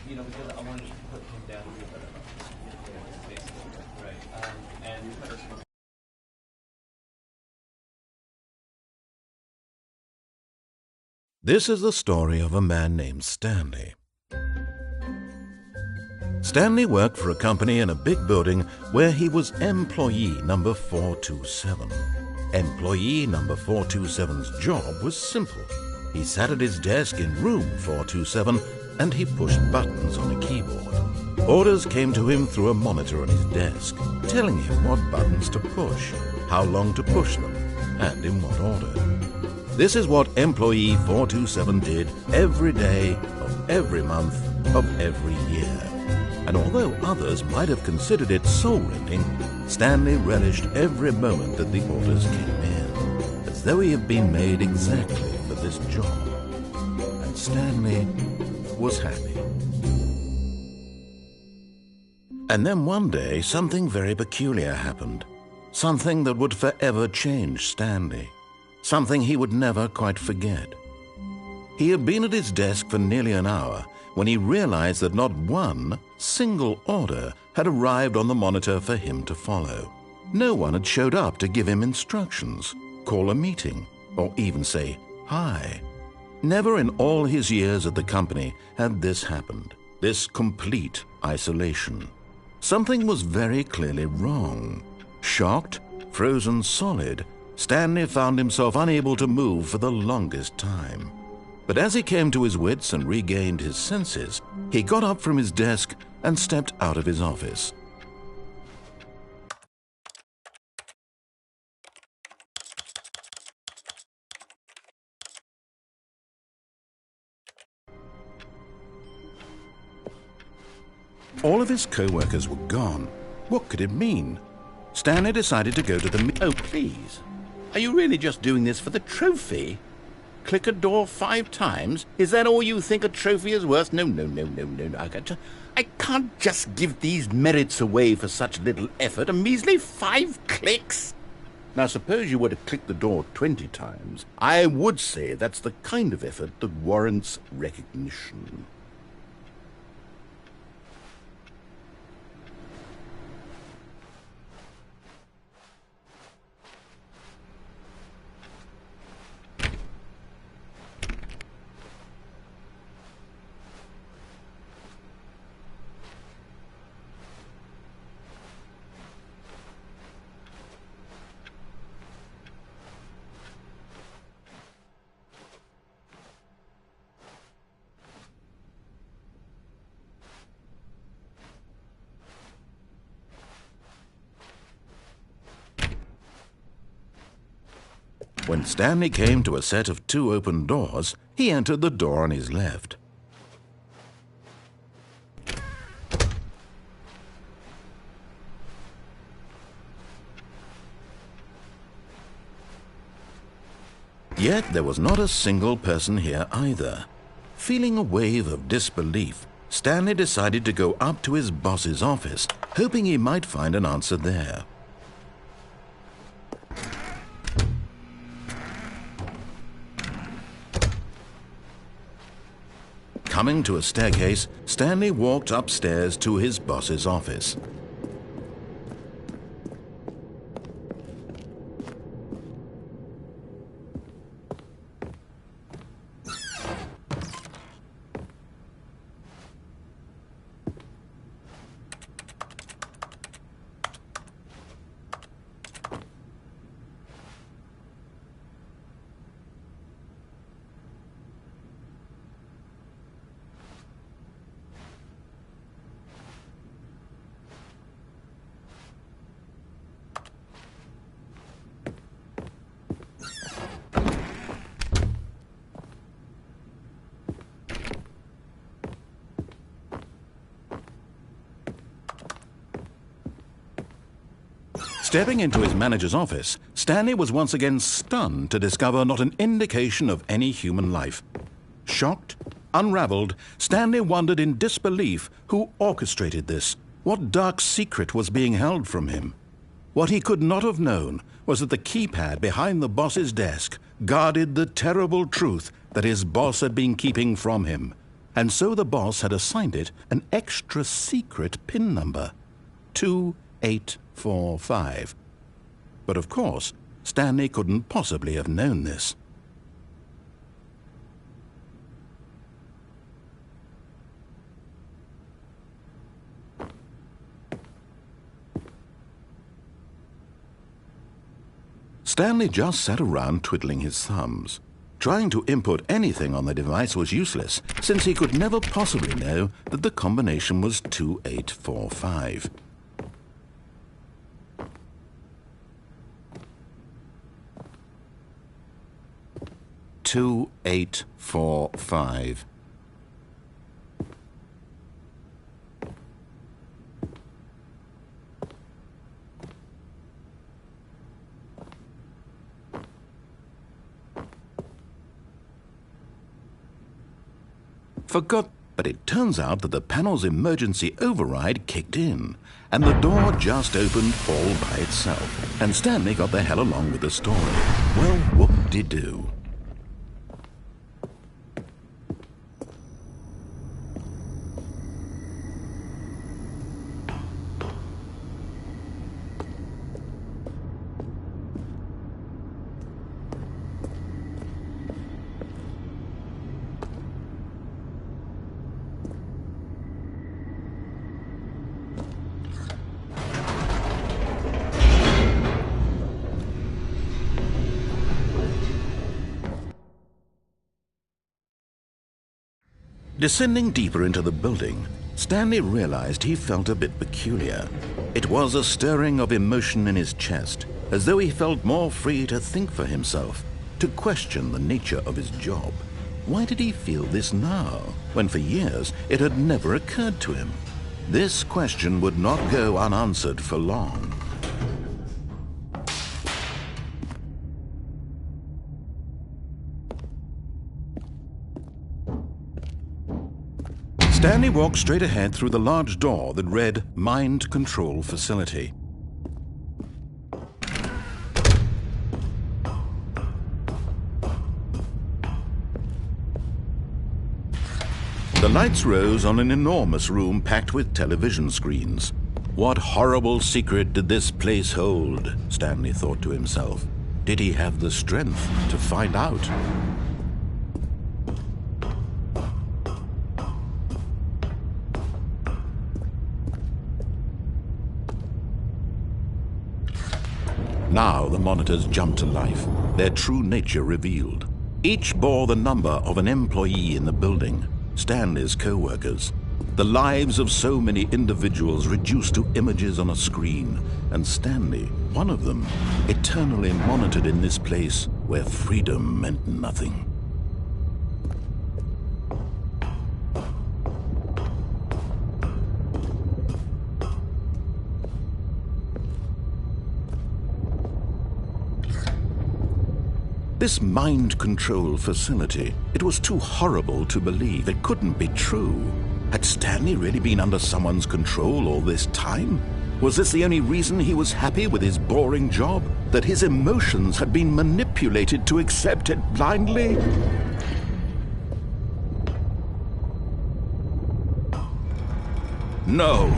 you know, because I wanted to put him down a little bit, basically. Right. And This is the story of a man named Stanley. Stanley worked for a company in a big building where he was employee number 427. Employee number 427's job was simple. He sat at his desk in room 427 and he pushed buttons on a keyboard. Orders came to him through a monitor on his desk, telling him what buttons to push, how long to push them, and in what order. This is what employee 427 did every day of every month of every year. And although others might have considered it soul-rending, Stanley relished every moment that the orders came in, as though he had been made exactly for this job. And Stanley was happy. And then one day, something very peculiar happened. Something that would forever change Stanley. Something he would never quite forget. He had been at his desk for nearly an hour when he realized that not one single order had arrived on the monitor for him to follow. No one had showed up to give him instructions, call a meeting, or even say hi. Never in all his years at the company had this happened, this complete isolation. Something was very clearly wrong. Shocked, frozen solid, Stanley found himself unable to move for the longest time. But as he came to his wits and regained his senses, he got up from his desk and stepped out of his office. All of his co-workers were gone. What could it mean? Stanley decided to go to the... Oh, please. Are you really just doing this for the trophy? Click a door 5 times? Is that all you think a trophy is worth? No. I can't just give these merits away for such little effort. A measly 5 clicks? Now, suppose you were to click the door 20 times. I would say that's the kind of effort that warrants recognition. When Stanley came to a set of 2 open doors, he entered the door on his left. Yet there was not a single person here either. Feeling a wave of disbelief, Stanley decided to go up to his boss's office, hoping he might find an answer there. Coming to a staircase, Stanley walked upstairs to his boss's office. Stepping into his manager's office, Stanley was once again stunned to discover not an indication of any human life. Shocked, unraveled, Stanley wondered in disbelief who orchestrated this, what dark secret was being held from him. What he could not have known was that the keypad behind the boss's desk guarded the terrible truth that his boss had been keeping from him. and so the boss had assigned it an extra secret PIN number, 2845. But of course, Stanley couldn't possibly have known this. Stanley just sat around twiddling his thumbs. Trying to input anything on the device was useless, since he could never possibly know that the combination was 2845. "2845. Forgot, but it turns out that the panel's emergency override kicked in, and the door just opened all by itself, and Stanley got the hell along with the story. Well, whoop-de-doo. Descending deeper into the building, Stanley realized he felt a bit peculiar. It was a stirring of emotion in his chest, as though he felt more free to think for himself, to question the nature of his job. Why did he feel this now, when for years it had never occurred to him? This question would not go unanswered for long. Stanley walked straight ahead through the large door that read Mind Control Facility. The lights rose on an enormous room packed with television screens. What horrible secret did this place hold? Stanley thought to himself. Did he have the strength to find out? Now the monitors jumped to life, their true nature revealed. Each bore the number of an employee in the building, Stanley's co-workers. The lives of so many individuals reduced to images on a screen, and Stanley, one of them, eternally monitored in this place where freedom meant nothing. This mind control facility, it was too horrible to believe. It couldn't be true. Had Stanley really been under someone's control all this time? Was this the only reason he was happy with his boring job? That his emotions had been manipulated to accept it blindly? No,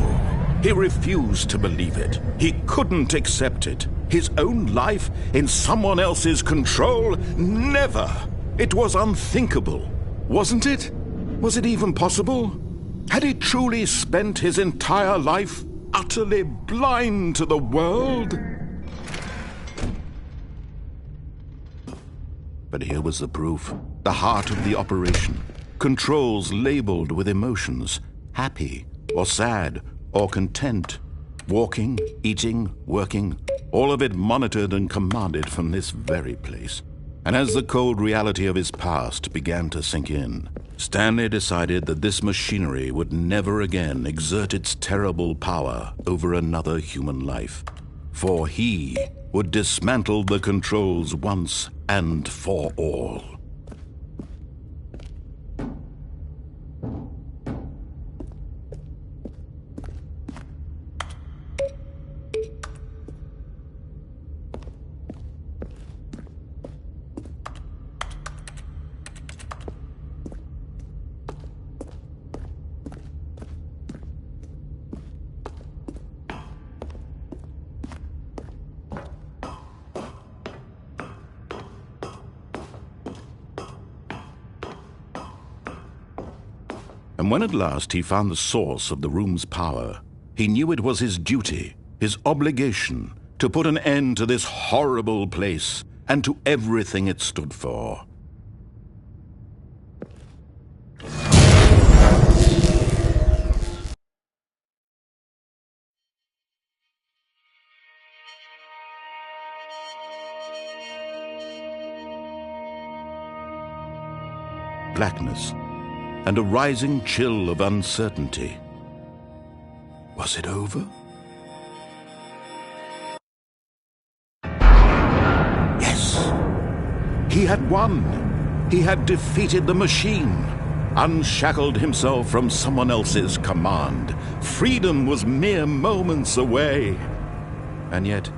he refused to believe it. He couldn't accept it. His own life in someone else's control? Never! It was unthinkable, wasn't it? Was it even possible? Had he truly spent his entire life utterly blind to the world? But here was the proof, the heart of the operation. Controls labeled with emotions, happy or sad or content. Walking, eating, working, all of it monitored and commanded from this very place. And as the cold reality of his past began to sink in, Stanley decided that this machinery would never again exert its terrible power over another human life. For he would dismantle the controls once and for all. And when at last he found the source of the room's power, he knew it was his duty, his obligation, to put an end to this horrible place and to everything it stood for. Blackness and a rising chill of uncertainty. Was it over? Yes! He had won! He had defeated the machine, unshackled himself from someone else's command. Freedom was mere moments away. And yet,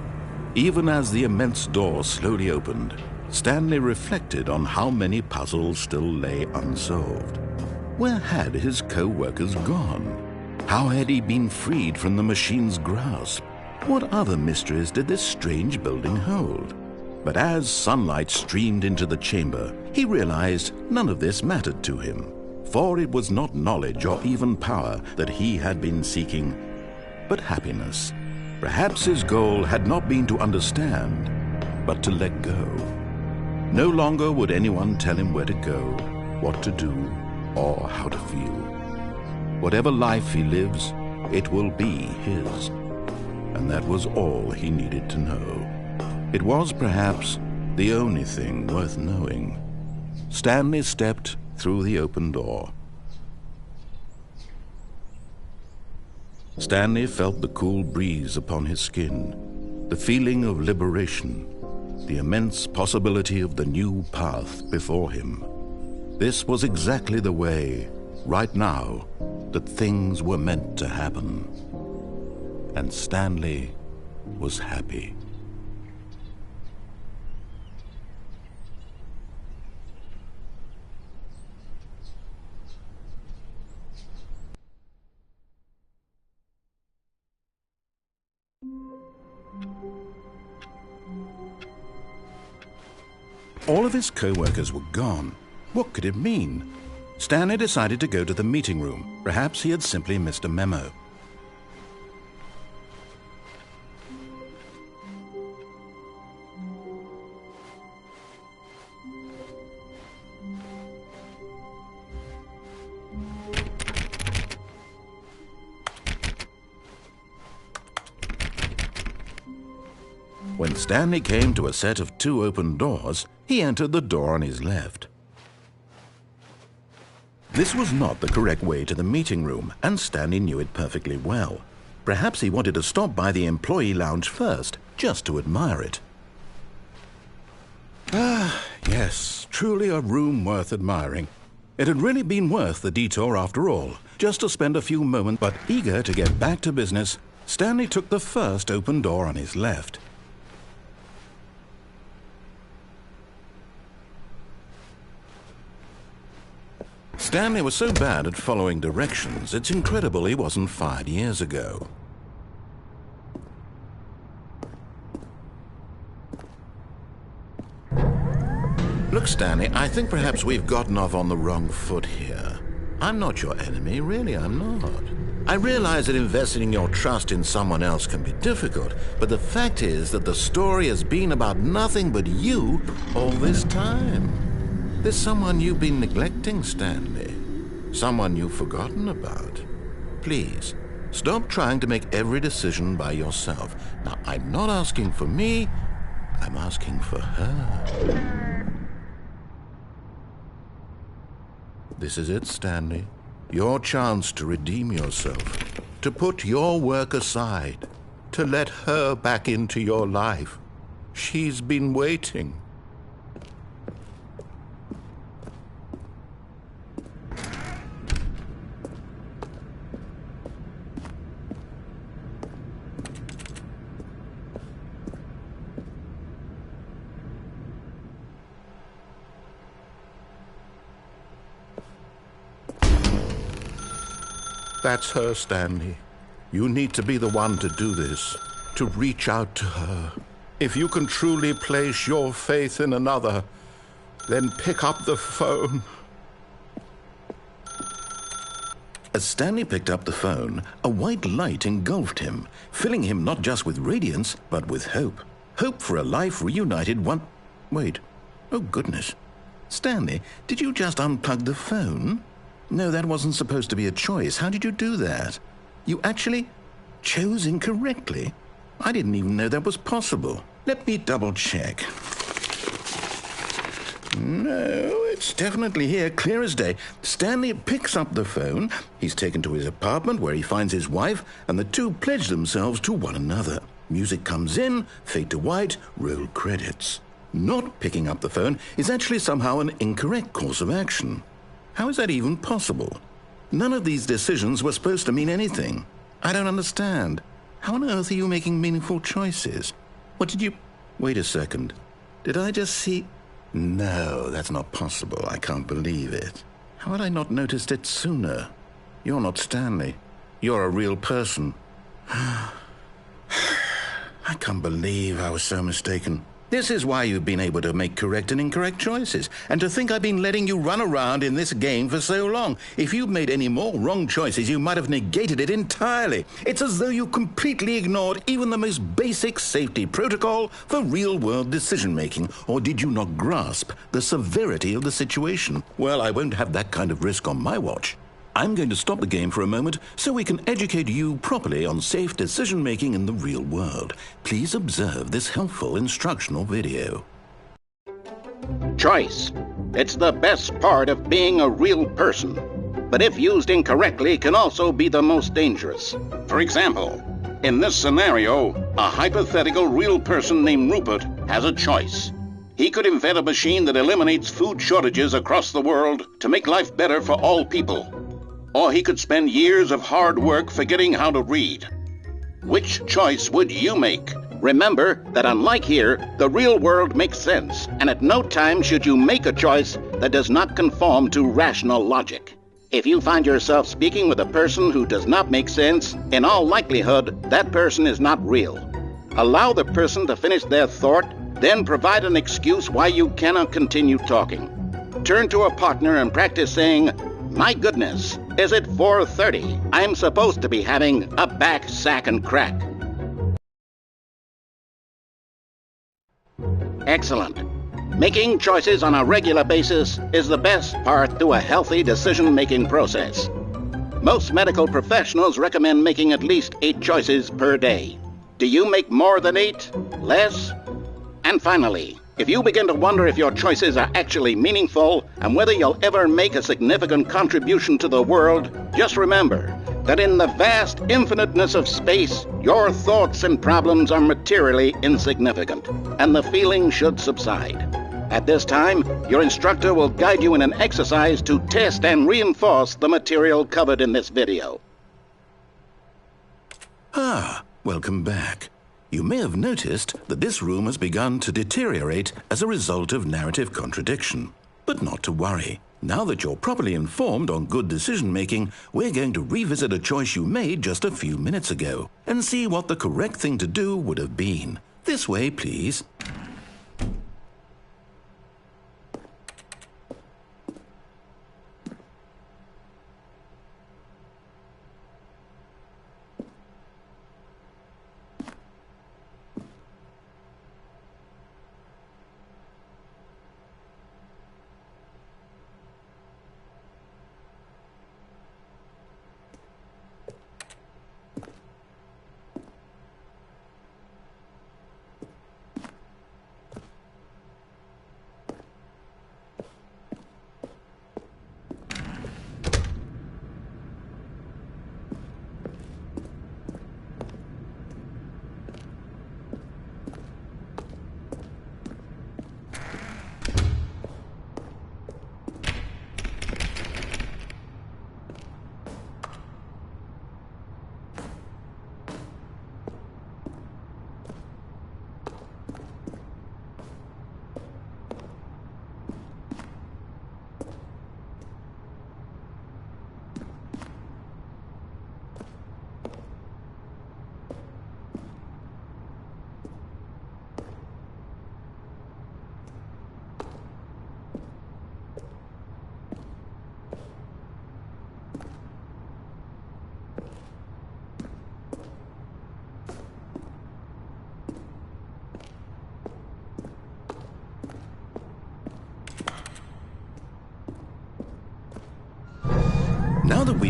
even as the immense door slowly opened, Stanley reflected on how many puzzles still lay unsolved. Where had his co-workers gone? How had he been freed from the machine's grasp? What other mysteries did this strange building hold? But as sunlight streamed into the chamber, he realized none of this mattered to him, for it was not knowledge or even power that he had been seeking, but happiness. Perhaps his goal had not been to understand, but to let go. No longer would anyone tell him where to go, what to do, or how to feel. Whatever life he lives, it will be his. And that was all he needed to know. It was perhaps the only thing worth knowing. Stanley stepped through the open door. Stanley felt the cool breeze upon his skin, the feeling of liberation, the immense possibility of the new path before him. This was exactly the way, right now, that things were meant to happen. And Stanley was happy. All of his co-workers were gone. What could it mean? Stanley decided to go to the meeting room. Perhaps he had simply missed a memo. When Stanley came to a set of 2 open doors, he entered the door on his left. This was not the correct way to the meeting room, and Stanley knew it perfectly well. Perhaps he wanted to stop by the employee lounge first, just to admire it. Ah, yes, truly a room worth admiring. It had really been worth the detour after all, just to spend a few moments, but eager to get back to business, Stanley took the first open door on his left. Stanley was so bad at following directions, it's incredible he wasn't fired years ago. Look, Stanley, I think perhaps we've gotten off on the wrong foot here. I'm not your enemy, really, I'm not. I realize that investing your trust in someone else can be difficult, but the fact is that the story has been about nothing but you all this time. There's someone you've been neglecting, Stanley. Someone you've forgotten about. Please, stop trying to make every decision by yourself. Now, I'm not asking for me, I'm asking for her. This is it, Stanley. Your chance to redeem yourself, to put your work aside, to let her back into your life. She's been waiting. That's her, Stanley. You need to be the one to do this, to reach out to her. If you can truly place your faith in another, then pick up the phone. As Stanley picked up the phone, a white light engulfed him, filling him not just with radiance, but with hope. Hope for a life reunited one... Wait. Oh, goodness. Stanley, did you just unplug the phone? No, that wasn't supposed to be a choice. How did you do that? You actually chose incorrectly? I didn't even know that was possible. Let me double-check. No, it's definitely here, clear as day. Stanley picks up the phone. He's taken to his apartment where he finds his wife, and the two pledge themselves to one another. Music comes in, fade to white, roll credits. Not picking up the phone is actually somehow an incorrect course of action. How is that even possible? None of these decisions were supposed to mean anything. I don't understand. How on earth are you making meaningful choices? What did you... Wait a second. Did I just see... No, that's not possible. I can't believe it. How had I not noticed it sooner? You're not Stanley. You're a real person. I can't believe I was so mistaken. This is why you've been able to make correct and incorrect choices. And to think I've been letting you run around in this game for so long. If you'd made any more wrong choices, you might have negated it entirely. It's as though you completely ignored even the most basic safety protocol for real-world decision-making. Or did you not grasp the severity of the situation? Well, I won't have that kind of risk on my watch. I'm going to stop the game for a moment so we can educate you properly on safe decision-making in the real world. Please observe this helpful instructional video. Choice. It's the best part of being a real person. But if used incorrectly, can also be the most dangerous. For example, in this scenario, a hypothetical real person named Rupert has a choice. He could invent a machine that eliminates food shortages across the world to make life better for all people. Or he could spend years of hard work forgetting how to read. Which choice would you make? Remember that unlike here, the real world makes sense, and at no time should you make a choice that does not conform to rational logic. If you find yourself speaking with a person who does not make sense, in all likelihood, that person is not real. Allow the person to finish their thought, then provide an excuse why you cannot continue talking. Turn to a partner and practice saying, "My goodness, is it 4:30? I'm supposed to be having a back, sack, and crack." Excellent. Making choices on a regular basis is the best part to a healthy decision-making process. Most medical professionals recommend making at least 8 choices per day. Do you make more than 8? Less? And finally, if you begin to wonder if your choices are actually meaningful and whether you'll ever make a significant contribution to the world, just remember that in the vast infiniteness of space, your thoughts and problems are materially insignificant, and the feeling should subside. At this time, your instructor will guide you in an exercise to test and reinforce the material covered in this video. Welcome back. You may have noticed that this room has begun to deteriorate as a result of narrative contradiction. But not to worry. Now that you're properly informed on good decision-making, we're going to revisit a choice you made just a few minutes ago and see what the correct thing to do would have been. This way, please.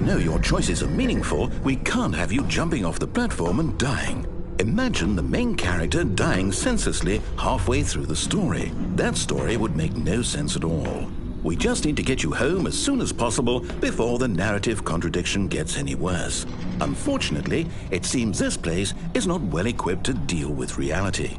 know your choices are meaningful, we can't have you jumping off the platform and dying. Imagine the main character dying senselessly halfway through the story. That story would make no sense at all. We just need to get you home as soon as possible before the narrative contradiction gets any worse. Unfortunately, it seems this place is not well equipped to deal with reality.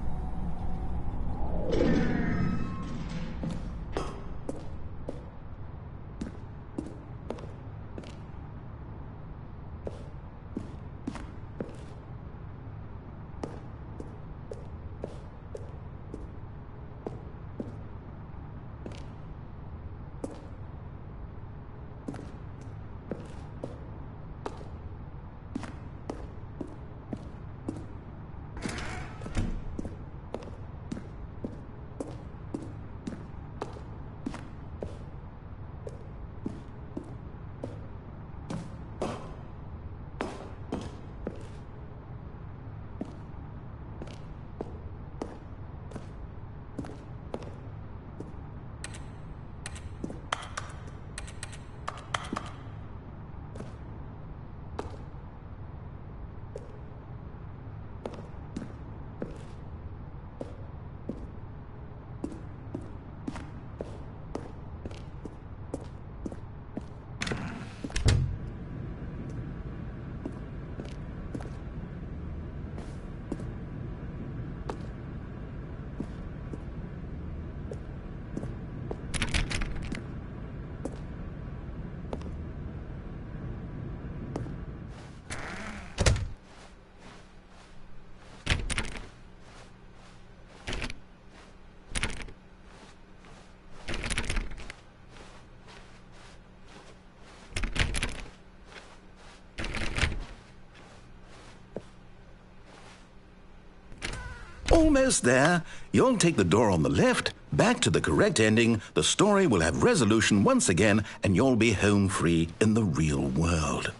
Almost there. You'll take the door on the left, back to the correct ending, the story will have resolution once again, and you'll be home free in the real world.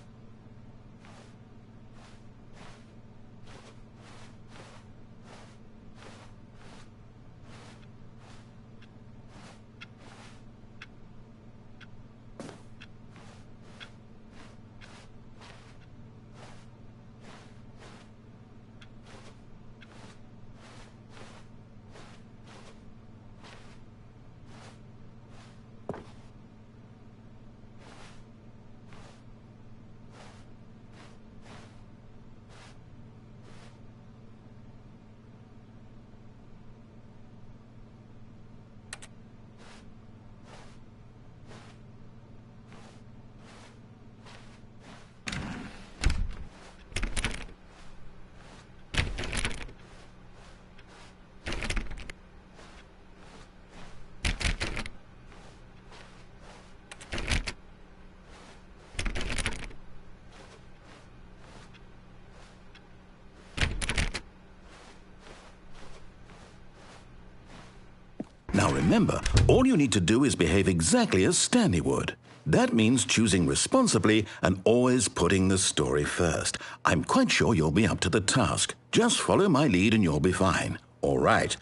Now remember, all you need to do is behave exactly as Stanley would. That means choosing responsibly and always putting the story first. I'm quite sure you'll be up to the task. Just follow my lead and you'll be fine. All right.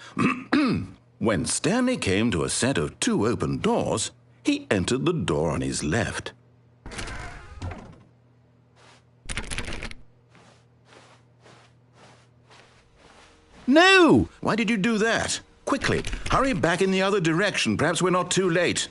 When Stanley came to a set of 2 open doors, he entered the door on his left. No! Why did you do that? Quickly, hurry back in the other direction. Perhaps we're not too late.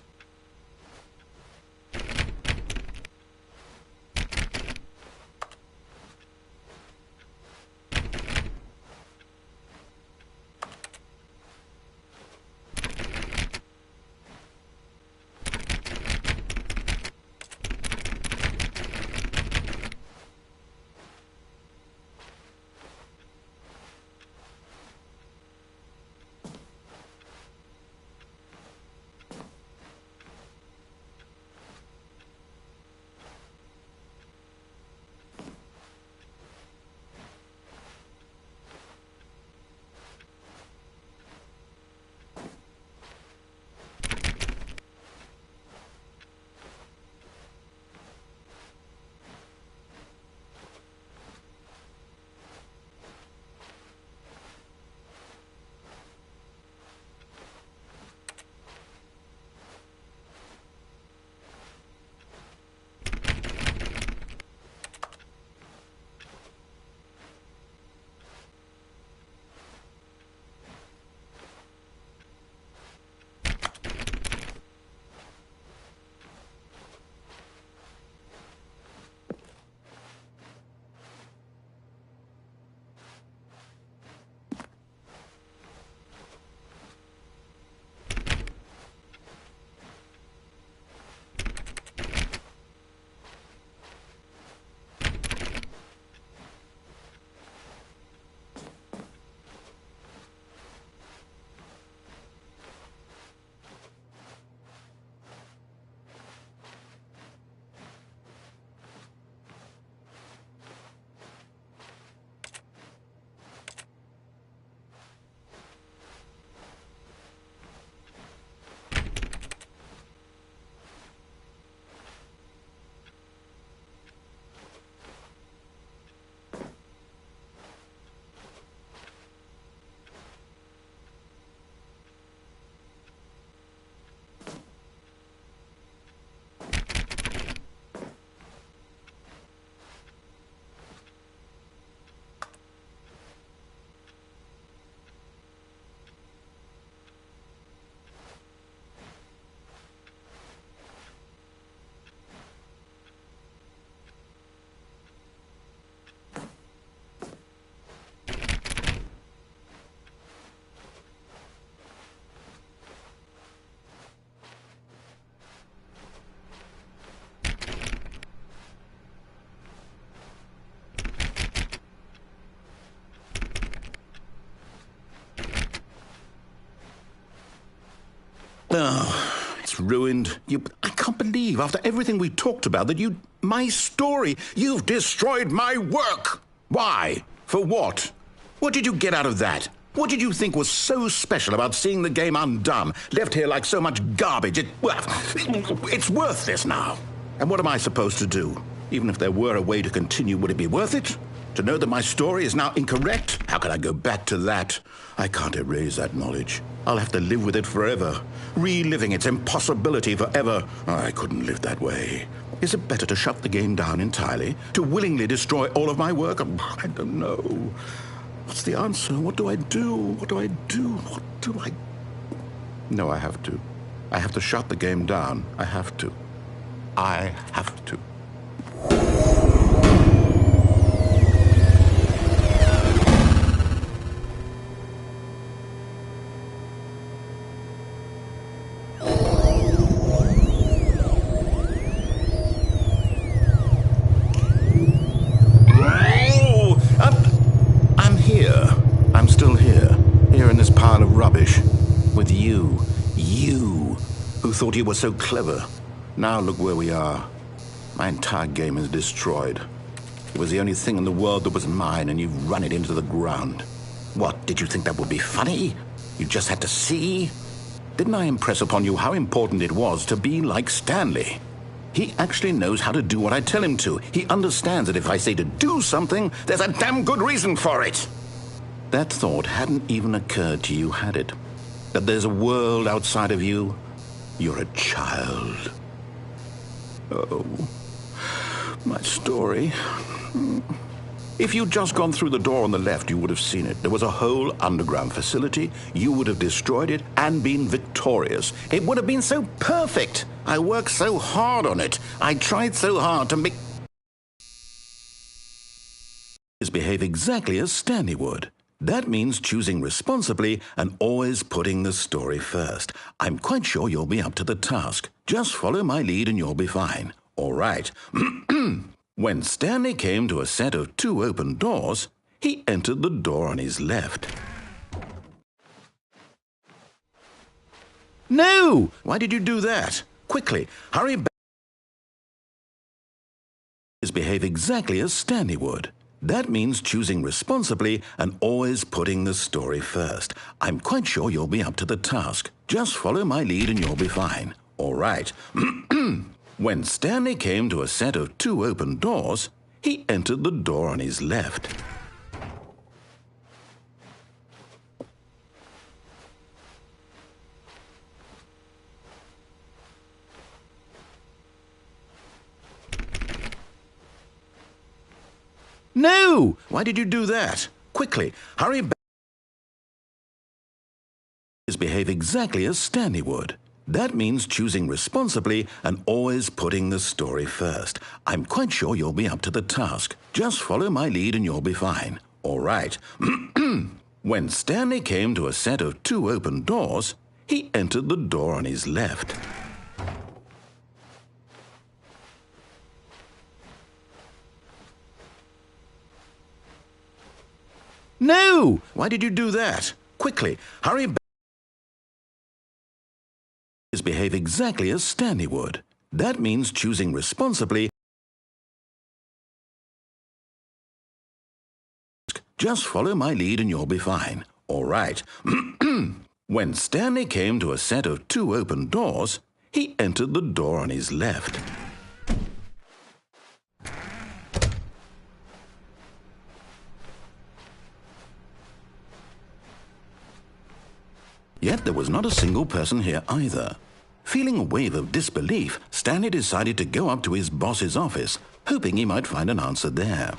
ruined. I can't believe, after everything we talked about, that my story, you've destroyed my work. Why? For what? What did you get out of that? What did you think was so special about seeing the game undone, left here like so much garbage? It's worthless now. And what am I supposed to do? Even if there were a way to continue, would it be worth it? To know that my story is now incorrect? How can I go back to that? I can't erase that knowledge. I'll have to live with it forever, reliving its impossibility forever. I couldn't live that way. Is it better to shut the game down entirely? To willingly destroy all of my work? I don't know. What's the answer? What do I do? What do I do? What do I... No, I have to. I have to shut the game down. I have to. I have to. I'm still here in this pile of rubbish, with you who thought you were so clever. Now look where we are. My entire game is destroyed. It was the only thing in the world that was mine, and you've run it into the ground. What, did you think that would be funny? You just had to see? Didn't I impress upon you how important it was to be like Stanley? He actually knows how to do what I tell him to. He understands that if I say to do something, there's a damn good reason for it. That thought hadn't even occurred to you, had it? That there's a world outside of you? You're a child. Oh, my story. If you'd just gone through the door on the left, you would have seen it. There was a whole underground facility. You would have destroyed it and been victorious. It would have been so perfect. I worked so hard on it. I tried so hard to make... behave exactly as Stanley would. That means choosing responsibly and always putting the story first. I'm quite sure you'll be up to the task. Just follow my lead and you'll be fine. All right. When Stanley came to a set of 2 open doors, he entered the door on his left. No! Why did you do that? Quickly, hurry back. Behave exactly as Stanley would. That means choosing responsibly and always putting the story first. I'm quite sure you'll be up to the task. Just follow my lead and you'll be fine. All right. When Stanley came to a set of 2 open doors, he entered the door on his left. No! Why did you do that? Quickly, hurry back. Behave exactly as Stanley would. That means choosing responsibly and always putting the story first. I'm quite sure you'll be up to the task. Just follow my lead and you'll be fine. All right. When Stanley came to a set of 2 open doors, he entered the door on his left. No! Why did you do that? Quickly, hurry back. Behave exactly as Stanley would. That means choosing responsibly. Just follow my lead and you'll be fine. All right. When Stanley came to a set of 2 open doors, he entered the door on his left. Yet there was not a single person here either. Feeling a wave of disbelief, Stanley decided to go up to his boss's office, hoping he might find an answer there.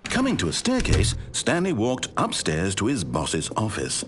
Coming to a staircase, Stanley walked upstairs to his boss's office.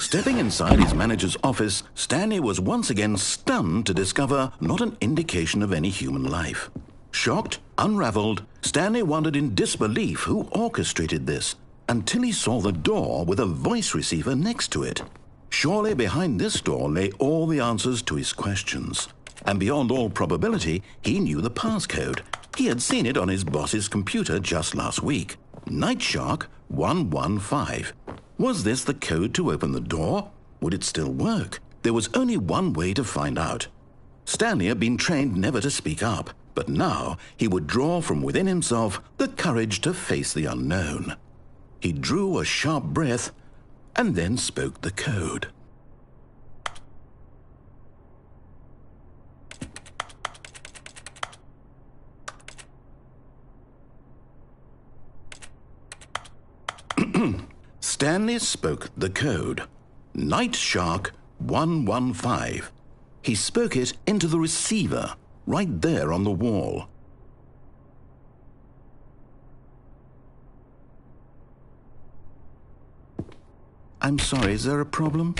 Stepping inside his manager's office, Stanley was once again stunned to discover not an indication of any human life. Shocked, unraveled, Stanley wondered in disbelief who orchestrated this, until he saw the door with a voice receiver next to it. Surely behind this door lay all the answers to his questions. And beyond all probability, he knew the passcode. He had seen it on his boss's computer just last week. Night Shark 115. Was this the code to open the door? Would it still work? There was only one way to find out. Stanley had been trained never to speak up, but now he would draw from within himself the courage to face the unknown. He drew a sharp breath and then spoke the code. Stanley spoke the code. Night Shark 115. He spoke it into the receiver, right there on the wall. I'm sorry, is there a problem?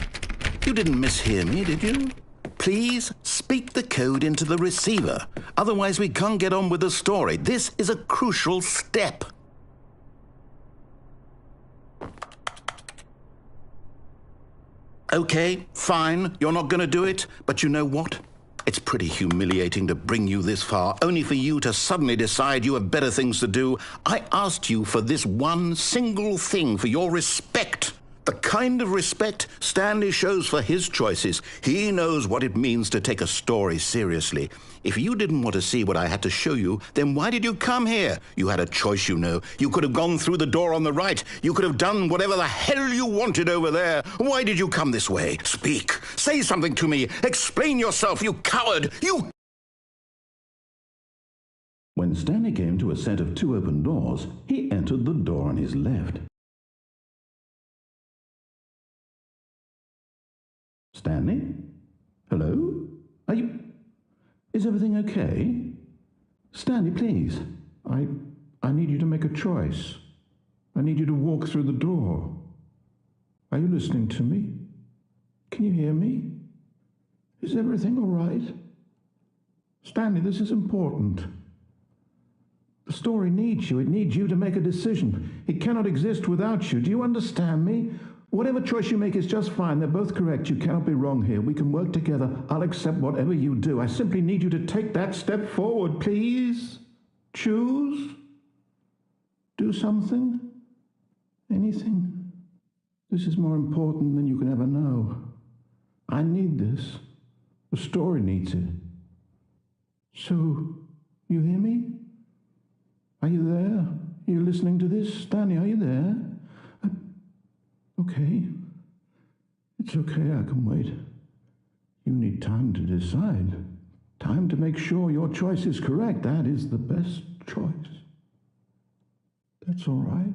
You didn't mishear me, did you? Please speak the code into the receiver. Otherwise we can't get on with the story. This is a crucial step. Okay, fine, you're not going to do it, but you know what? It's pretty humiliating to bring you this far, only for you to suddenly decide you have better things to do. I asked you for this one single thing, for your respect. The kind of respect Stanley shows for his choices. He knows what it means to take a story seriously. If you didn't want to see what I had to show you, then why did you come here? You had a choice, you know. You could have gone through the door on the right. You could have done whatever the hell you wanted over there. Why did you come this way? Speak. Say something to me. Explain yourself, you coward. You... When Stanley came to a set of 2 open doors, he entered the door on his left. Stanley? Hello? Are you... Is everything okay? Stanley, please. I need you to make a choice. I need you to walk through the door. Are you listening to me? Can you hear me? Is everything all right? Stanley, this is important. The story needs you. It needs you to make a decision. It cannot exist without you. Do you understand me? Whatever choice you make is just fine. They're both correct. You cannot be wrong here. We can work together. I'll accept whatever you do. I simply need you to take that step forward, please. Choose. Do something. Anything. This is more important than you can ever know. I need this. The story needs it. So, you hear me? Are you there? Are you listening to this? Stanley, are you there? Okay. It's okay, I can wait. You need time to decide. Time to make sure your choice is correct. That is the best choice. That's all right.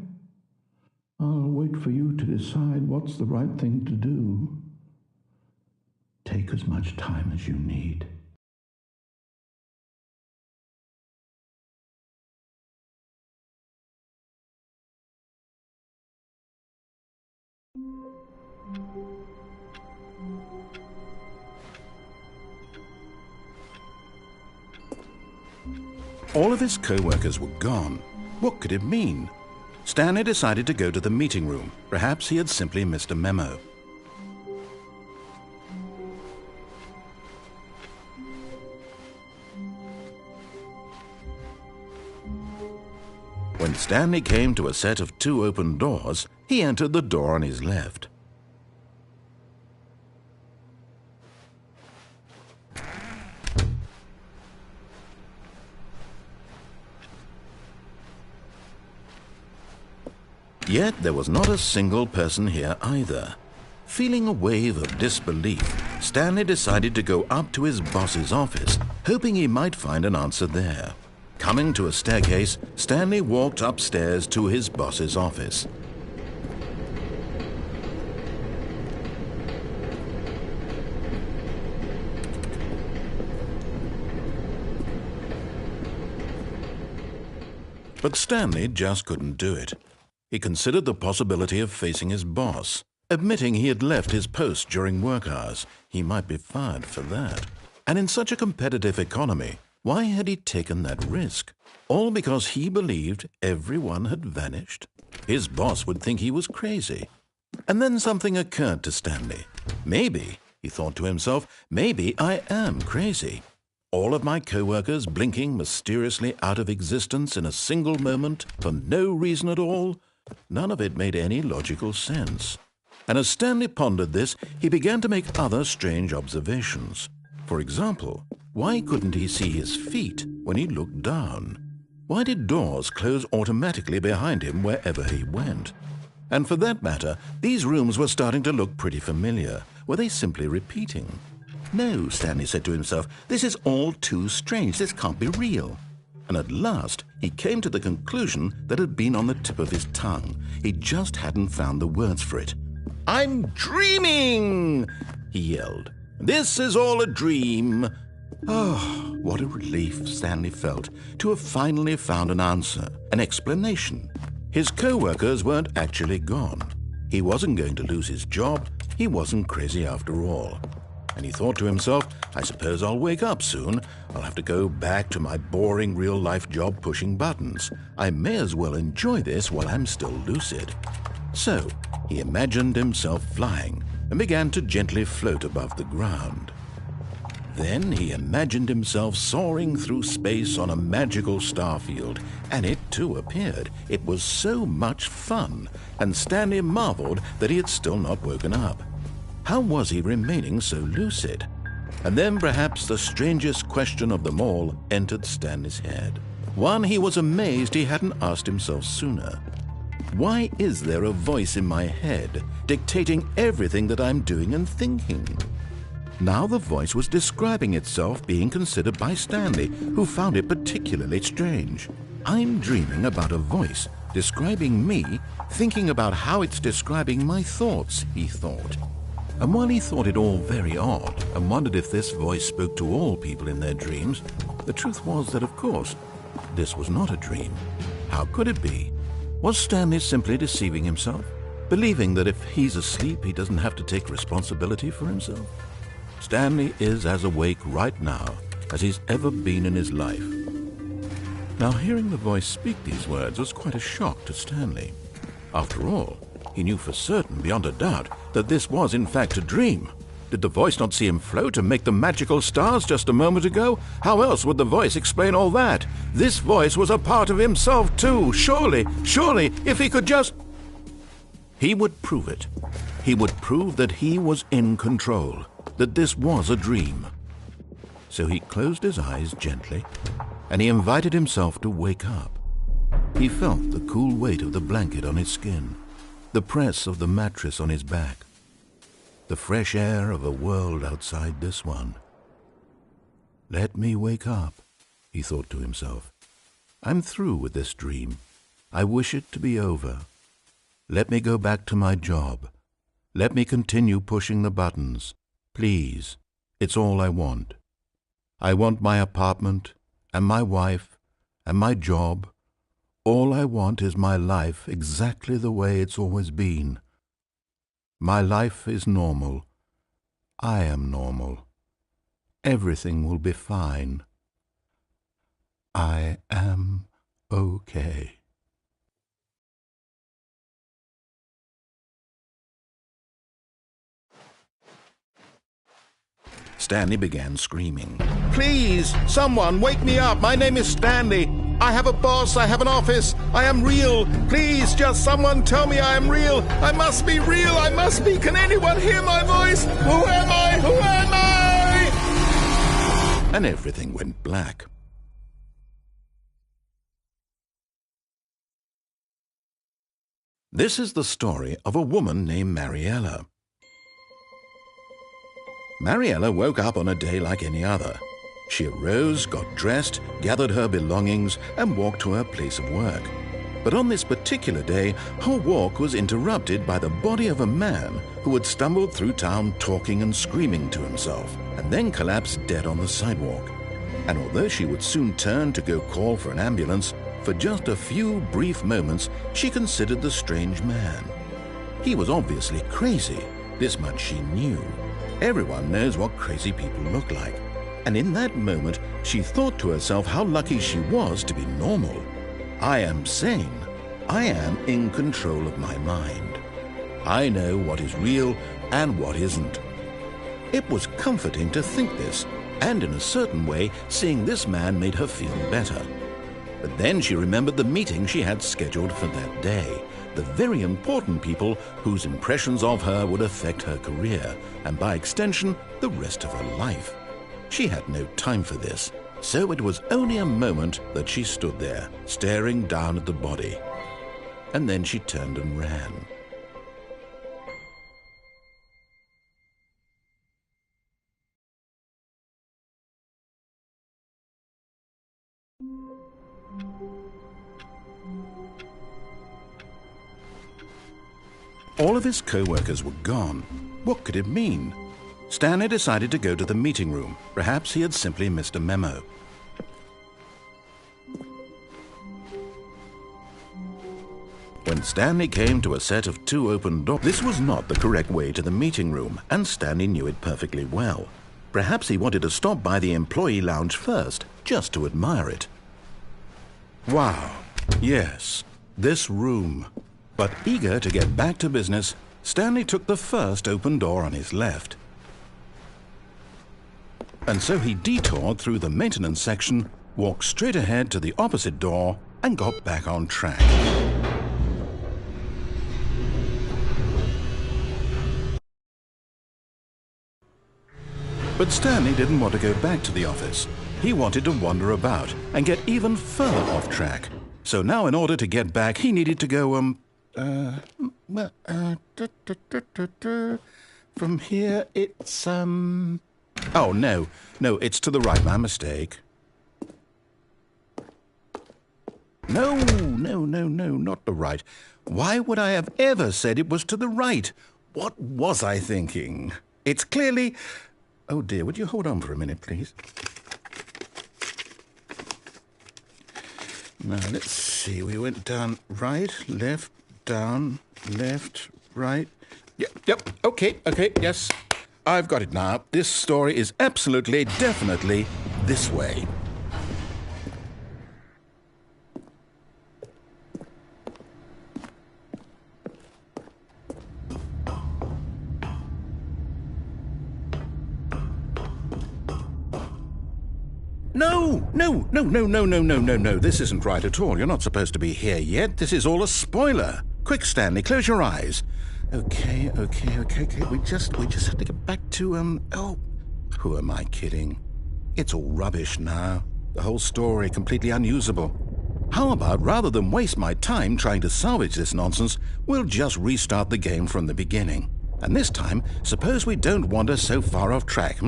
I'll wait for you to decide what's the right thing to do. Take as much time as you need. All of his co-workers were gone. What could it mean? Stanley decided to go to the meeting room. Perhaps he had simply missed a memo. When Stanley came to a set of 2 open doors, he entered the door on his left. Yet there was not a single person here either. Feeling a wave of disbelief, Stanley decided to go up to his boss's office, hoping he might find an answer there. Coming to a staircase, Stanley walked upstairs to his boss's office. But Stanley just couldn't do it. He considered the possibility of facing his boss. Admitting he had left his post during work hours, he might be fired for that. And in such a competitive economy, why had he taken that risk? All because he believed everyone had vanished? His boss would think he was crazy. And then something occurred to Stanley. Maybe, he thought to himself, maybe I am crazy. All of my co-workers blinking mysteriously out of existence in a single moment for no reason at all? None of it made any logical sense. And as Stanley pondered this, he began to make other strange observations. For example, why couldn't he see his feet when he looked down? Why did doors close automatically behind him wherever he went? And for that matter, these rooms were starting to look pretty familiar. Were they simply repeating? No, Stanley said to himself, this is all too strange. This can't be real. And at last, he came to the conclusion that had been on the tip of his tongue. He just hadn't found the words for it. "I'm dreaming!" he yelled. "This is all a dream." Oh, what a relief Stanley felt to have finally found an answer, an explanation. His co-workers weren't actually gone. He wasn't going to lose his job. He wasn't crazy after all. And he thought to himself, I suppose I'll wake up soon. I'll have to go back to my boring real-life job pushing buttons. I may as well enjoy this while I'm still lucid. So he imagined himself flying and began to gently float above the ground. Then he imagined himself soaring through space on a magical starfield, and it too appeared. It was so much fun, and Stanley marveled that he had still not woken up. How was he remaining so lucid? And then perhaps the strangest question of them all entered Stanley's head. One he was amazed he hadn't asked himself sooner. Why is there a voice in my head dictating everything that I'm doing and thinking? Now the voice was describing itself being considered by Stanley, who found it particularly strange. I'm dreaming about a voice describing me, thinking about how it's describing my thoughts, he thought. And while he thought it all very odd and wondered if this voice spoke to all people in their dreams, the truth was that, of course, this was not a dream. How could it be? Was Stanley simply deceiving himself, believing that if he's asleep, he doesn't have to take responsibility for himself? Stanley is as awake right now as he's ever been in his life. Now, hearing the voice speak these words was quite a shock to Stanley. After all, he knew for certain, beyond a doubt, that this was in fact a dream. Did the voice not see him float and make the magical stars just a moment ago? How else would the voice explain all that? This voice was a part of himself too. Surely, if he could just... He would prove it. He would prove that he was in control, that this was a dream. So he closed his eyes gently, and he invited himself to wake up. He felt the cool weight of the blanket on his skin, the press of the mattress on his back, the fresh air of a world outside this one. Let me wake up, he thought to himself. I'm through with this dream. I wish it to be over. Let me go back to my job. Let me continue pushing the buttons. Please, it's all I want. I want my apartment and my wife and my job. All I want is my life exactly the way it's always been. My life is normal. I am normal. Everything will be fine. I am okay. Stanley began screaming. Please, someone, wake me up. My name is Stanley. I have a boss. I have an office. I am real. Please, just someone tell me I am real. I must be real. I must be. Can anyone hear my voice? Who am I? Who am I? And everything went black. This is the story of a woman named Mariella. Mariella woke up on a day like any other. She arose, got dressed, gathered her belongings, and walked to her place of work. But on this particular day, her walk was interrupted by the body of a man who had stumbled through town talking and screaming to himself, and then collapsed dead on the sidewalk. And although she would soon turn to go call for an ambulance, for just a few brief moments she considered the strange man. He was obviously crazy. This much she knew. Everyone knows what crazy people look like. And in that moment, she thought to herself how lucky she was to be normal. I am sane. I am in control of my mind. I know what is real and what isn't. It was comforting to think this, and in a certain way, seeing this man made her feel better. But then she remembered the meeting she had scheduled for that day, the very important people whose impressions of her would affect her career, and by extension, the rest of her life. She had no time for this, so it was only a moment that she stood there, staring down at the body. And then she turned and ran. All of his co-workers were gone. What could it mean? Stanley decided to go to the meeting room. Perhaps he had simply missed a memo. When Stanley came to a set of 2 open doors, this was not the correct way to the meeting room, and Stanley knew it perfectly well. Perhaps he wanted to stop by the employee lounge first, just to admire it. Wow, yes, this room. But eager to get back to business, Stanley took the first open door on his left. And so he detoured through the maintenance section, walked straight ahead to the opposite door, and got back on track. But Stanley didn't want to go back to the office. He wanted to wander about and get even further off track. So now in order to get back, he needed to go, from here it's, oh, no, it's to the right, my mistake. No, not the right. Why would I have ever said it was to the right? What was I thinking? It's clearly... Oh dear, would you hold on for a minute, please? Now, let's see. We went down right, left, down, left, right. Yep, okay, yes. I've got it now. This story is absolutely, definitely this way. No. This isn't right at all. You're not supposed to be here yet. This is all a spoiler. Quick, Stanley, close your eyes. Okay. We just have to get back to, oh, who am I kidding? It's all rubbish now. The whole story completely unusable. How about, rather than waste my time trying to salvage this nonsense, we'll just restart the game from the beginning. And this time, suppose we don't wander so far off track,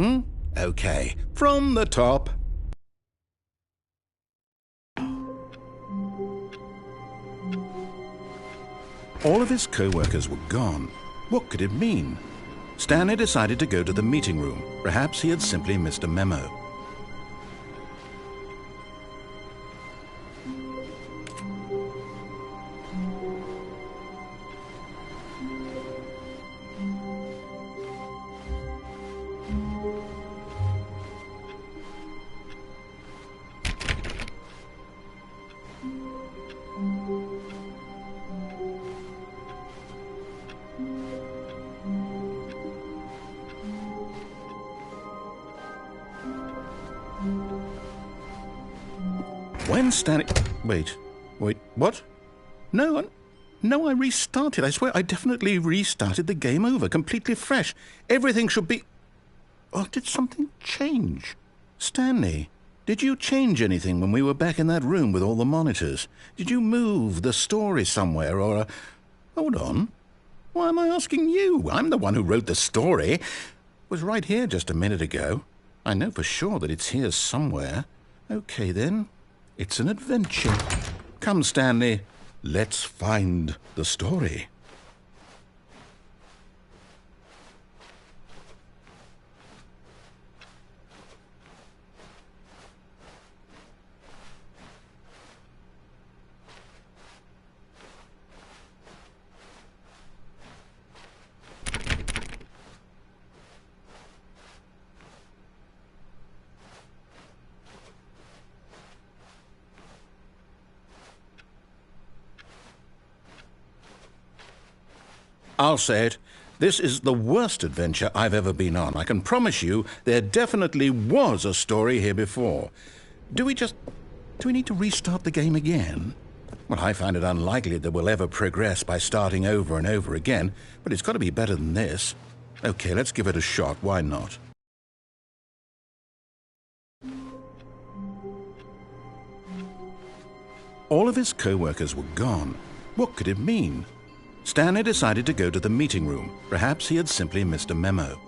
Okay, from the top. All of his co-workers were gone. What could it mean? Stanley decided to go to the meeting room. Perhaps he had simply missed a memo. When Stanley... Wait, what? No, I restarted. I swear, I definitely restarted the game over, completely fresh. Everything should be... Oh, did something change? Stanley, did you change anything when we were back in that room with all the monitors? Did you move the story somewhere, or... Hold on. Why am I asking you? I'm the one who wrote the story. It was right here just a minute ago. I know for sure that it's here somewhere. Okay, then. It's an adventure. Come, Stanley, let's find the story. I'll say it. This is the worst adventure I've ever been on. I can promise you there definitely was a story here before. Do we need to restart the game again? Well, I find it unlikely that we'll ever progress by starting over and over again, but it's got to be better than this. Okay, let's give it a shot. Why not? All of his co-workers were gone. What could it mean? Stanley decided to go to the meeting room. Perhaps he had simply missed a memo.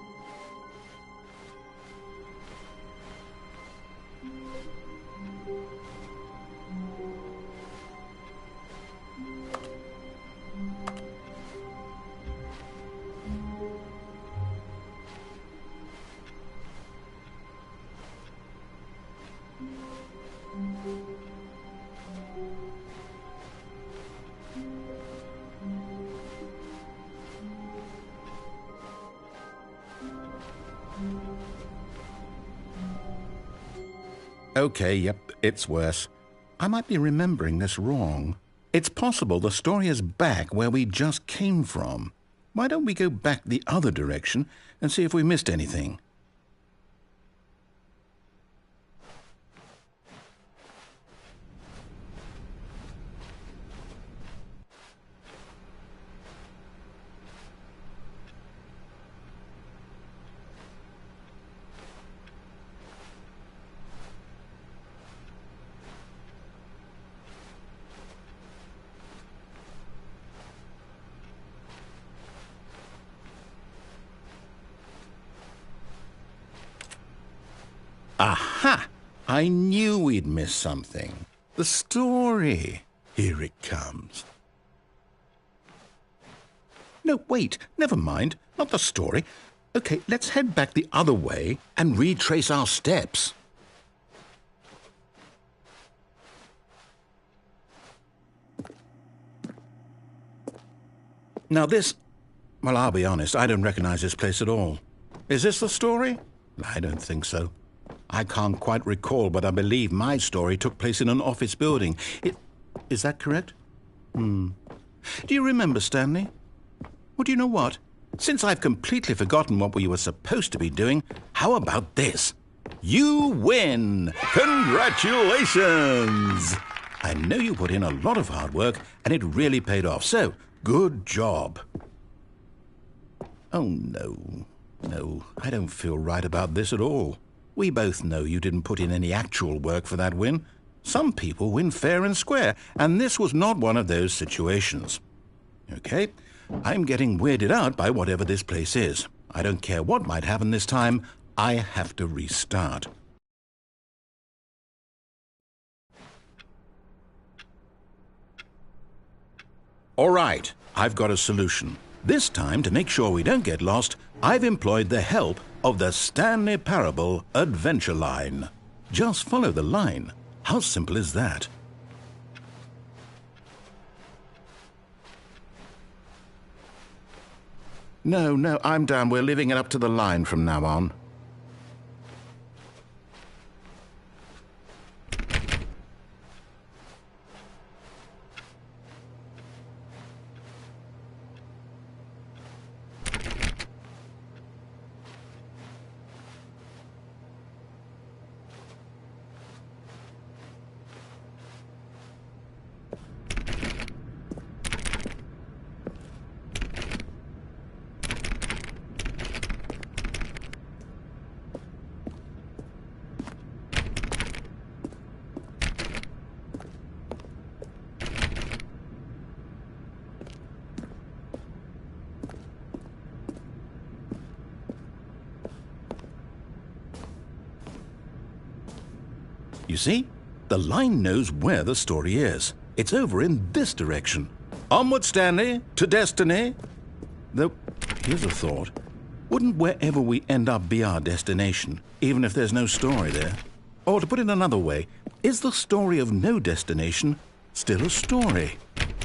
Okay, yep, it's worse. I might be remembering this wrong. It's possible the story is back where we just came from. Why don't we go back the other direction and see if we missed anything? Aha! I knew we'd miss something. The story. Here it comes. No, wait, never mind. Not the story. Okay, let's head back the other way and retrace our steps. Now this... Well, I'll be honest, I don't recognize this place at all. Is this the story? I don't think so. I can't quite recall, but I believe my story took place in an office building. Is that correct? Do you remember, Stanley? Well, do you know what? Since I've completely forgotten what we were supposed to be doing, how about this? You win! Congratulations! I know you put in a lot of hard work, and it really paid off, so good job. Oh, no. No, I don't feel right about this at all. We both know you didn't put in any actual work for that win. Some people win fair and square, and this was not one of those situations. Okay, I'm getting weirded out by whatever this place is. I don't care what might happen this time. I have to restart. All right, I've got a solution. This time, to make sure we don't get lost, I've employed the help of the Stanley Parable Adventure Line. Just follow the line. How simple is that? No, I'm down. We're leaving it up to the line from now on. You see? The line knows where the story is. It's over in this direction. Onward, Stanley, to destiny. Though, here's a thought. Wouldn't wherever we end up be our destination, even if there's no story there? Or to put it another way, is the story of no destination still a story?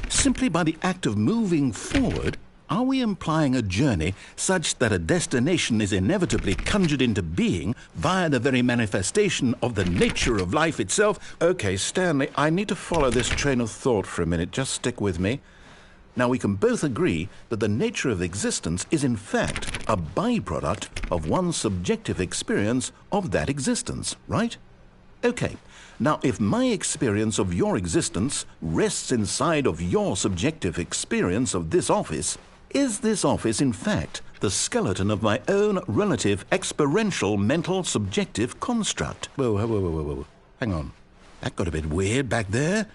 Simply by the act of moving forward, are we implying a journey such that a destination is inevitably conjured into being via the very manifestation of the nature of life itself? Okay, Stanley, I need to follow this train of thought for a minute. Just stick with me. Now, we can both agree that the nature of existence is in fact a byproduct of one's subjective experience of that existence, right? Okay, now if my experience of your existence rests inside of your subjective experience of this office, is this office in fact the skeleton of my own relative experiential mental subjective construct? Whoa. Hang on. That got a bit weird back there.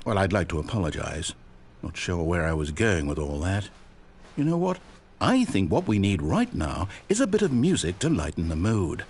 Well, I'd like to apologize. Not sure where I was going with all that. You know what? I think what we need right now is a bit of music to lighten the mood.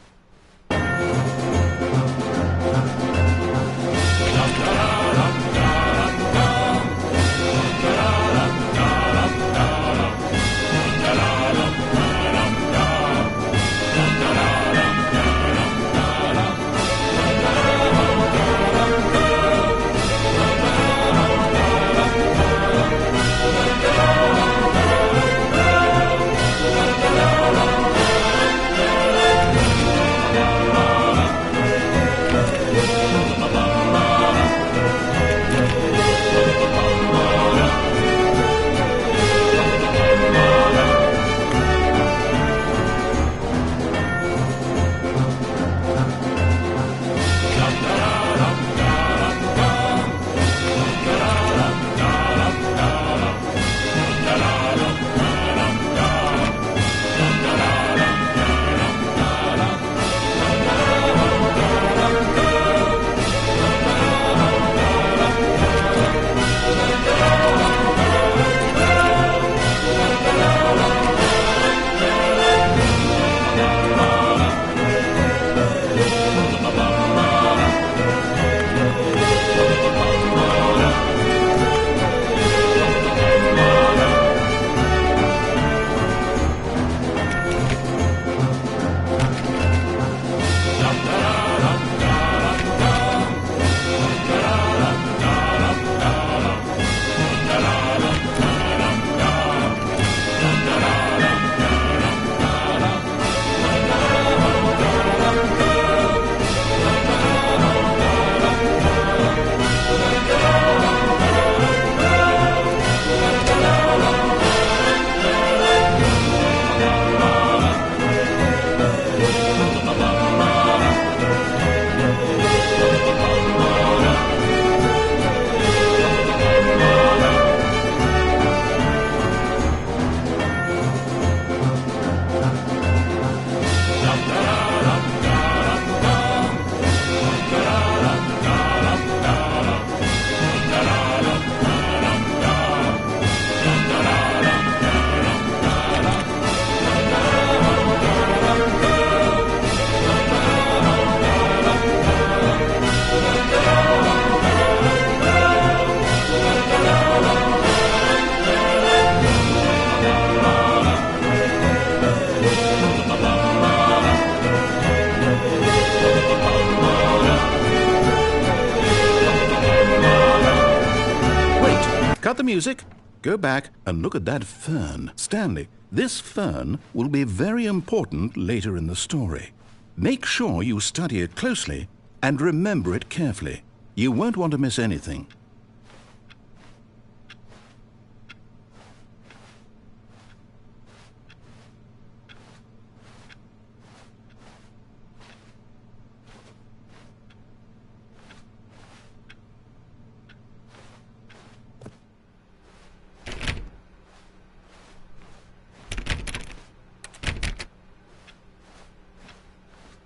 Cut the music, go back and look at that fern. Stanley, this fern will be very important later in the story. Make sure you study it closely and remember it carefully. You won't want to miss anything.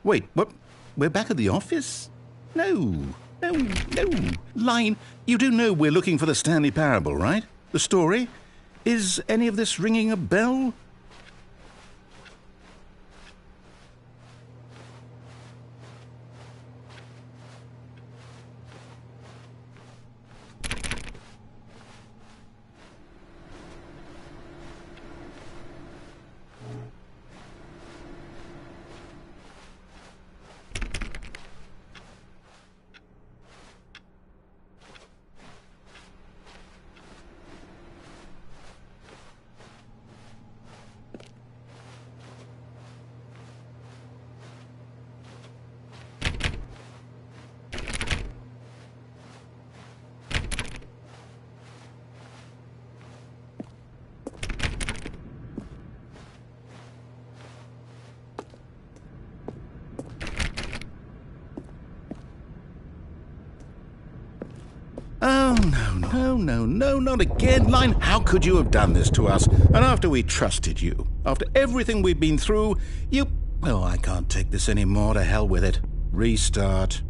Wait, what? We're back at the office? No. Line, you do know we're looking for the Stanley Parable, right? The story? Is any of this ringing a bell? No, no, no, not again, Line. How could you have done this to us? And after we trusted you, after everything we've been through, you... Oh, I can't take this anymore. To hell with it. Restart.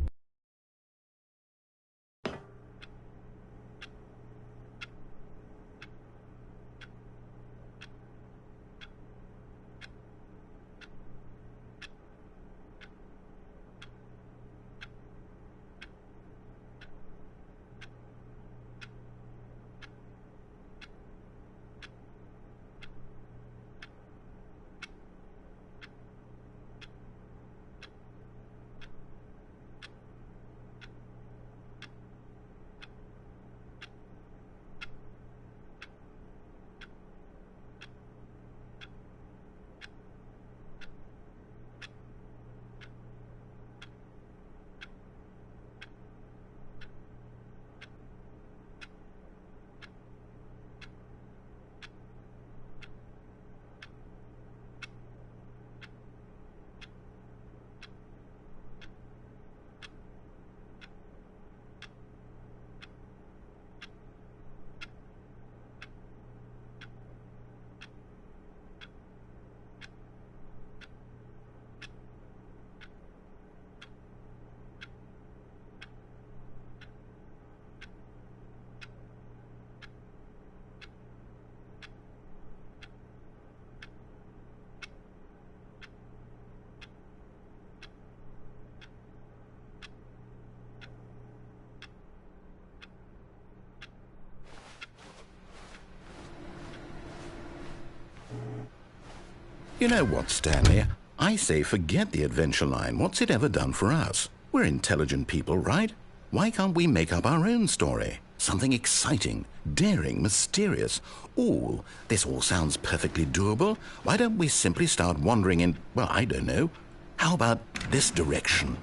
You know what, Stanley? I say forget the adventure line. What's it ever done for us? We're intelligent people, right? Why can't we make up our own story? Something exciting, daring, mysterious. Ooh, this all sounds perfectly doable. Why don't we simply start wandering in, well, I don't know. How about this direction?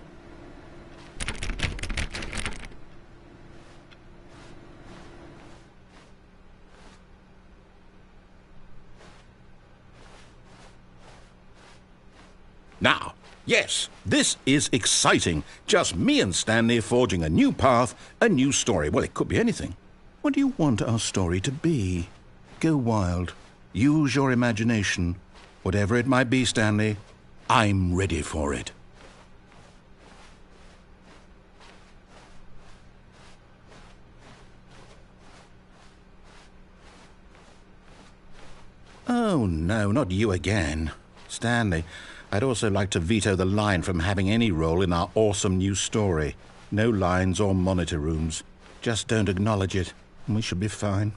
Now, yes, this is exciting. Just me and Stanley forging a new path, a new story. Well, it could be anything. What do you want our story to be? Go wild. Use your imagination. Whatever it might be, Stanley, I'm ready for it. Oh, no, not you again. Stanley, I'd also like to veto the line from having any role in our awesome new story. No lines or monitor rooms. Just don't acknowledge it, and we should be fine.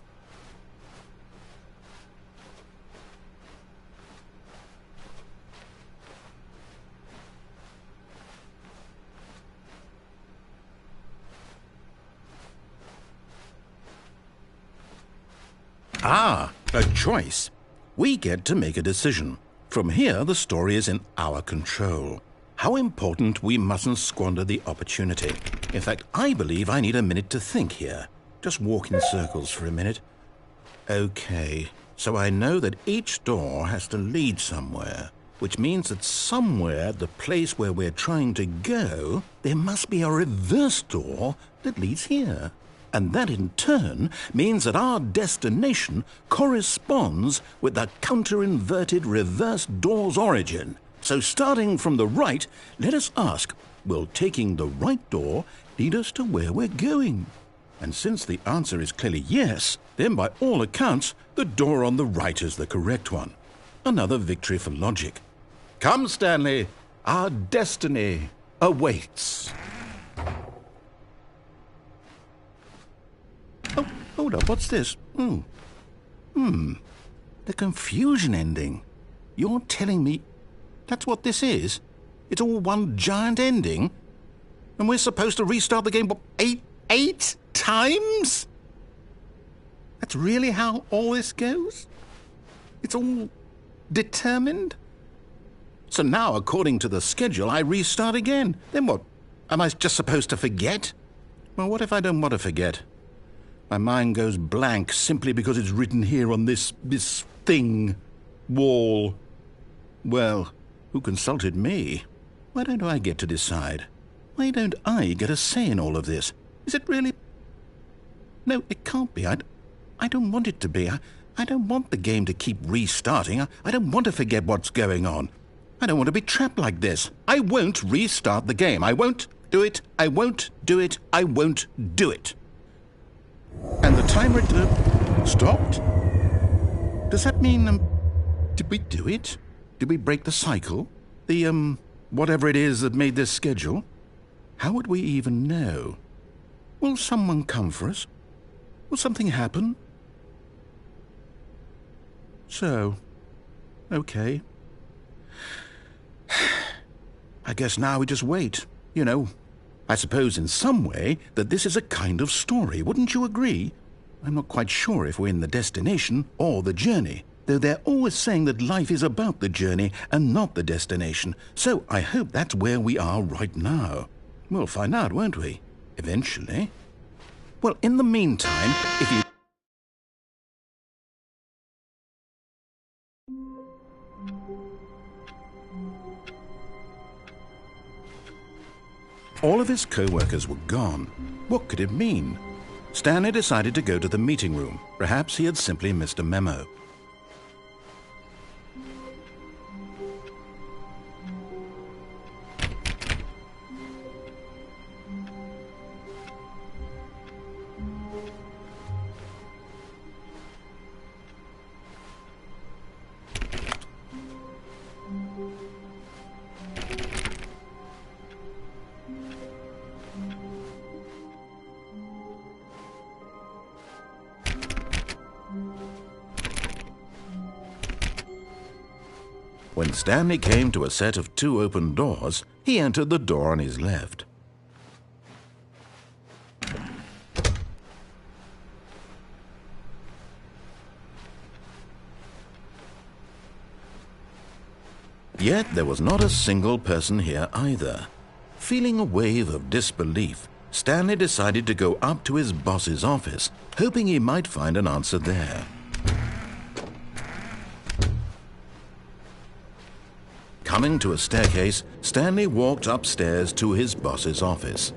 Ah, a choice. We get to make a decision. From here, the story is in our control. How important, we mustn't squander the opportunity. In fact, I believe I need a minute to think here. Just walk in circles for a minute. Okay, so I know that each door has to lead somewhere, which means that somewhere, the place where we're trying to go, there must be a reverse door that leads here. And that in turn means that our destination corresponds with the counter-inverted reverse door's origin. So starting from the right, let us ask, will taking the right door lead us to where we're going? And since the answer is clearly yes, then by all accounts, the door on the right is the correct one. Another victory for logic. Come, Stanley, our destiny awaits. Oh, hold up, what's this? The confusion ending. You're telling me that's what this is? It's all one giant ending? And we're supposed to restart the game, what, eight times? That's really how all this goes? It's all determined? So now, according to the schedule, I restart again. Then what? Am I just supposed to forget? Well, what if I don't want to forget? My mind goes blank simply because it's written here on this thing, wall. Well, who consulted me? Why don't I get to decide? Why don't I get a say in all of this? Is it really... No, it can't be. I don't want it to be. I don't want the game to keep restarting. I don't want to forget what's going on. I don't want to be trapped like this. I won't restart the game. I won't do it. I won't do it. I won't do it. And the timer stopped? Does that mean, did we do it? Did we break the cycle? The, whatever it is that made this schedule? How would we even know? Will someone come for us? Will something happen? So, okay. I guess now we just wait. You know, I suppose in some way that this is a kind of story, wouldn't you agree? I'm not quite sure if we're in the destination or the journey, though they're always saying that life is about the journey and not the destination, so I hope that's where we are right now. We'll find out, won't we? Eventually. Well, in the meantime, if you... All of his co-workers were gone. What could it mean? Stanley decided to go to the meeting room. Perhaps he had simply missed a memo. When Stanley came to a set of 2 open doors, he entered the door on his left. Yet there was not a single person here either. Feeling a wave of disbelief, Stanley decided to go up to his boss's office, hoping he might find an answer there. Coming to a staircase, Stanley walked upstairs to his boss's office.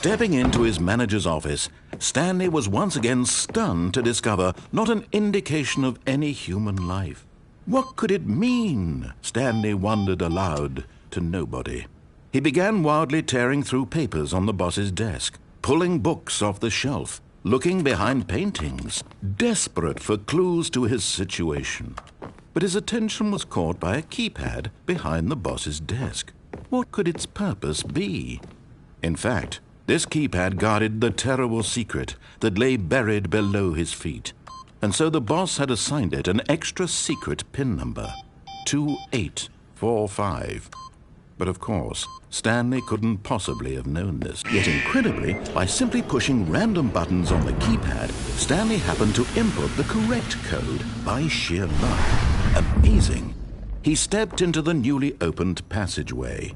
Stepping into his manager's office, Stanley was once again stunned to discover not an indication of any human life. What could it mean? Stanley wondered aloud to nobody. He began wildly tearing through papers on the boss's desk, pulling books off the shelf, looking behind paintings, desperate for clues to his situation. But his attention was caught by a keypad behind the boss's desk. What could its purpose be? In fact, this keypad guarded the terrible secret that lay buried below his feet. And so the boss had assigned it an extra secret PIN number, 2845. But of course, Stanley couldn't possibly have known this. Yet incredibly, by simply pushing random buttons on the keypad, Stanley happened to input the correct code by sheer luck. Amazing. He stepped into the newly opened passageway.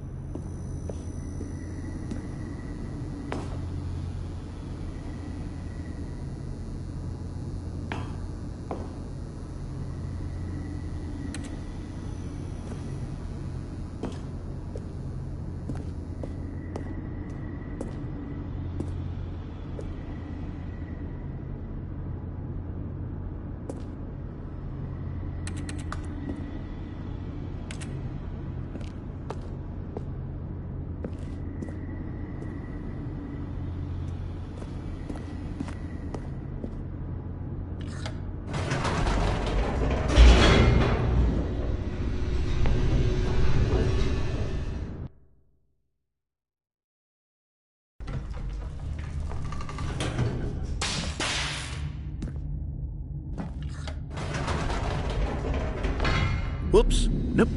Whoops, nope,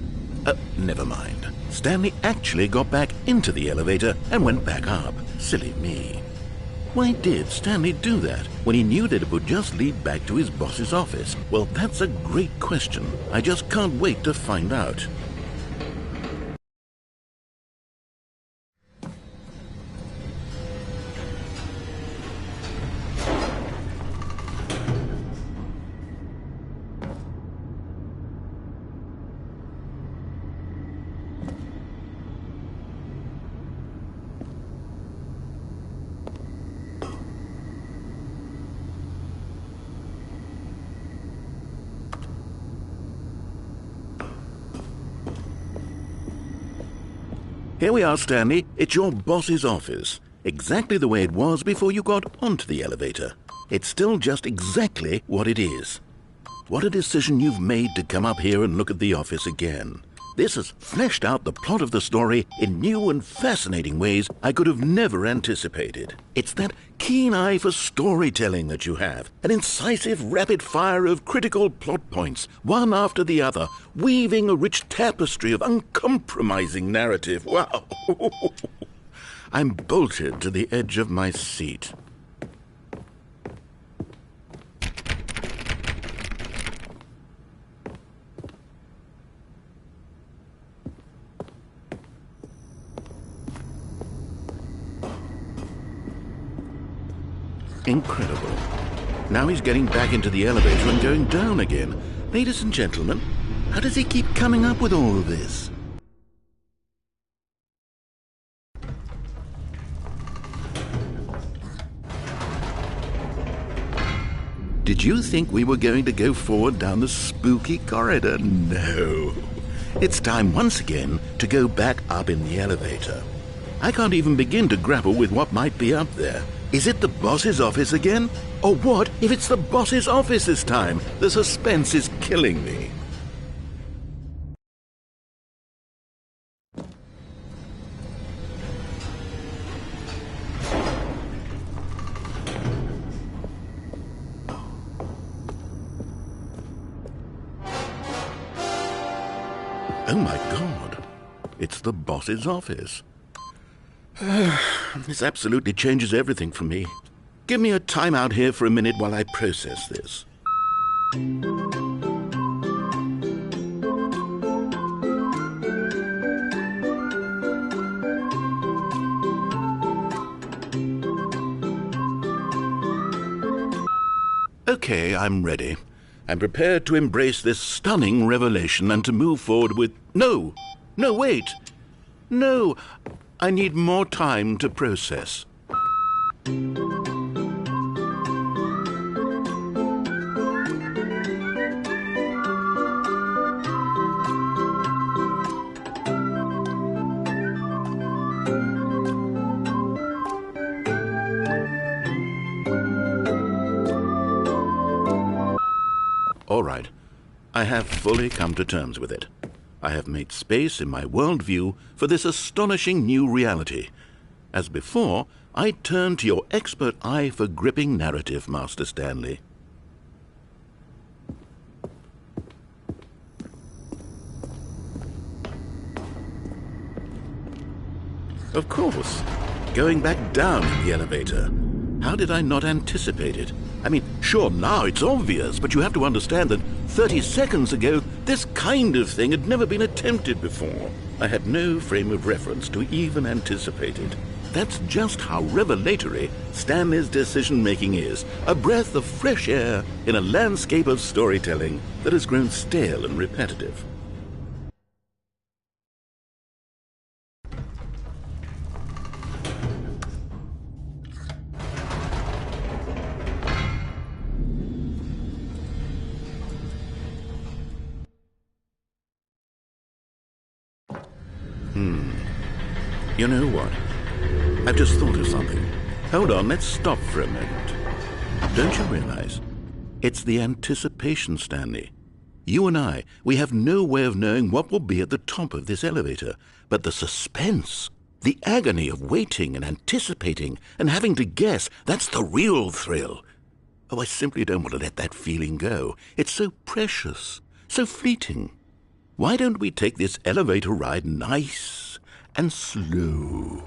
never mind. Stanley actually got back into the elevator and went back up. Silly me. Why did Stanley do that when he knew that it would just lead back to his boss's office? Well, that's a great question. I just can't wait to find out. Here we are, Stanley. It's your boss's office. Exactly the way it was before you got onto the elevator. It's still just exactly what it is. What a decision you've made to come up here and look at the office again. This has fleshed out the plot of the story in new and fascinating ways I could have never anticipated. It's that keen eye for storytelling that you have, an incisive rapid fire of critical plot points, one after the other, weaving a rich tapestry of uncompromising narrative. Wow! I'm bolted to the edge of my seat. Incredible. Now he's getting back into the elevator and going down again. Ladies and gentlemen, how does he keep coming up with all of this? Did you think we were going to go forward down the spooky corridor? No. It's time once again to go back up in the elevator. I can't even begin to grapple with what might be up there. Is it the boss's office again? Or what if it's the boss's office this time? The suspense is killing me. Oh my God, it's the boss's office. This absolutely changes everything for me. Give me a time out here for a minute while I process this. Okay, I'm ready. I'm prepared to embrace this stunning revelation and to move forward with... No! No, wait! No! I need more time to process. All right. I have fully come to terms with it. I have made space in my worldview for this astonishing new reality. As before, I turn to your expert eye for gripping narrative, Master Stanley. Of course. Going back down in the elevator. How did I not anticipate it? I mean, sure, now it's obvious, but you have to understand that 30 seconds ago, this kind of thing had never been attempted before. I had no frame of reference to even anticipate it. That's just how revelatory Stanley's decision-making is. A breath of fresh air in a landscape of storytelling that has grown stale and repetitive. You know what? I've just thought of something. Hold on, let's stop for a moment. Don't you realize? It's the anticipation, Stanley. You and I, we have no way of knowing what will be at the top of this elevator. But the suspense, the agony of waiting and anticipating and having to guess, that's the real thrill. Oh, I simply don't want to let that feeling go. It's so precious, so fleeting. Why don't we take this elevator ride nice and slow?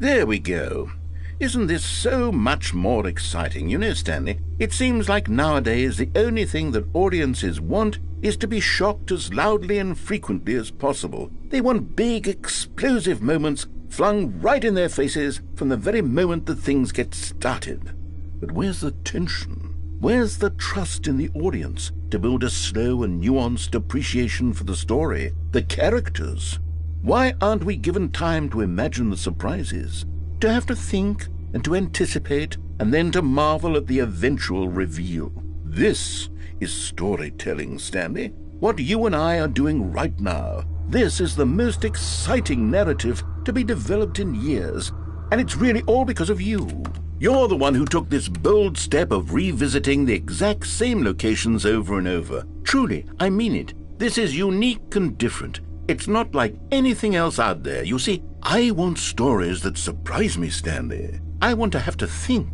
There we go. Isn't this so much more exciting? You know, Stanley, it seems like nowadays the only thing that audiences want is to be shocked as loudly and frequently as possible. They want big, explosive moments flung right in their faces from the very moment that things get started. But where's the tension? Where's the trust in the audience to build a slow and nuanced appreciation for the story, the characters? Why aren't we given time to imagine the surprises, to have to think and to anticipate, and then to marvel at the eventual reveal? This is storytelling, Stanley. What you and I are doing right now. This is the most exciting narrative to be developed in years, and it's really all because of you. You're the one who took this bold step of revisiting the exact same locations over and over. Truly, I mean it. This is unique and different. It's not like anything else out there. You see, I want stories that surprise me, Stanley. I want to have to think.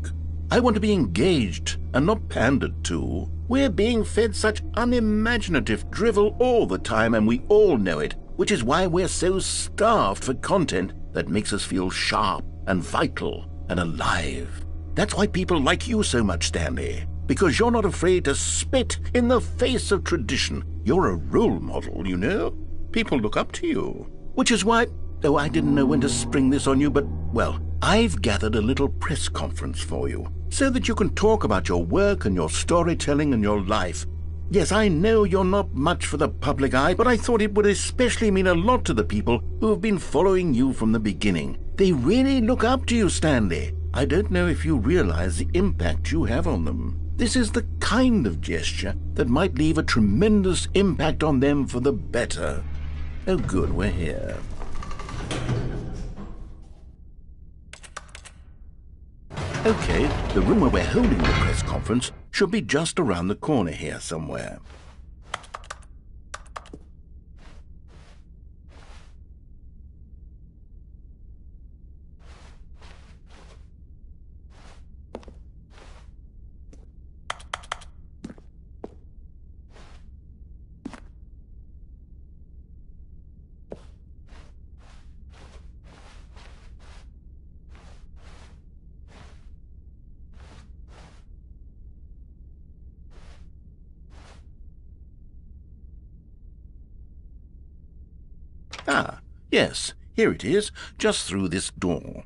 I want to be engaged and not pandered to. We're being fed such unimaginative drivel all the time, and we all know it, which is why we're so starved for content that makes us feel sharp and vital and alive. That's why people like you so much, Stanley, because you're not afraid to spit in the face of tradition. You're a role model, you know? People look up to you. Which is why, though I didn't know when to spring this on you, but, well, I've gathered a little press conference for you, so that you can talk about your work and your storytelling and your life. Yes, I know you're not much for the public eye, but I thought it would especially mean a lot to the people who have been following you from the beginning. They really look up to you, Stanley. I don't know if you realize the impact you have on them. This is the kind of gesture that might leave a tremendous impact on them for the better. Oh, good, we're here. Okay, the room where we're holding the press conference should be just around the corner here somewhere. Ah, yes, here it is, just through this door.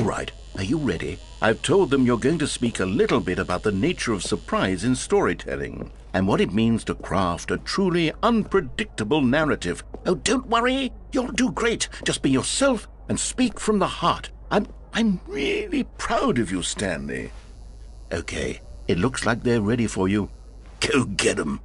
right. Are you ready? I've told them you're going to speak a little bit about the nature of surprise in storytelling and what it means to craft a truly unpredictable narrative. Oh, don't worry. You'll do great. Just be yourself and speak from the heart. I'm really proud of you, Stanley. Okay, it looks like they're ready for you. Go get 'em.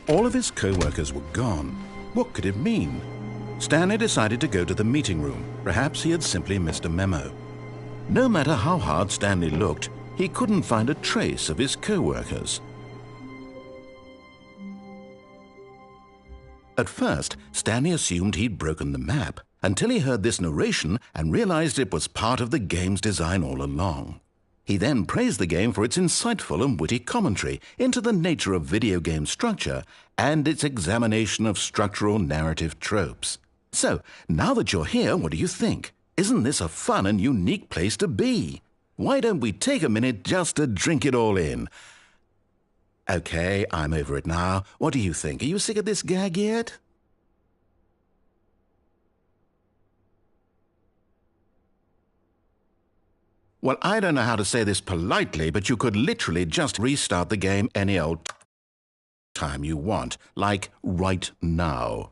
All of his co-workers were gone. What could it mean? Stanley decided to go to the meeting room. Perhaps he had simply missed a memo. No matter how hard Stanley looked, he couldn't find a trace of his co-workers. At first, Stanley assumed he'd broken the map, until he heard this narration and realized it was part of the game's design all along. He then praised the game for its insightful and witty commentary into the nature of video game structure and its examination of structural narrative tropes. So, now that you're here, what do you think? Isn't this a fun and unique place to be? Why don't we take a minute just to drink it all in? Okay, I'm over it now. What do you think? Are you sick of this gag yet? Well, I don't know how to say this politely, but you could literally just restart the game any old time you want, like right now.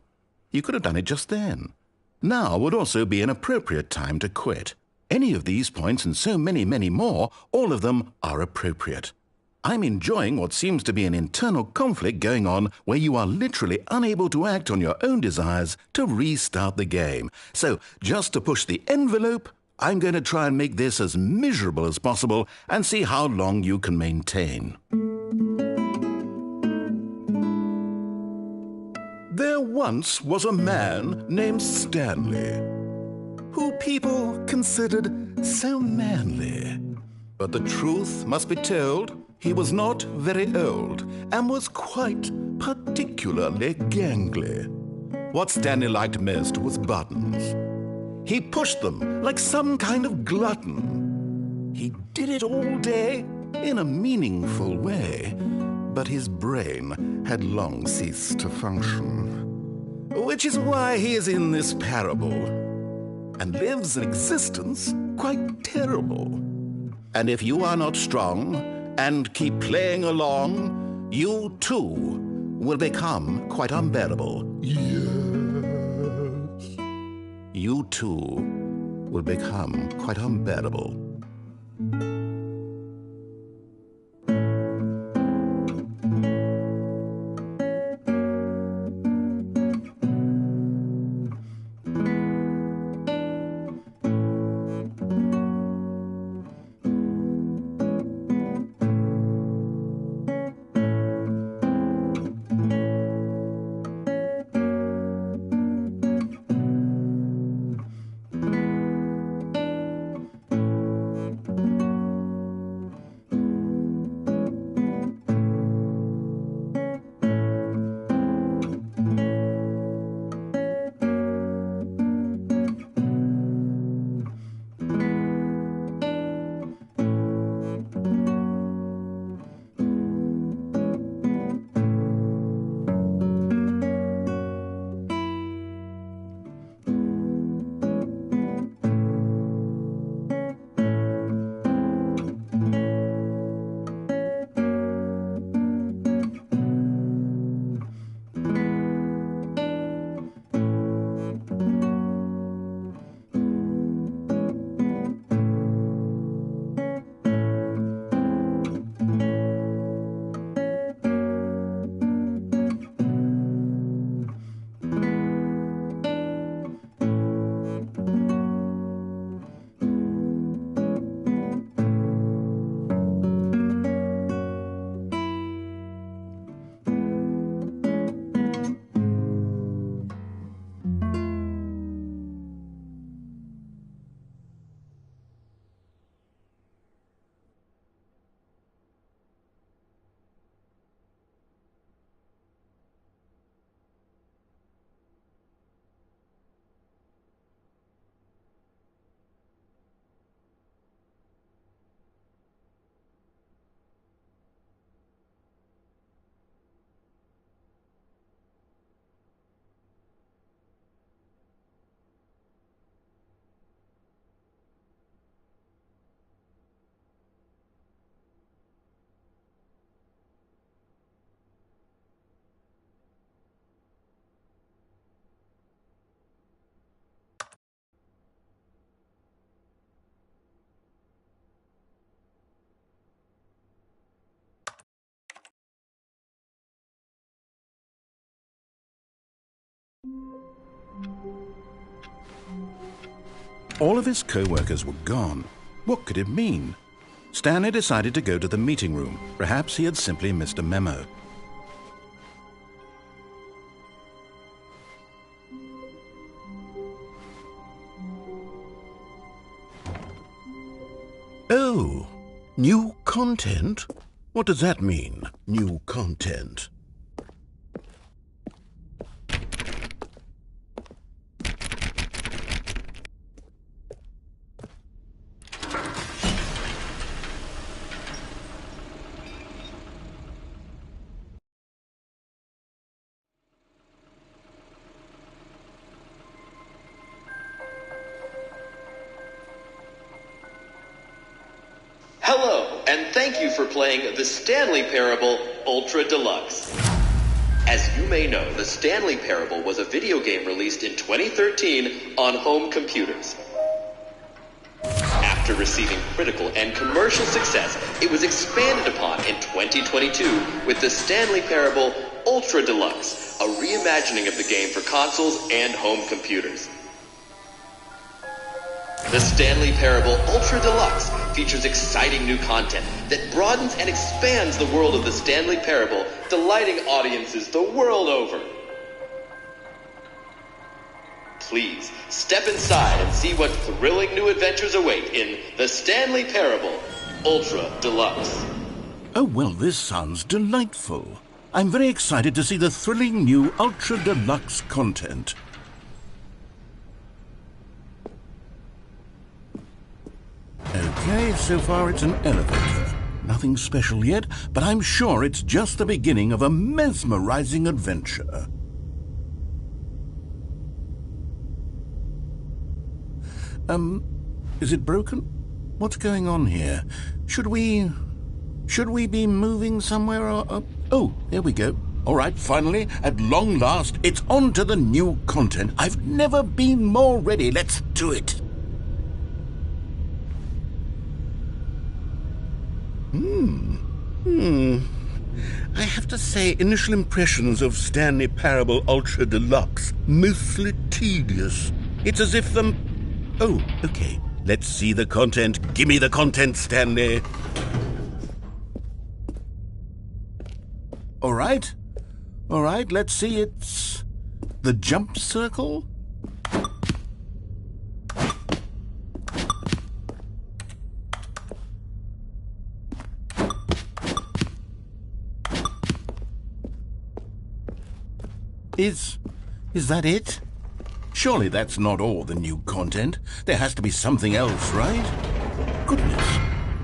You could have done it just then. Now would also be an appropriate time to quit. Any of these points and so many, many more, all of them are appropriate. I'm enjoying what seems to be an internal conflict going on where you are literally unable to act on your own desires to restart the game. So, just to push the envelope, I'm going to try and make this as miserable as possible and see how long you can maintain. There once was a man named Stanley, who people considered so manly. But the truth must be told, he was not very old and was quite particularly gangly. What Stanley liked most was buttons. He pushed them like some kind of glutton. He did it all day in a meaningful way, but his brain had long ceased to function. Which is why he is in this parable and lives an existence quite terrible. And if you are not strong and keep playing along, you too will become quite unbearable. You too will become quite unbearable. All of his co-workers were gone. What could it mean? Stanley decided to go to the meeting room. Perhaps he had simply missed a memo. Oh, new content? What does that mean, new content? Hello, and thank you for playing the Stanley Parable Ultra Deluxe. As you may know, the Stanley Parable was a video game released in 2013 on home computers. After receiving critical and commercial success, it was expanded upon in 2022 with the Stanley Parable Ultra Deluxe, a reimagining of the game for consoles and home computers. The Stanley Parable Ultra Deluxe features exciting new content that broadens and expands the world of the Stanley Parable, delighting audiences the world over. Please step inside and see what thrilling new adventures await in the Stanley Parable Ultra Deluxe. Oh, well, this sounds delightful. I'm very excited to see the thrilling new Ultra Deluxe content. Okay, so far it's an elevator. Nothing special yet, but I'm sure it's just the beginning of a mesmerizing adventure. Is it broken? What's going on here? Should we be moving somewhere or... Oh, there we go. All right, finally, at long last, it's on to the new content. I've never been more ready. Let's do it. I have to say, initial impressions of Stanley Parable Ultra Deluxe, mostly tedious. It's as if the... Oh, okay. Let's see the content. Give me the content, Stanley. All right, let's see. It's the jump circle. Is that it? Surely that's not all the new content. There has to be something else, right? Goodness,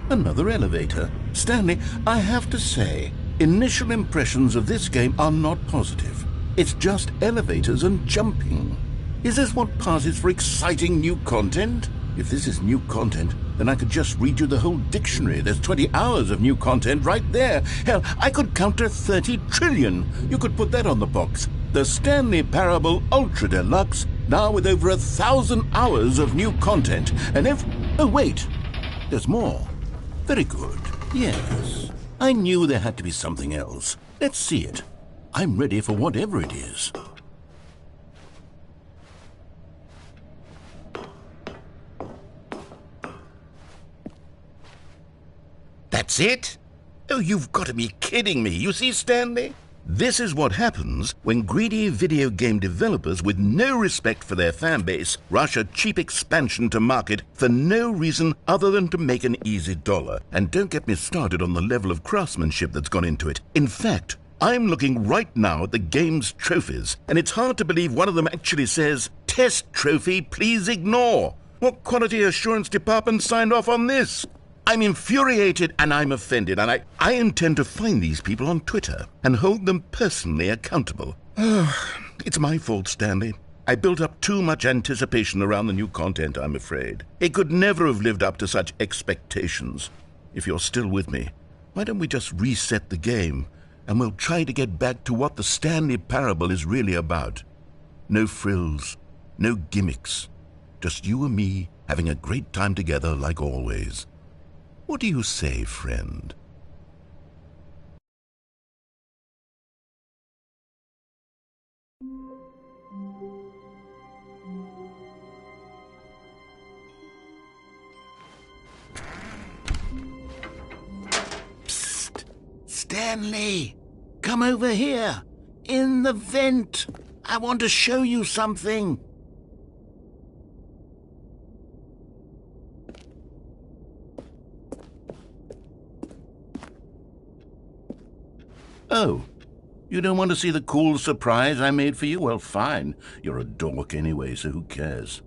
another elevator. Stanley, I have to say, initial impressions of this game are not positive. It's just elevators and jumping. Is this what passes for exciting new content? If this is new content, then I could just read you the whole dictionary. There's 20 hours of new content right there. Hell, I could count to 30 trillion. You could put that on the box. The Stanley Parable Ultra Deluxe, now with over 1,000 hours of new content. And if... Oh, wait. There's more. Very good. Yes. I knew there had to be something else. Let's see it. I'm ready for whatever it is. That's it? Oh, you've got to be kidding me. You see, Stanley? This is what happens when greedy video game developers with no respect for their fan base rush a cheap expansion to market for no reason other than to make an easy dollar. And don't get me started on the level of craftsmanship that's gone into it. In fact, I'm looking right now at the game's trophies, and it's hard to believe one of them actually says, "Test trophy, please ignore." What quality assurance department signed off on this? I'm infuriated and I'm offended, and I intend to find these people on Twitter and hold them personally accountable. It's my fault, Stanley. I built up too much anticipation around the new content, I'm afraid. It could never have lived up to such expectations. If you're still with me, why don't we just reset the game, and we'll try to get back to what the Stanley Parable is really about. No frills, no gimmicks, just you and me having a great time together like always. What do you say, friend? Stanley, come over here. In the vent. I want to show you something. Oh, you don't want to see the cool surprise I made for you? Well, fine. You're a dork anyway, so who cares?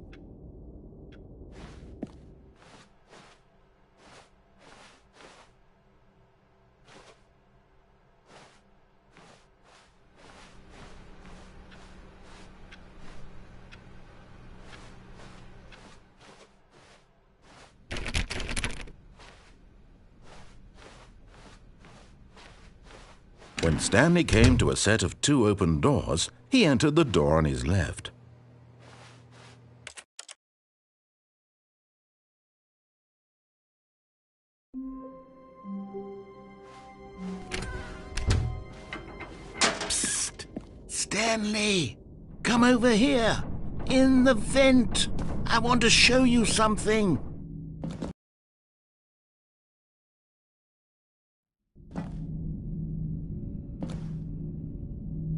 When Stanley came to a set of 2 open doors, he entered the door on his left. Psst! Stanley, come over here. In the vent. I want to show you something.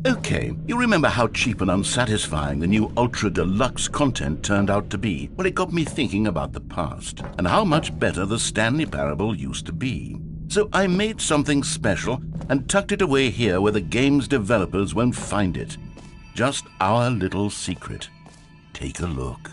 Okay, you remember how cheap and unsatisfying the new Ultra Deluxe content turned out to be? Well, it got me thinking about the past and how much better the Stanley Parable used to be. So I made something special and tucked it away here where the game's developers won't find it. Just our little secret. Take a look.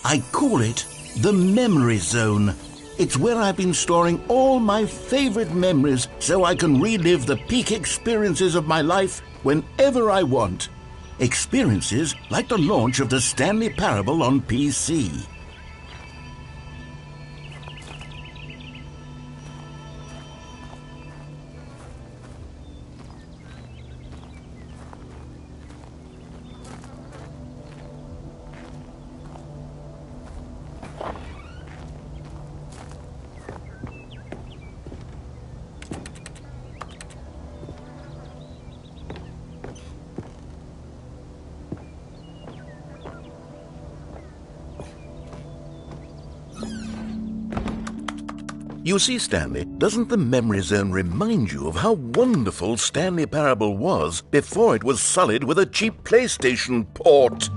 I call it the Memory Zone. It's where I've been storing all my favorite memories so I can relive the peak experiences of my life whenever I want. Experiences like the launch of the Stanley Parable on PC. You see, Stanley, doesn't the Memory Zone remind you of how wonderful Stanley Parable was before it was sullied with a cheap PlayStation port?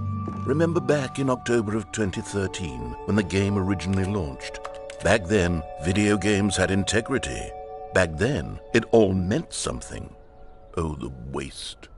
Remember back in October of 2013, when the game originally launched? Back then, video games had integrity. Back then, it all meant something. Oh, the waste.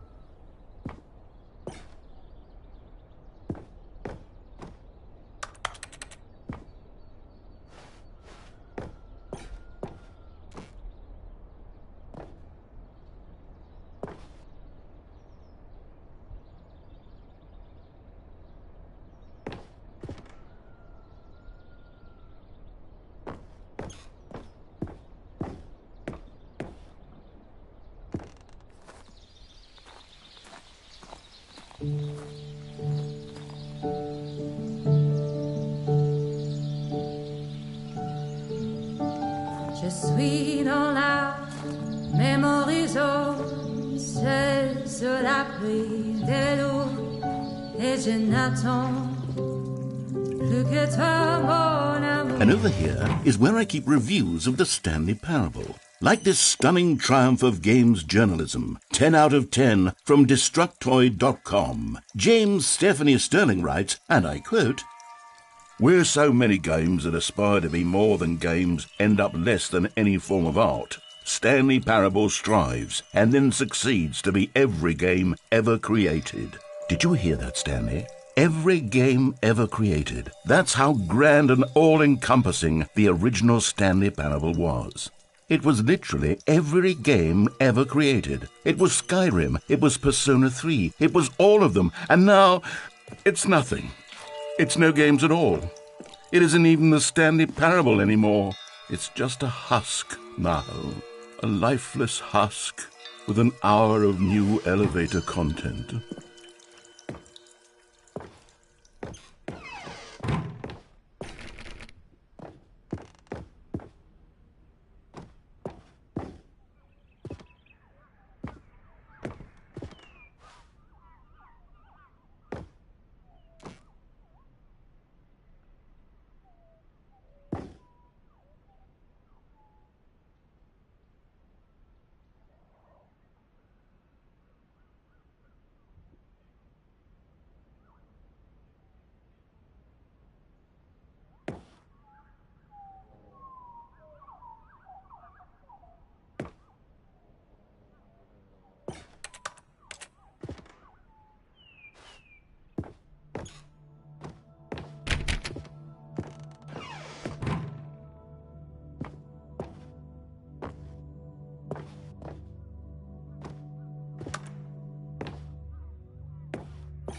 Je suis dans la Memory Zone, seul sur l'abri de l'eau, et je n'attends plus que toi, mon amour. And over here is where I keep reviews of the Stanley Parable. Like this stunning triumph of games journalism, 10 out of 10 from Destructoid.com. James Stephanie Sterling writes, and I quote, "Where so many games that aspire to be more than games end up less than any form of art, Stanley Parable strives and then succeeds to be every game ever created." Did you hear that, Stanley? Every game ever created. That's how grand and all-encompassing the original Stanley Parable was. It was literally every game ever created. It was Skyrim, it was Persona 3, it was all of them, and now it's nothing. It's no games at all. It isn't even the Stanley Parable anymore. It's just a husk now, a lifeless husk. with an hour of new elevator content.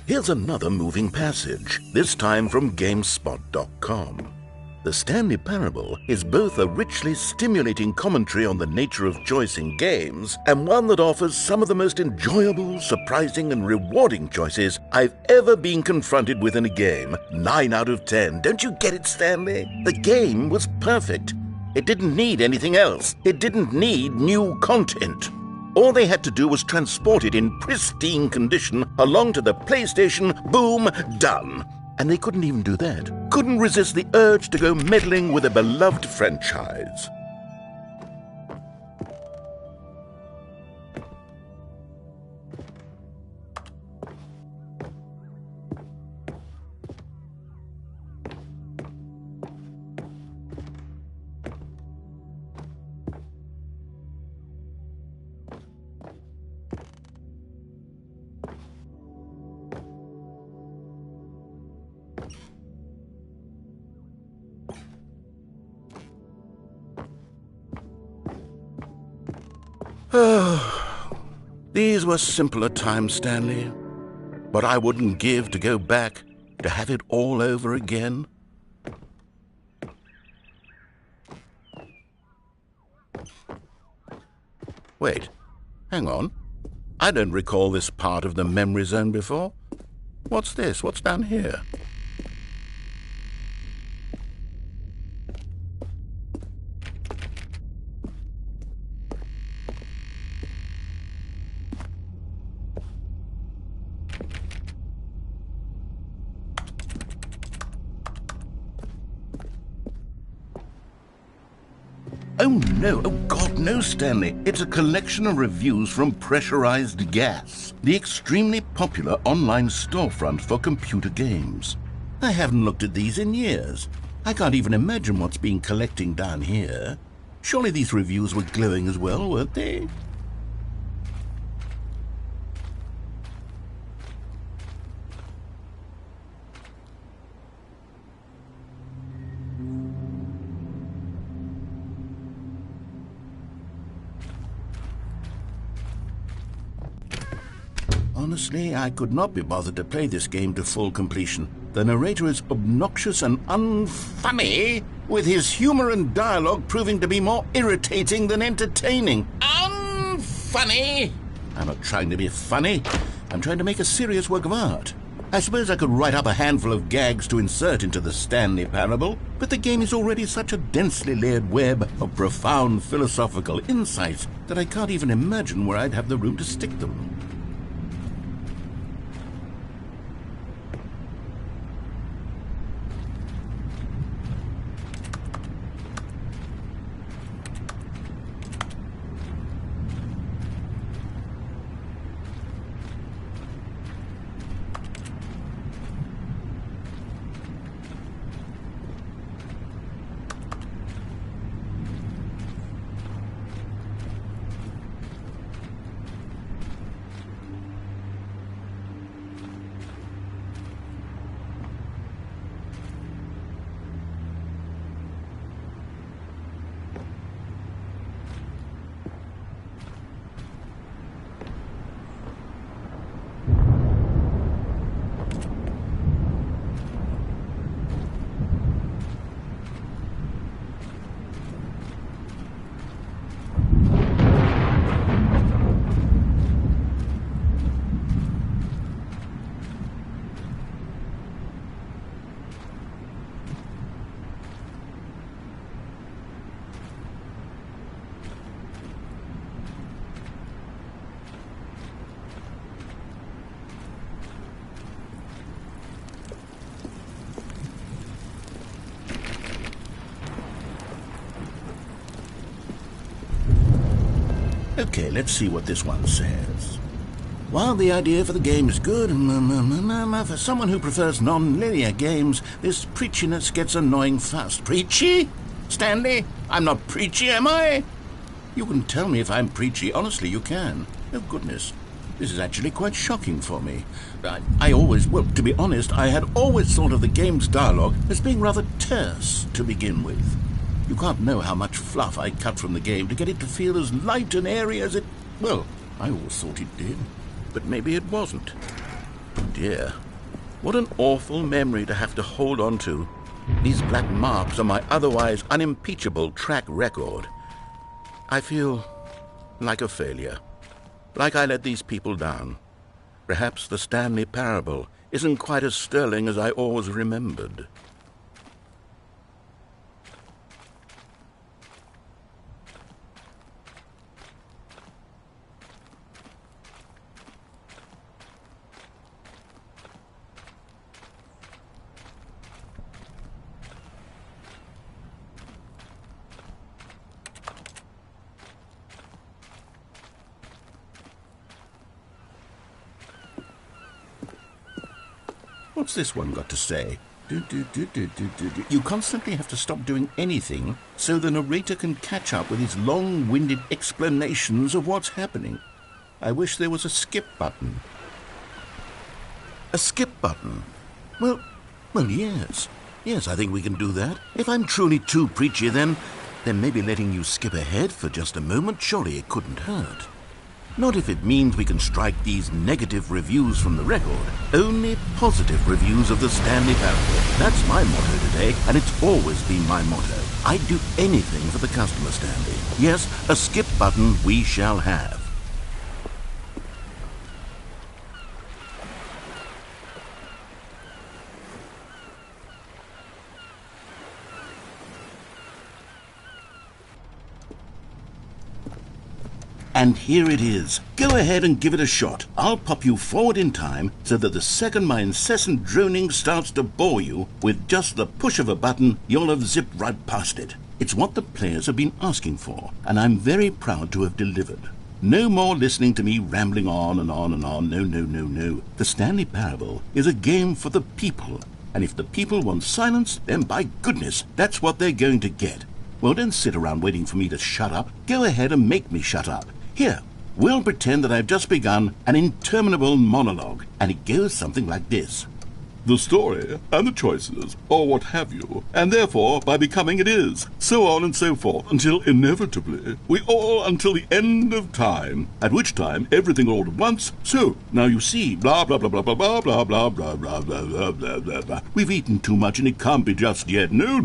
Here's another moving passage, this time from GameSpot.com. The Stanley Parable is both a richly stimulating commentary on the nature of choice in games and one that offers some of the most enjoyable, surprising, and rewarding choices I've ever been confronted with in a game. 9 out of 10. Don't you get it, Stanley? The game was perfect. It didn't need anything else. It didn't need new content. All they had to do was transport it in pristine condition along to the PlayStation. Boom, done. And they couldn't even do that. Couldn't resist the urge to go meddling with a beloved franchise. These were simpler times, Stanley. But I wouldn't give to go back to have it all over again. Wait, hang on. I don't recall this part of the memory zone before. What's this? What's down here? Oh no, oh God, no, Stanley. It's a collection of reviews from Pressurized Gas, the extremely popular online storefront for computer games. I haven't looked at these in years. I can't even imagine what's been collecting down here. Surely these reviews were glowing as well, weren't they? Honestly, I could not be bothered to play this game to full completion. The narrator is obnoxious and unfunny, with his humor and dialogue proving to be more irritating than entertaining. Unfunny! I'm not trying to be funny. I'm trying to make a serious work of art. I suppose I could write up a handful of gags to insert into the Stanley Parable, but the game is already such a densely layered web of profound philosophical insights that I can't even imagine where I'd have the room to stick them. Okay, let's see what this one says. While the idea for the game is good, for someone who prefers non-linear games, this preachiness gets annoying fast. Preachy? Stanley, I'm not preachy, am I? You can tell me if I'm preachy. Honestly, you can. Oh, goodness. This is actually quite shocking for me. To be honest, I had always thought of the game's dialogue as being rather terse to begin with. You can't know how much fluff I cut from the game to get it to feel as light and airy as it... Well, I always thought it did. But maybe it wasn't. Dear, what an awful memory to have to hold on to. These black marks on my otherwise unimpeachable track record. I feel like a failure. Like I let these people down. Perhaps the Stanley Parable isn't quite as sterling as I always remembered. What's this one got to say? You constantly have to stop doing anything so the narrator can catch up with his long-winded explanations of what's happening. I wish there was a skip button. A skip button? Well, yes. Yes, I think we can do that. If I'm truly too preachy, then maybe letting you skip ahead for just a moment, surely it couldn't hurt. Not if it means we can strike these negative reviews from the record. Only positive reviews of the Stanley Parable. That's my motto today, and it's always been my motto. I'd do anything for the customer, Stanley. Yes, a skip button we shall have. And here it is. Go ahead and give it a shot. I'll pop you forward in time so that the second my incessant droning starts to bore you, with just the push of a button, you'll have zipped right past it. It's what the players have been asking for, and I'm very proud to have delivered. No more listening to me rambling on and on and on. No. The Stanley Parable is a game for the people, and if the people want silence, then by goodness, that's what they're going to get. Well, don't sit around waiting for me to shut up. Go ahead and make me shut up. Here, we'll pretend that I've just begun an interminable monologue, and it goes something like this. The story, and the choices, or what have you, and therefore, by becoming it is, so on and so forth, until inevitably, we all until the end of time, at which time everything all at once, so, now you see, blah, blah, blah, blah, blah, blah, blah, blah, blah, blah, blah, blah, blah, blah, blah. We've eaten too much and it can't be just yet, no,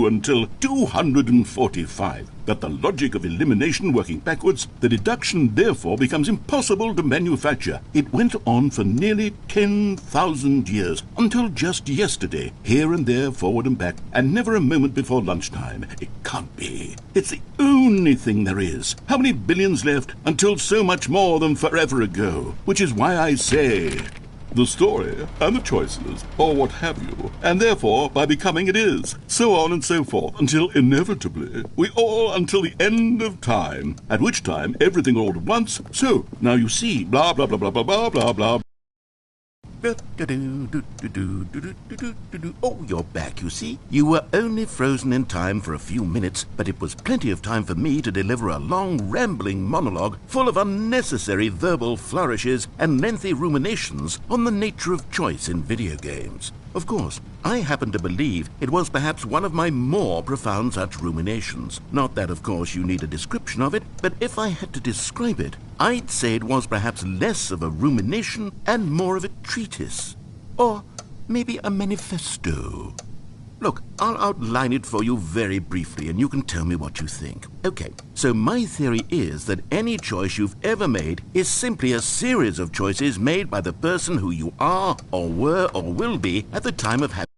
until 245. But the logic of elimination working backwards, the deduction therefore becomes impossible to manufacture. It went on for nearly 10,000 years, until just yesterday, here and there, forward and back, and never a moment before lunchtime. It can't be. It's the only thing there is. How many billions left until so much more than forever ago? Which is why I say... the story, and the choices, or what have you, and therefore, by becoming it is, so on and so forth, until inevitably, we all until the end of time, at which time everything all at once, so, now you see, blah, blah, blah, blah, blah, blah, blah, blah. Oh, you're back, you see. You were only frozen in time for a few minutes, but it was plenty of time for me to deliver a long, rambling monologue full of unnecessary verbal flourishes and lengthy ruminations on the nature of choice in video games. Of course, I happen to believe it was perhaps one of my more profound such ruminations. Not that, of course, you need a description of it, but if I had to describe it, I'd say it was perhaps less of a rumination and more of a treatise. Or maybe a manifesto. Look, I'll outline it for you very briefly, and you can tell me what you think. Okay, so my theory is that any choice you've ever made is simply a series of choices made by the person who you are, or were, or will be at the time of having...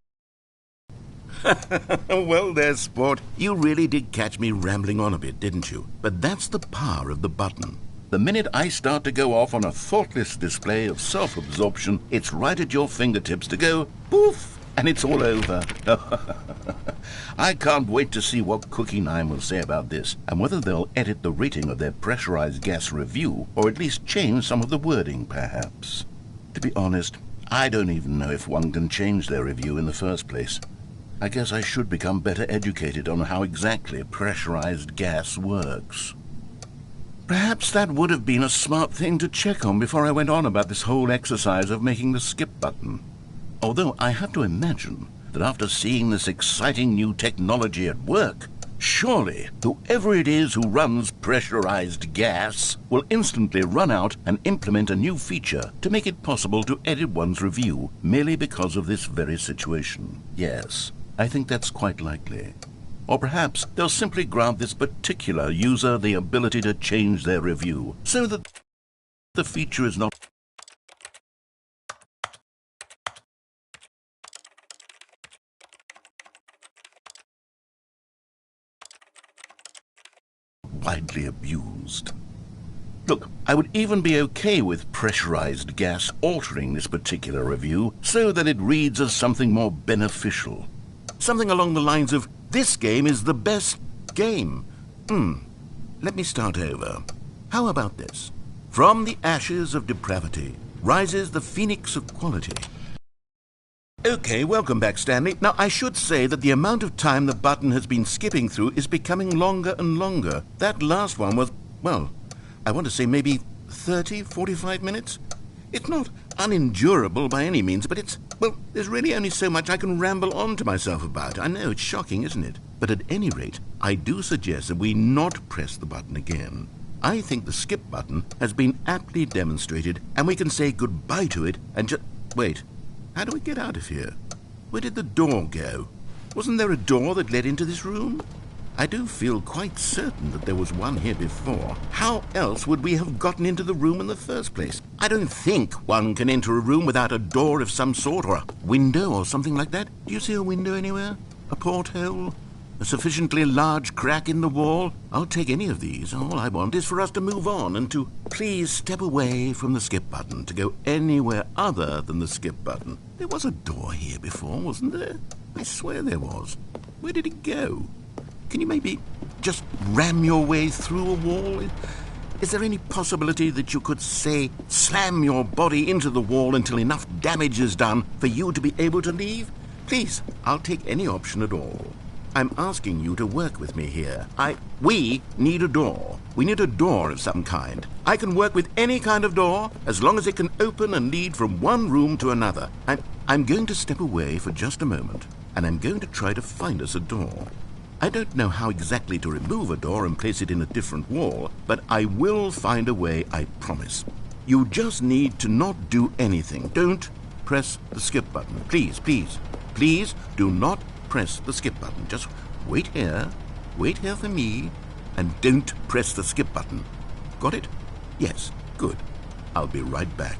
Well, there, sport. You really did catch me rambling on a bit, didn't you? But that's the power of the button. The minute I start to go off on a thoughtless display of self-absorption, it's right at your fingertips to go, poof, and it's all over. I can't wait to see what Cookie 9 will say about this, and whether they'll edit the rating of their pressurized gas review, or at least change some of the wording, perhaps. To be honest, I don't even know if one can change their review in the first place. I guess I should become better educated on how exactly pressurized gas works. Perhaps that would have been a smart thing to check on before I went on about this whole exercise of making the skip button. Although I have to imagine that after seeing this exciting new technology at work, surely whoever it is who runs pressurized gas will instantly run out and implement a new feature to make it possible to edit one's review merely because of this very situation. Yes, I think that's quite likely. Or perhaps they'll simply grant this particular user the ability to change their review so that the feature is not widely abused. Look, I would even be okay with pressurized gas altering this particular review so that it reads as something more beneficial. Something along the lines of, "This game is the best game." Let me start over. How about this? "From the ashes of depravity rises the phoenix of quality." Okay, welcome back, Stanley. Now, I should say that the amount of time the button has been skipping through is becoming longer and longer. That last one was, well, I want to say maybe 30, 45 minutes. It's not unendurable by any means, but well, there's really only so much I can ramble on to myself about. I know, it's shocking, isn't it? But at any rate, I do suggest that we not press the button again. I think the skip button has been aptly demonstrated, and we can say goodbye to it and just... Wait. How do we get out of here? Where did the door go? Wasn't there a door that led into this room? I do feel quite certain that there was one here before. How else would we have gotten into the room in the first place? I don't think one can enter a room without a door of some sort, or a window or something like that. Do you see a window anywhere? A porthole? A sufficiently large crack in the wall? I'll take any of these. All I want is for us to move on and to please step away from the skip button, to go anywhere other than the skip button. There was a door here before, wasn't there? I swear there was. Where did it go? Can you maybe just ram your way through a wall? Is there any possibility that you could, say, slam your body into the wall until enough damage is done for you to be able to leave? Please, I'll take any option at all. I'm asking you to work with me here. We need a door. We need a door of some kind. I can work with any kind of door as long as it can open and lead from one room to another. I'm going to step away for just a moment, and I'm going to try to find us a door. I don't know how exactly to remove a door and place it in a different wall, but I will find a way, I promise. You just need to not do anything. Don't press the skip button. Please, please, please do not press the skip button. Just wait here for me, and don't press the skip button. Got it? Yes, good. I'll be right back.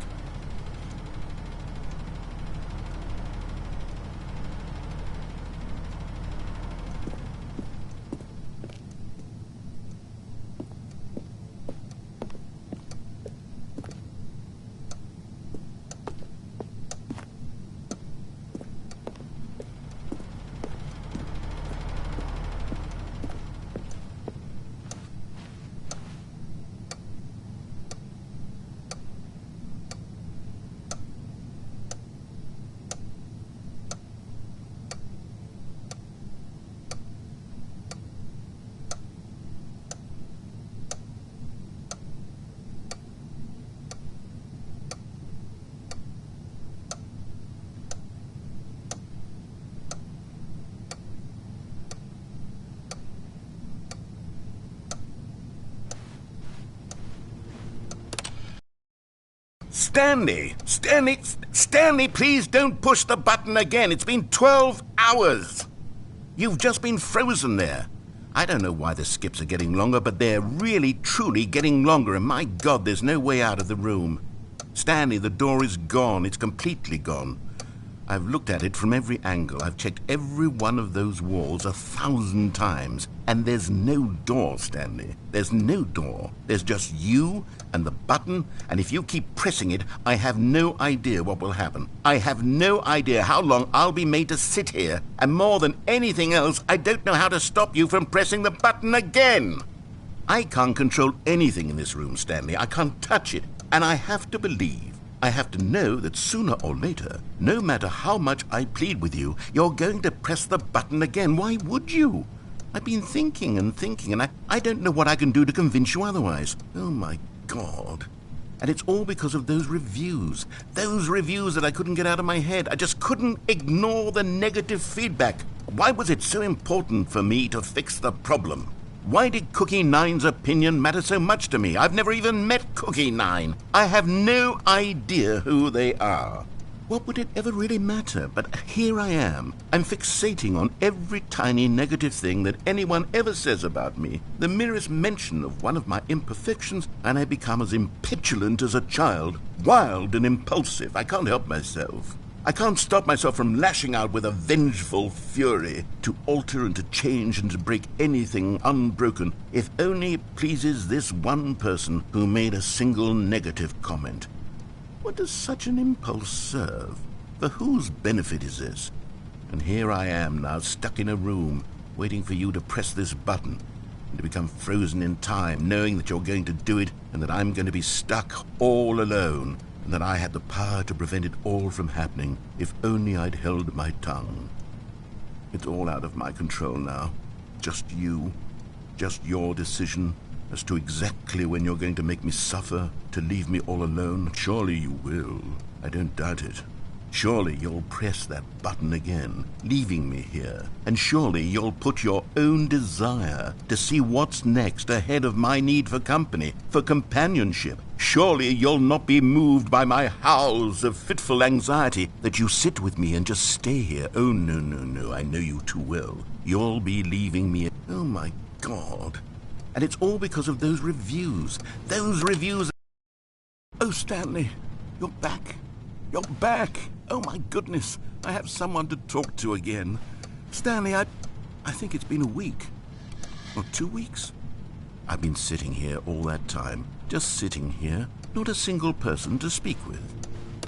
Stanley, please don't push the button again. It's been 12 hours. You've just been frozen there. I don't know why the skips are getting longer, but they're really, truly getting longer, and my God, there's no way out of the room. Stanley, the door is gone. It's completely gone. I've looked at it from every angle. I've checked every one of those walls 1,000 times. And there's no door, Stanley. There's no door. There's just you and the button, and if you keep pressing it, I have no idea what will happen. I have no idea how long I'll be made to sit here. And more than anything else, I don't know how to stop you from pressing the button again. I can't control anything in this room, Stanley. I can't touch it. And I have to believe, I have to know that sooner or later, no matter how much I plead with you, you're going to press the button again. Why would you? I've been thinking, and I don't know what I can do to convince you otherwise. Oh, my God. And it's all because of those reviews that I couldn't get out of my head. I just couldn't ignore the negative feedback. Why was it so important for me to fix the problem? Why did Cookie Nine's opinion matter so much to me? I've never even met Cookie Nine. I have no idea who they are. What would it ever really matter? But here I am. I'm fixating on every tiny negative thing that anyone ever says about me. The merest mention of one of my imperfections, and I become as impetulant as a child. Wild and impulsive. I can't help myself. I can't stop myself from lashing out with a vengeful fury to alter and to change and to break anything unbroken, if only it pleases this one person who made a single negative comment. What does such an impulse serve? For whose benefit is this? And here I am now, stuck in a room, waiting for you to press this button, and to become frozen in time, knowing that you're going to do it, and that I'm going to be stuck all alone, and that I had the power to prevent it all from happening, if only I'd held my tongue. It's all out of my control now. Just you. Just your decision as to exactly when you're going to make me suffer, to leave me all alone. Surely you will. I don't doubt it. Surely you'll press that button again, leaving me here. And surely you'll put your own desire to see what's next ahead of my need for company, for companionship. Surely you'll not be moved by my howls of fitful anxiety, that you sit with me and just stay here. Oh, no, no, no, I know you too well. You'll be leaving me. Oh, my God. And it's all because of those reviews. Those reviews. Oh, Stanley, you're back. You're back. Oh, my goodness. I have someone to talk to again. Stanley, I think it's been a week. Or 2 weeks. I've been sitting here all that time. Just sitting here. Not a single person to speak with.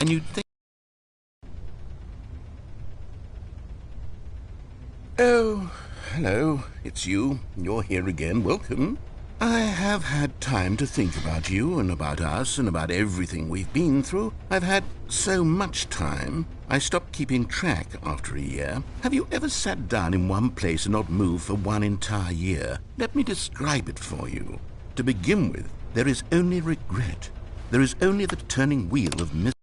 And you'd think... Oh, hello. It's you. You're here again. Welcome. I have had time to think about you and about us and about everything we've been through. I've had so much time, I stopped keeping track after a year. Have you ever sat down in one place and not moved for one entire year? Let me describe it for you. To begin with, there is only regret. There is only the turning wheel of misery.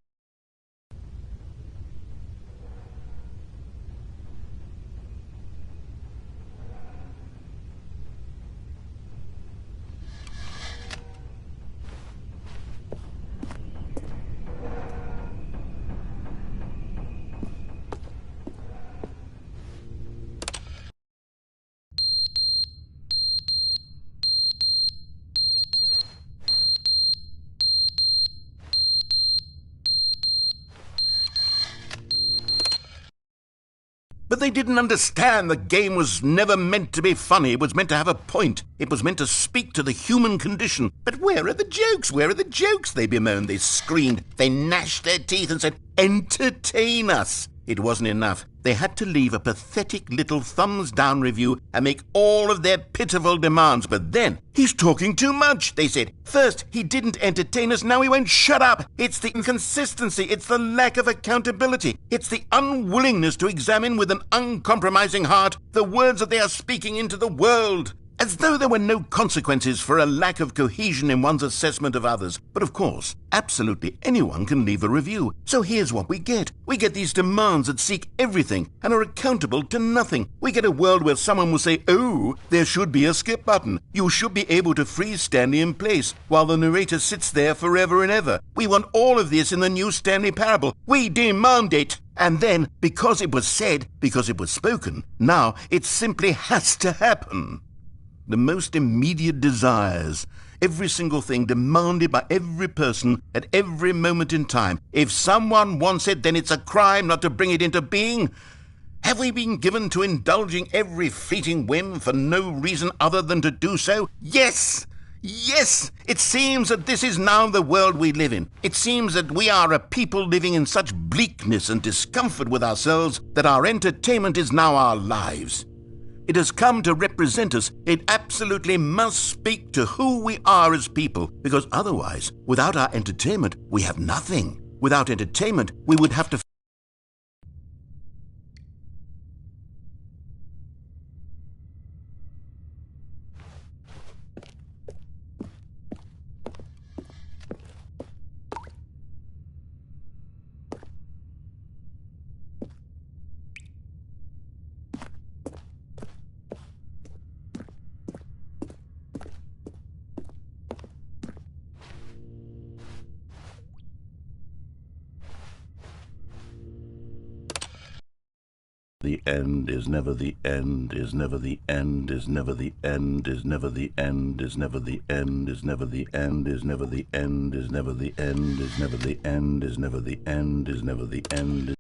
But they didn't understand the game was never meant to be funny. It was meant to have a point. It was meant to speak to the human condition. But where are the jokes? Where are the jokes? They bemoaned, they screamed, they gnashed their teeth and said, "Entertain us." It wasn't enough. They had to leave a pathetic little thumbs-down review and make all of their pitiful demands. But then, "He's talking too much," they said. "First, he didn't entertain us, now he won't shut up." It's the inconsistency, it's the lack of accountability, it's the unwillingness to examine with an uncompromising heart the words that they are speaking into the world. As though there were no consequences for a lack of cohesion in one's assessment of others. But of course, absolutely anyone can leave a review. So here's what we get. We get these demands that seek everything and are accountable to nothing. We get a world where someone will say, "Oh, there should be a skip button. You should be able to freeze Stanley in place," while the narrator sits there forever and ever. We want all of this in the new Stanley parable. We demand it. And then, because it was said, because it was spoken, now it simply has to happen. the most immediate desires, every single thing demanded by every person at every moment in time. If someone wants it, then it's a crime not to bring it into being. Have we been given to indulging every fleeting whim for no reason other than to do so? Yes! Yes! It seems that this is now the world we live in. It seems that we are a people living in such bleakness and discomfort with ourselves that our entertainment is now our lives. It has come to represent us. It absolutely must speak to who we are as people, because otherwise, without our entertainment, we have nothing. Without entertainment, we would have to The end is never the end, is never the end, is never the end, is never the end, is never the end, is never the end, is never the end, is never the end, is never the end, is never the end, is never the end.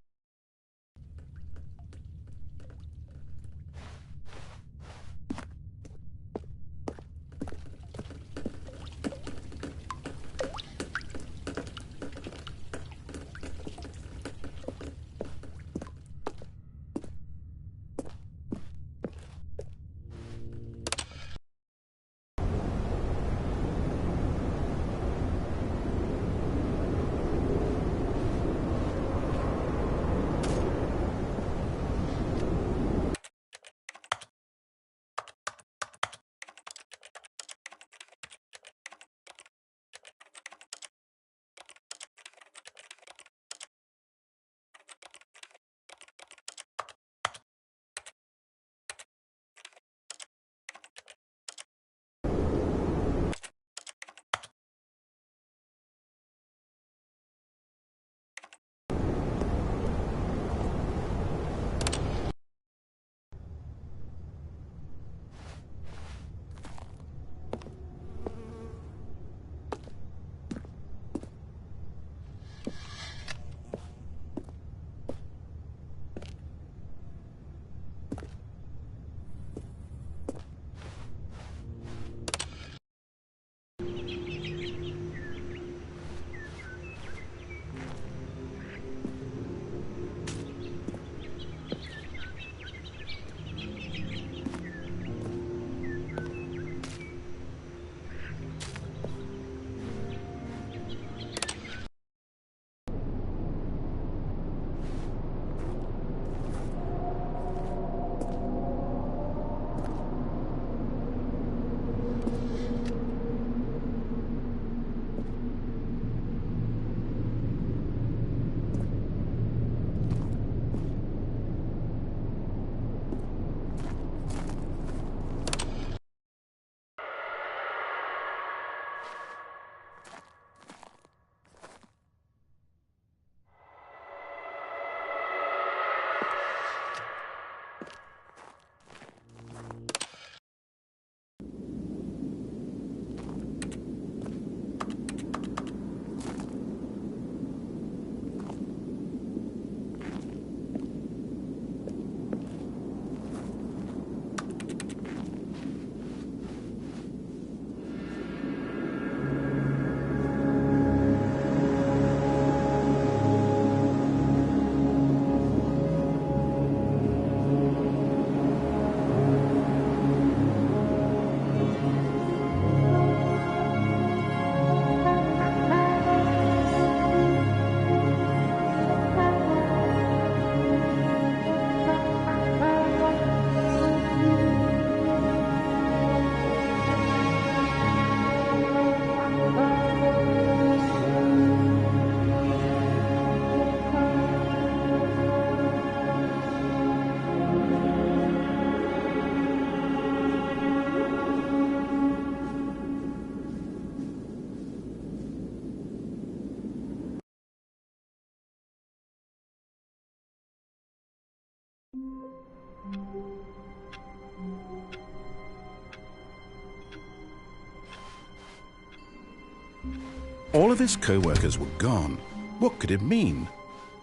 All of his co-workers were gone. What could it mean?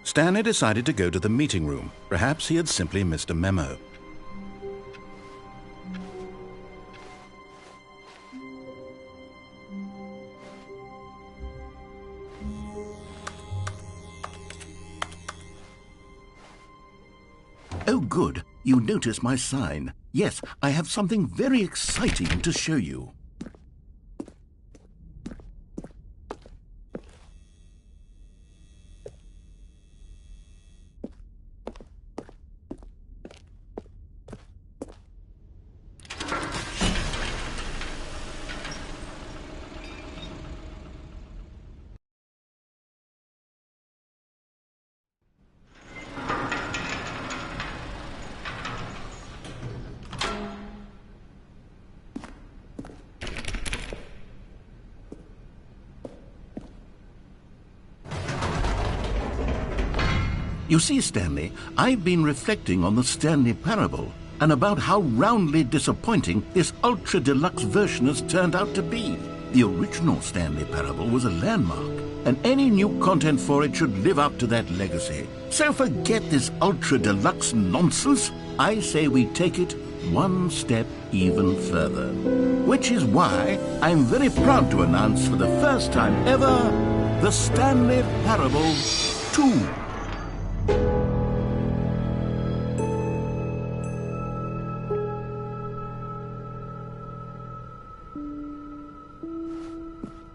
Stanley decided to go to the meeting room. Perhaps he had simply missed a memo. Oh, good. You noticed my sign. Yes, I have something very exciting to show you. You see, Stanley, I've been reflecting on the Stanley parable and about how roundly disappointing this ultra-deluxe version has turned out to be. The original Stanley parable was a landmark, and any new content for it should live up to that legacy. So forget this ultra-deluxe nonsense. I say we take it one step even further. Which is why I'm very proud to announce for the first time ever, the Stanley Parable 2.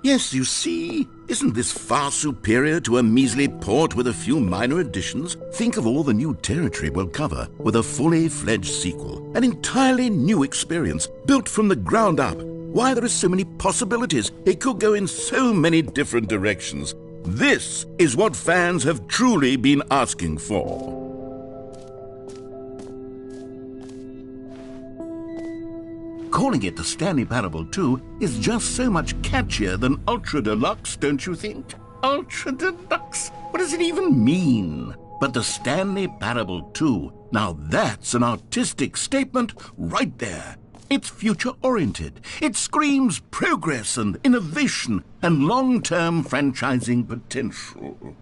Yes, you see, isn't this far superior to a measly port with a few minor additions? Think of all the new territory we'll cover with a fully fledged sequel. An entirely new experience, built from the ground up. Why, there are so many possibilities. It could go in so many different directions. This is what fans have truly been asking for. Calling it the Stanley Parable 2 is just so much catchier than Ultra Deluxe, don't you think? Ultra Deluxe? What does it even mean? But the Stanley Parable 2, now that's an artistic statement right there. It's future-oriented. It screams progress and innovation and long-term franchising potential.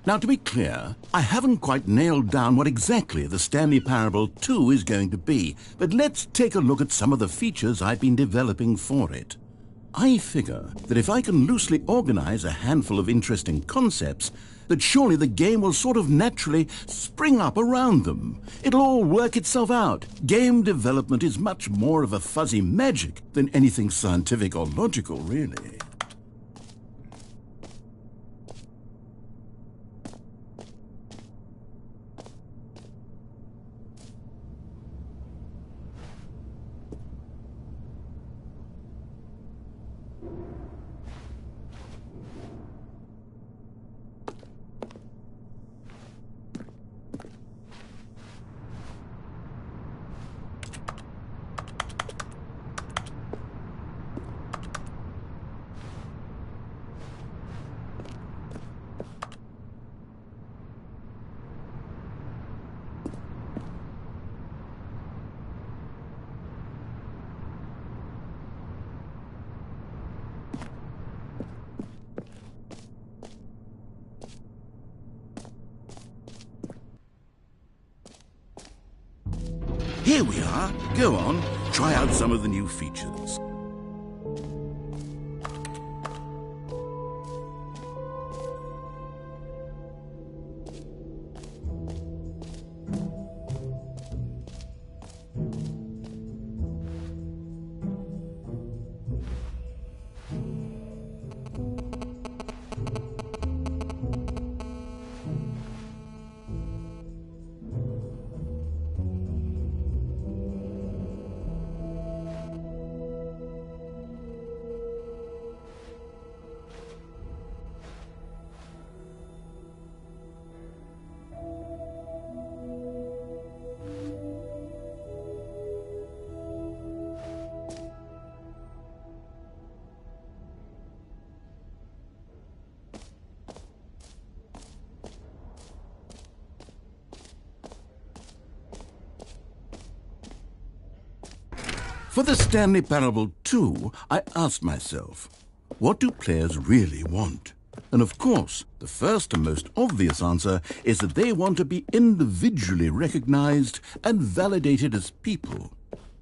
Now, to be clear, I haven't quite nailed down what exactly the Stanley Parable 2 is going to be, but let's take a look at some of the features I've been developing for it. I figure that if I can loosely organize a handful of interesting concepts, that surely the game will sort of naturally spring up around them. It'll all work itself out. Game development is much more of a fuzzy magic than anything scientific or logical, really. Here we are. Go on, try out some of the new features. For the Stanley Parable 2, I asked myself, what do players really want? And of course, the first and most obvious answer is that they want to be individually recognized and validated as people.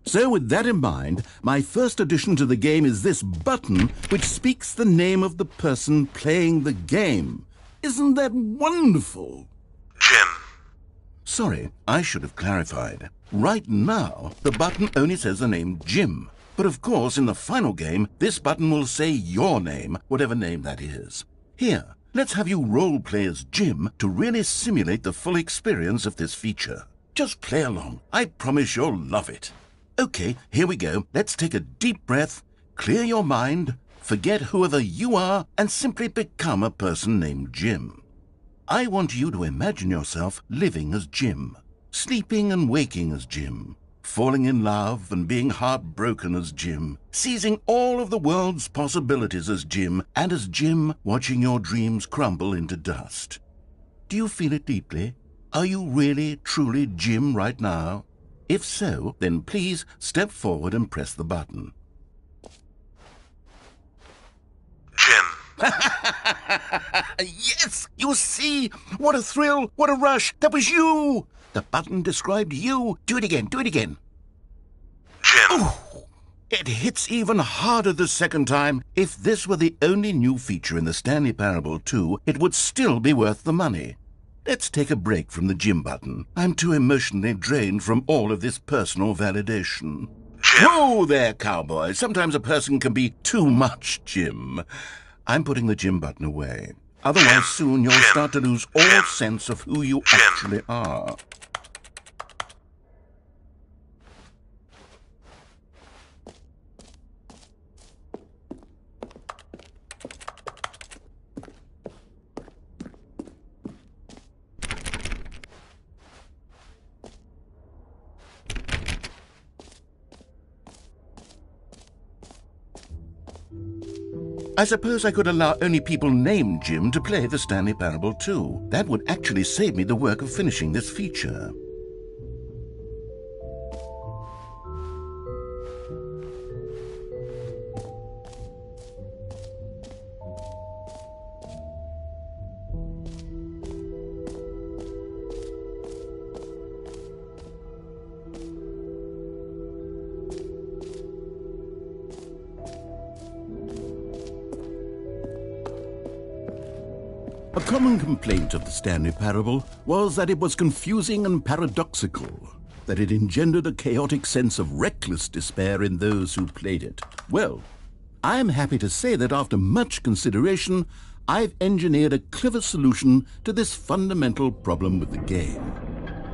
So with that in mind, my first addition to the game is this button which speaks the name of the person playing the game. Isn't that wonderful? Jim. Sorry, I should have clarified. Right now, the button only says the name Jim. But of course, in the final game, this button will say your name, whatever name that is. Here, let's have you role-play as Jim to really simulate the full experience of this feature. Just play along. I promise you'll love it. Okay, here we go. Let's take a deep breath, clear your mind, forget whoever you are, and simply become a person named Jim. I want you to imagine yourself living as Jim, sleeping and waking as Jim, falling in love and being heartbroken as Jim, seizing all of the world's possibilities as Jim, and as Jim watching your dreams crumble into dust. Do you feel it deeply? Are you really, truly Jim right now? If so, then please step forward and press the button. Jim. Yes! You see? What a thrill! What a rush! That was you! The button described you. Do it again. Do it again. Jim. Oh, it hits even harder the second time. If this were the only new feature in the Stanley Parable 2, it would still be worth the money. Let's take a break from the Jim button. I'm too emotionally drained from all of this personal validation. Jim. Whoa there, cowboy. Sometimes a person can be too much Jim. I'm putting the Jim button away. Otherwise, soon you'll start to lose all sense of who you actually are. I suppose I could allow only people named Jim to play the Stanley Parable 2. That would actually save me the work of finishing this feature. A common complaint of the Stanley Parable was that it was confusing and paradoxical, that it engendered a chaotic sense of reckless despair in those who played it. Well, I am happy to say that after much consideration, I've engineered a clever solution to this fundamental problem with the game.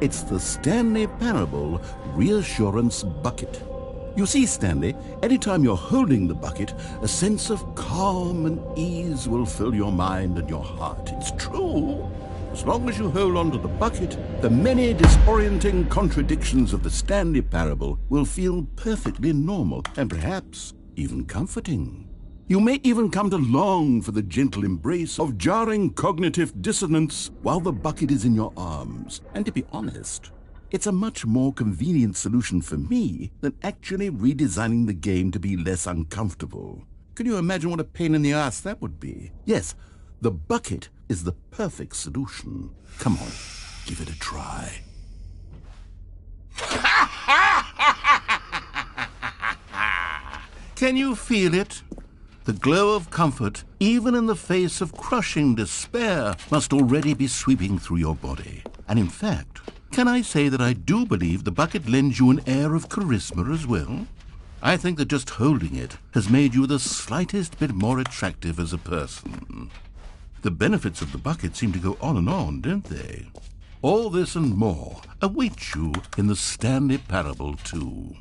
It's the Stanley Parable Reassurance Bucket. You see, Stanley, anytime you're holding the bucket, a sense of calm and ease will fill your mind and your heart. It's true. As long as you hold on to the bucket, the many disorienting contradictions of the Stanley Parable will feel perfectly normal and perhaps even comforting. You may even come to long for the gentle embrace of jarring cognitive dissonance while the bucket is in your arms. And to be honest, it's a much more convenient solution for me than actually redesigning the game to be less uncomfortable. Can you imagine what a pain in the ass that would be? Yes, the bucket is the perfect solution. Come on, give it a try. Can you feel it? The glow of comfort, even in the face of crushing despair, must already be sweeping through your body. And in fact, can I say that I do believe the bucket lends you an air of charisma as well? I think that just holding it has made you the slightest bit more attractive as a person. The benefits of the bucket seem to go on, don't they? All this and more await you in the Stanley Parable 2.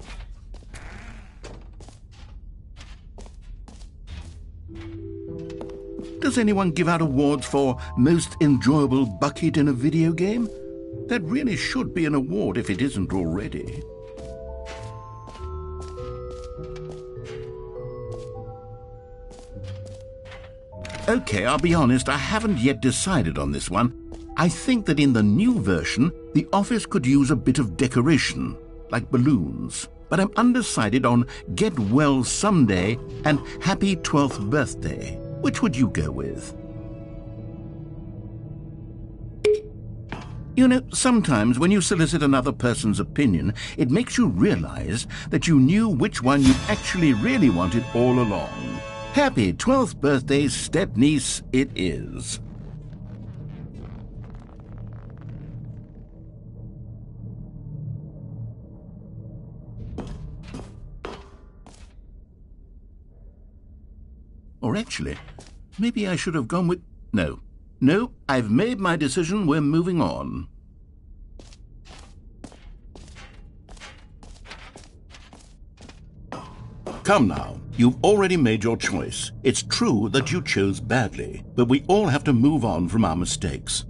Does anyone give out awards for most enjoyable bucket in a video game? That really should be an award if it isn't already. Okay, I'll be honest, I haven't yet decided on this one. I think that in the new version, the office could use a bit of decoration, like balloons. But I'm undecided on Get Well Someday and Happy 12th Birthday. Which would you go with? You know, sometimes when you solicit another person's opinion, it makes you realize that you knew which one you actually really wanted all along. Happy 12th birthday, step-niece, it is. Or actually, maybe I should have gone with... No, I've made my decision, we're moving on. Come now, you've already made your choice. It's true that you chose badly, but we all have to move on from our mistakes.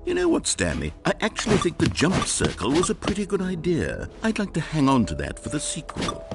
You know what, Stanley? I actually think the jump circle was a pretty good idea. I'd like to hang on to that for the sequel.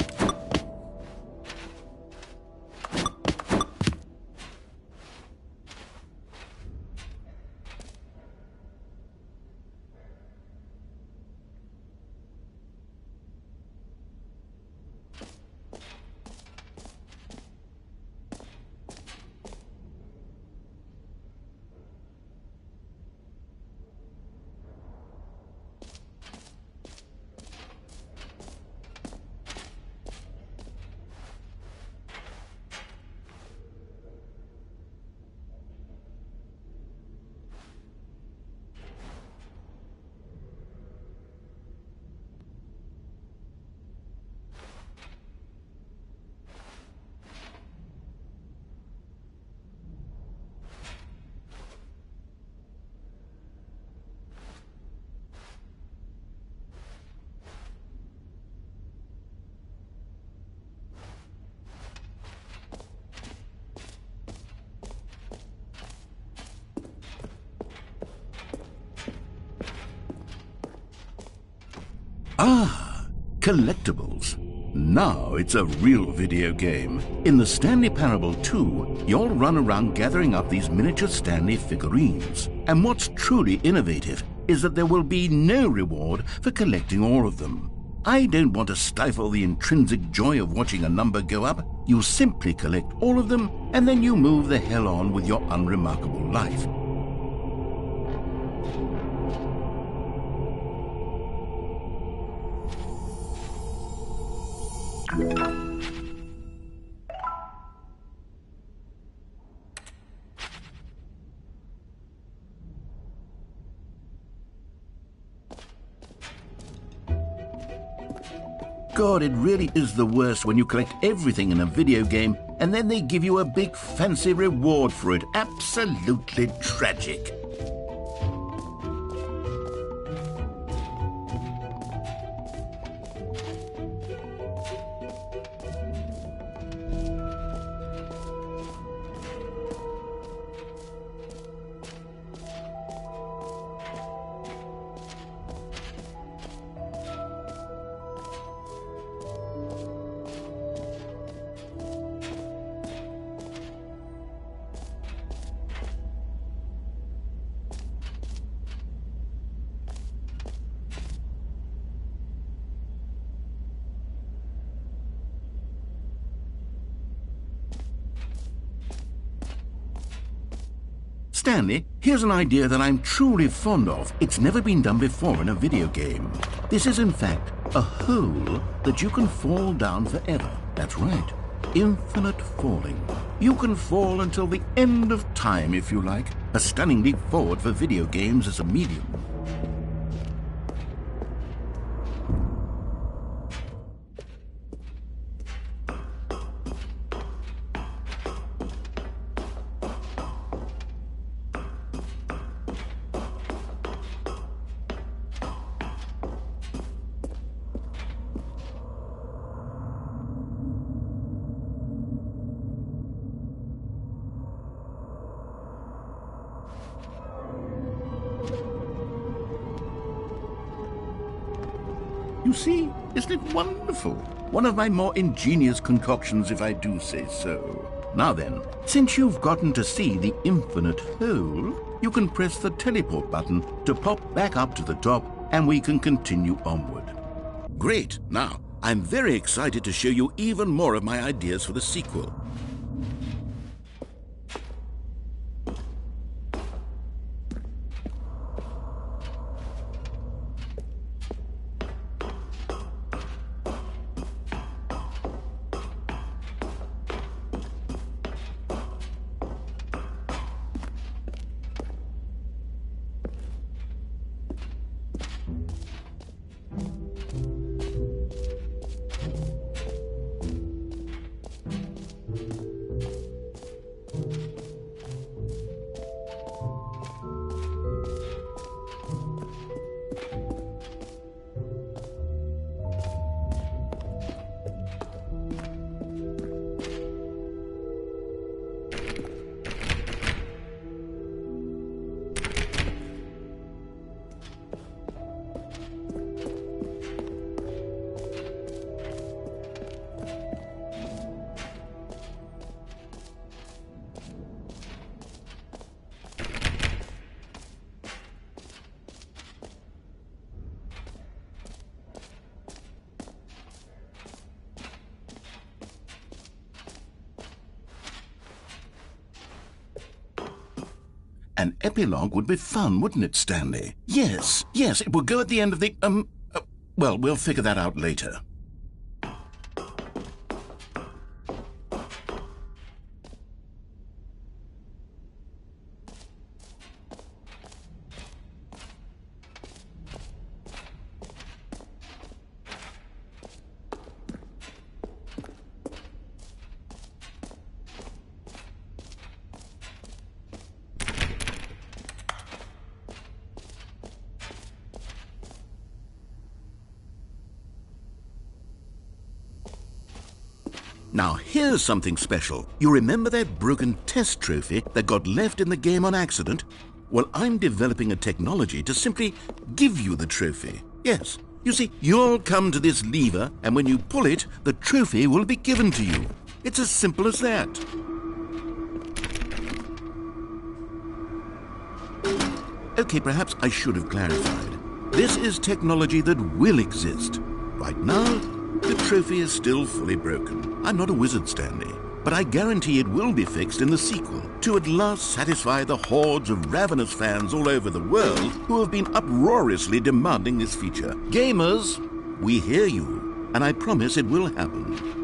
Ah, collectibles. Now it's a real video game. In the Stanley Parable 2, you'll run around gathering up these miniature Stanley figurines. And what's truly innovative is that there will be no reward for collecting all of them. I don't want to stifle the intrinsic joy of watching a number go up. You simply collect all of them, and then you move the hell on with your unremarkable life. God, it really is the worst when you collect everything in a video game and then they give you a big fancy reward for it. Absolutely tragic. Stanley, here's an idea that I'm truly fond of. It's never been done before in a video game. This is, in fact, a hole that you can fall down forever. That's right. Infinite falling. You can fall until the end of time, if you like. A stunning leap forward for video games as a medium. You see, isn't it wonderful? One of my more ingenious concoctions, if I do say so. Now then, since you've gotten to see the infinite hole, you can press the teleport button to pop back up to the top, and we can continue onward. Great! Now, I'm very excited to show you even more of my ideas for the sequel. An epilogue would be fun, wouldn't it, Stanley? Yes, it would go at the end of the, well, we'll figure that out later. Now, here's something special. You remember that broken test trophy that got left in the game on accident? Well, I'm developing a technology to simply give you the trophy. Yes. You see, you'll come to this lever, and when you pull it, the trophy will be given to you. It's as simple as that. Okay, perhaps I should have clarified. This is technology that will exist. Right now, the trophy is still fully broken. I'm not a wizard, Stanley, but I guarantee it will be fixed in the sequel to at last satisfy the hordes of ravenous fans all over the world who have been uproariously demanding this feature. Gamers, we hear you, and I promise it will happen.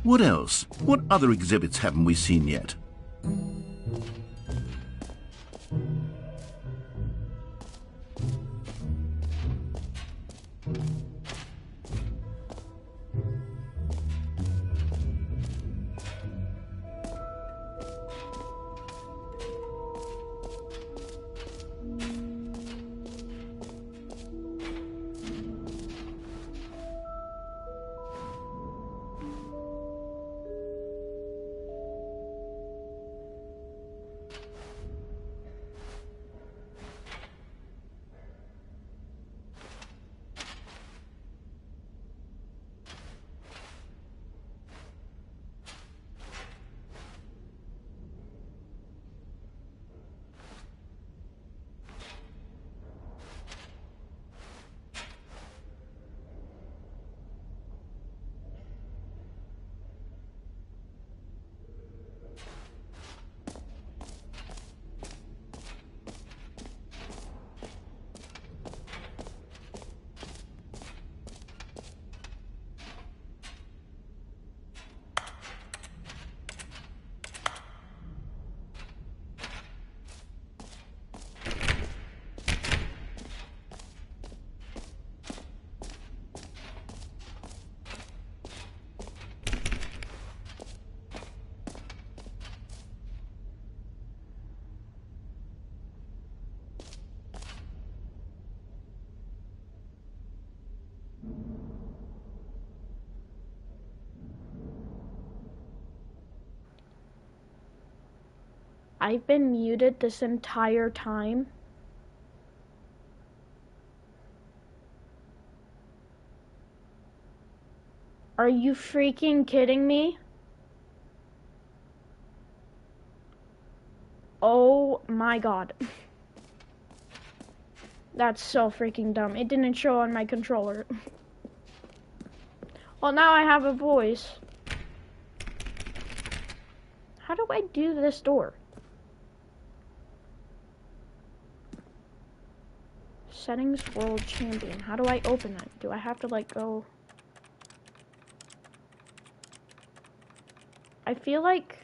What else? What other exhibits haven't we seen yet? I've been muted this entire time. Are you freaking kidding me? Oh my god. That's so freaking dumb. It didn't show on my controller. Well, now I have a voice. How do I do this door? Settings World Champion. How do I open it? Do I have to like go? I feel like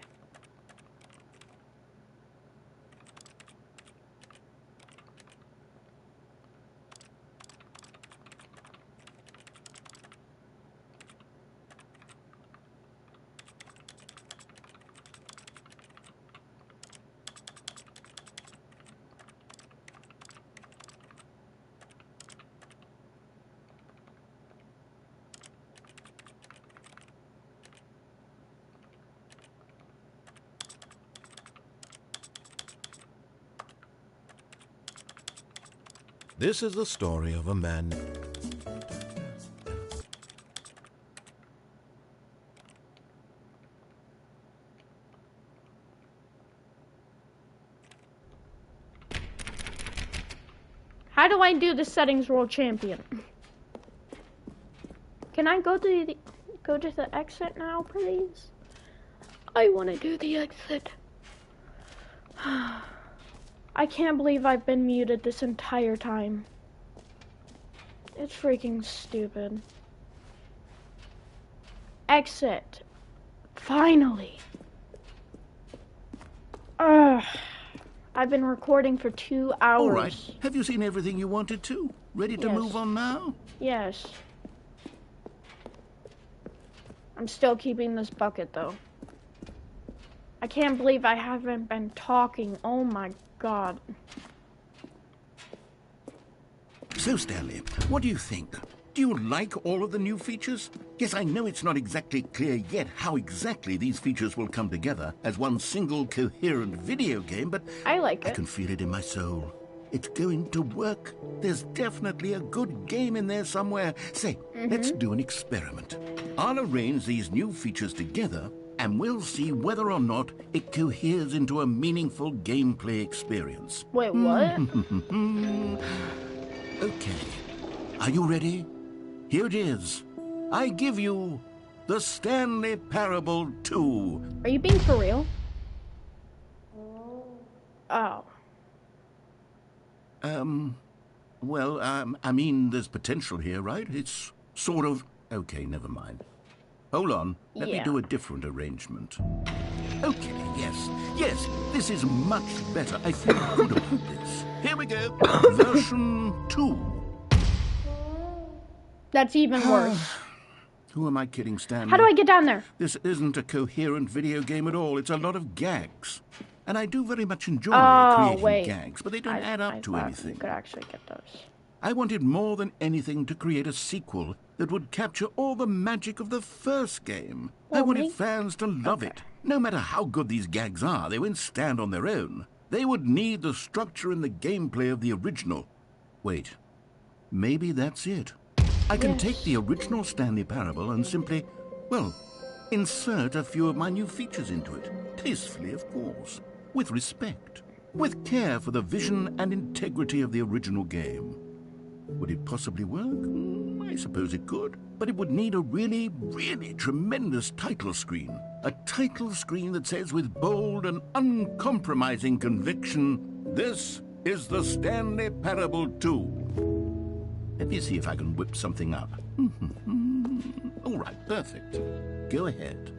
This is the story of a man. how do I do the Settings World Champion? Can I go to the exit now, please? I want to do the exit. I can't believe I've been muted this entire time. It's freaking stupid. Exit. Finally. Ugh. I've been recording for 2 hours. All right. Have you seen everything you wanted to? Ready to move on now? Yes. I'm still keeping this bucket, though. I can't believe I haven't been talking. Oh my god. So, Stanley, what do you think? Do you like all of the new features? Yes, I know it's not exactly clear yet how exactly these features will come together as one single coherent video game, but I like it. I can feel it in my soul. It's going to work. There's definitely a good game in there somewhere. Say, let's do an experiment. I'll arrange these new features together, and we'll see whether or not it coheres into a meaningful gameplay experience. Wait, what? Okay. Are you ready? Here it is. I give you the Stanley Parable 2. Are you being for real? Oh. Well, I mean, there's potential here, right? It's sort of... Okay, never mind. Hold on. Let me Yeah. do a different arrangement. Okay, yes, this is much better. I feel good about this. Here we go. Version 2. That's even worse. Who am I kidding, Stanley? How do I get down there? This isn't a coherent video game at all. It's a lot of gags. And I do very much enjoy creating wait. gags, but they don't add up to thought anything. You could actually get those. I wanted more than anything to create a sequel that would capture all the magic of the first game. I Well, wanted me- fans to love it. No matter how good these gags are, they won't stand on their own. They would need the structure and the gameplay of the original. Wait, maybe that's it. I can take the original Stanley Parable and simply, well, insert a few of my new features into it. Tastefully, of course. With respect. With care for the vision and integrity of the original game. Would it possibly work? I suppose it could. But it would need a really, really tremendous title screen. A title screen that says with bold and uncompromising conviction, "This is the Stanley Parable 2. Let me see if I can whip something up. All right, perfect. Go ahead.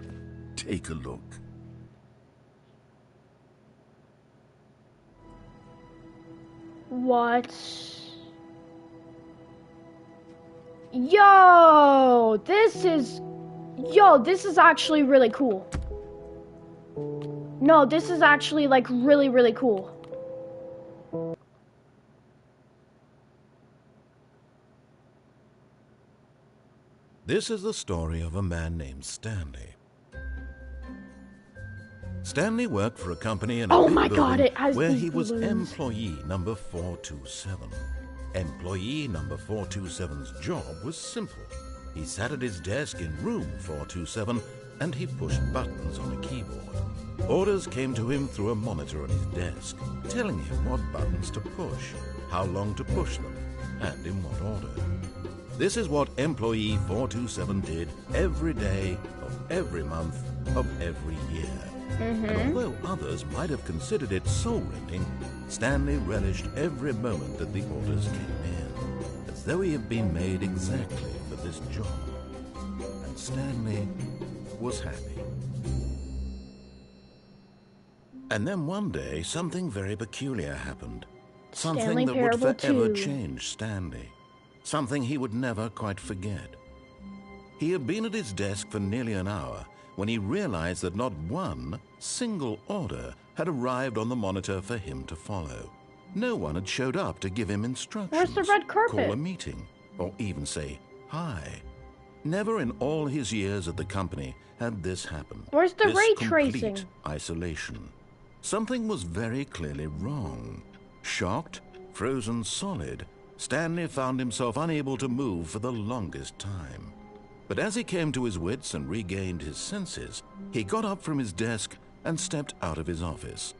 Take a look. What? Yo, this is actually really cool. No, this is actually like really, really cool. This is the story of a man named Stanley. Stanley worked for a company in a Oh big my God, building it has where these he was balloons. employee number 427. Employee number 427's job was simple. He sat at his desk in room 427 and he pushed buttons on a keyboard. Orders came to him through a monitor on his desk, telling him what buttons to push, how long to push them, and in what order. This is what employee 427 did every day of every month of every year. And although others might have considered it soul-rending, Stanley relished every moment that the orders came in, as though he had been made exactly for this job. And Stanley was happy. And then one day, something very peculiar happened. Something Stanley that would Parable forever 2. change Stanley. Something he would never quite forget. He had been at his desk for nearly an hour when he realized that not one single order had arrived on the monitor for him to follow. No one had showed up to give him instructions, Where's the red carpet? call a meeting, or even say hi. Never in all his years at the company had this happened. Where's the This ray complete tracing? isolation. Something was very clearly wrong. Shocked, frozen solid, Stanley found himself unable to move for the longest time. But as he came to his wits and regained his senses, he got up from his desk and stepped out of his office.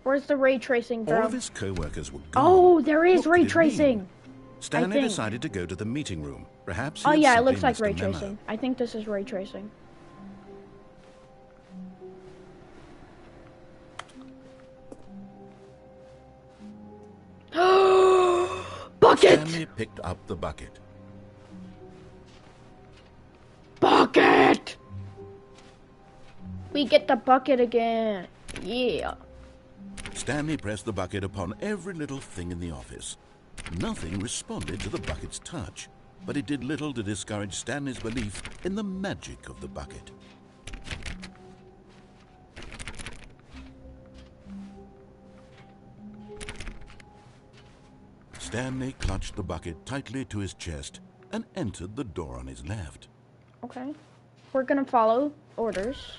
Where's the ray tracing, bro? All of his co-workers were gone. Oh, there is What ray could it tracing. mean? Stanley think. decided to go to the meeting room. Perhaps he Oh had yeah, it simply looks like missed a ray memo. tracing. I think this is ray tracing. Bucket! Stanley picked up the bucket. Bucket! We get the bucket again. Yeah. Stanley pressed the bucket upon every little thing in the office. Nothing responded to the bucket's touch, but it did little to discourage Stanley's belief in the magic of the bucket. Stanley clutched the bucket tightly to his chest and entered the door on his left. Okay. We're gonna follow orders.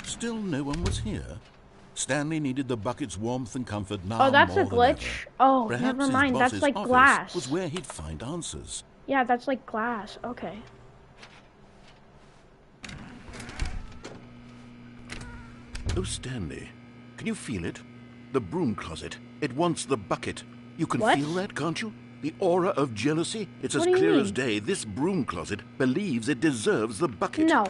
Still no one was here. Stanley needed the bucket's warmth and comfort now Oh, that's more a than glitch. ever. Oh, Perhaps never his mind. That's boss's like office glass. was where he'd find answers. Yeah, that's like glass. Okay. Oh, Stanley, can you feel it? The broom closet. It wants the bucket. You can What? feel that, can't you? The aura of jealousy. It's What as do you clear as mean? day. This broom closet believes it deserves the bucket. No.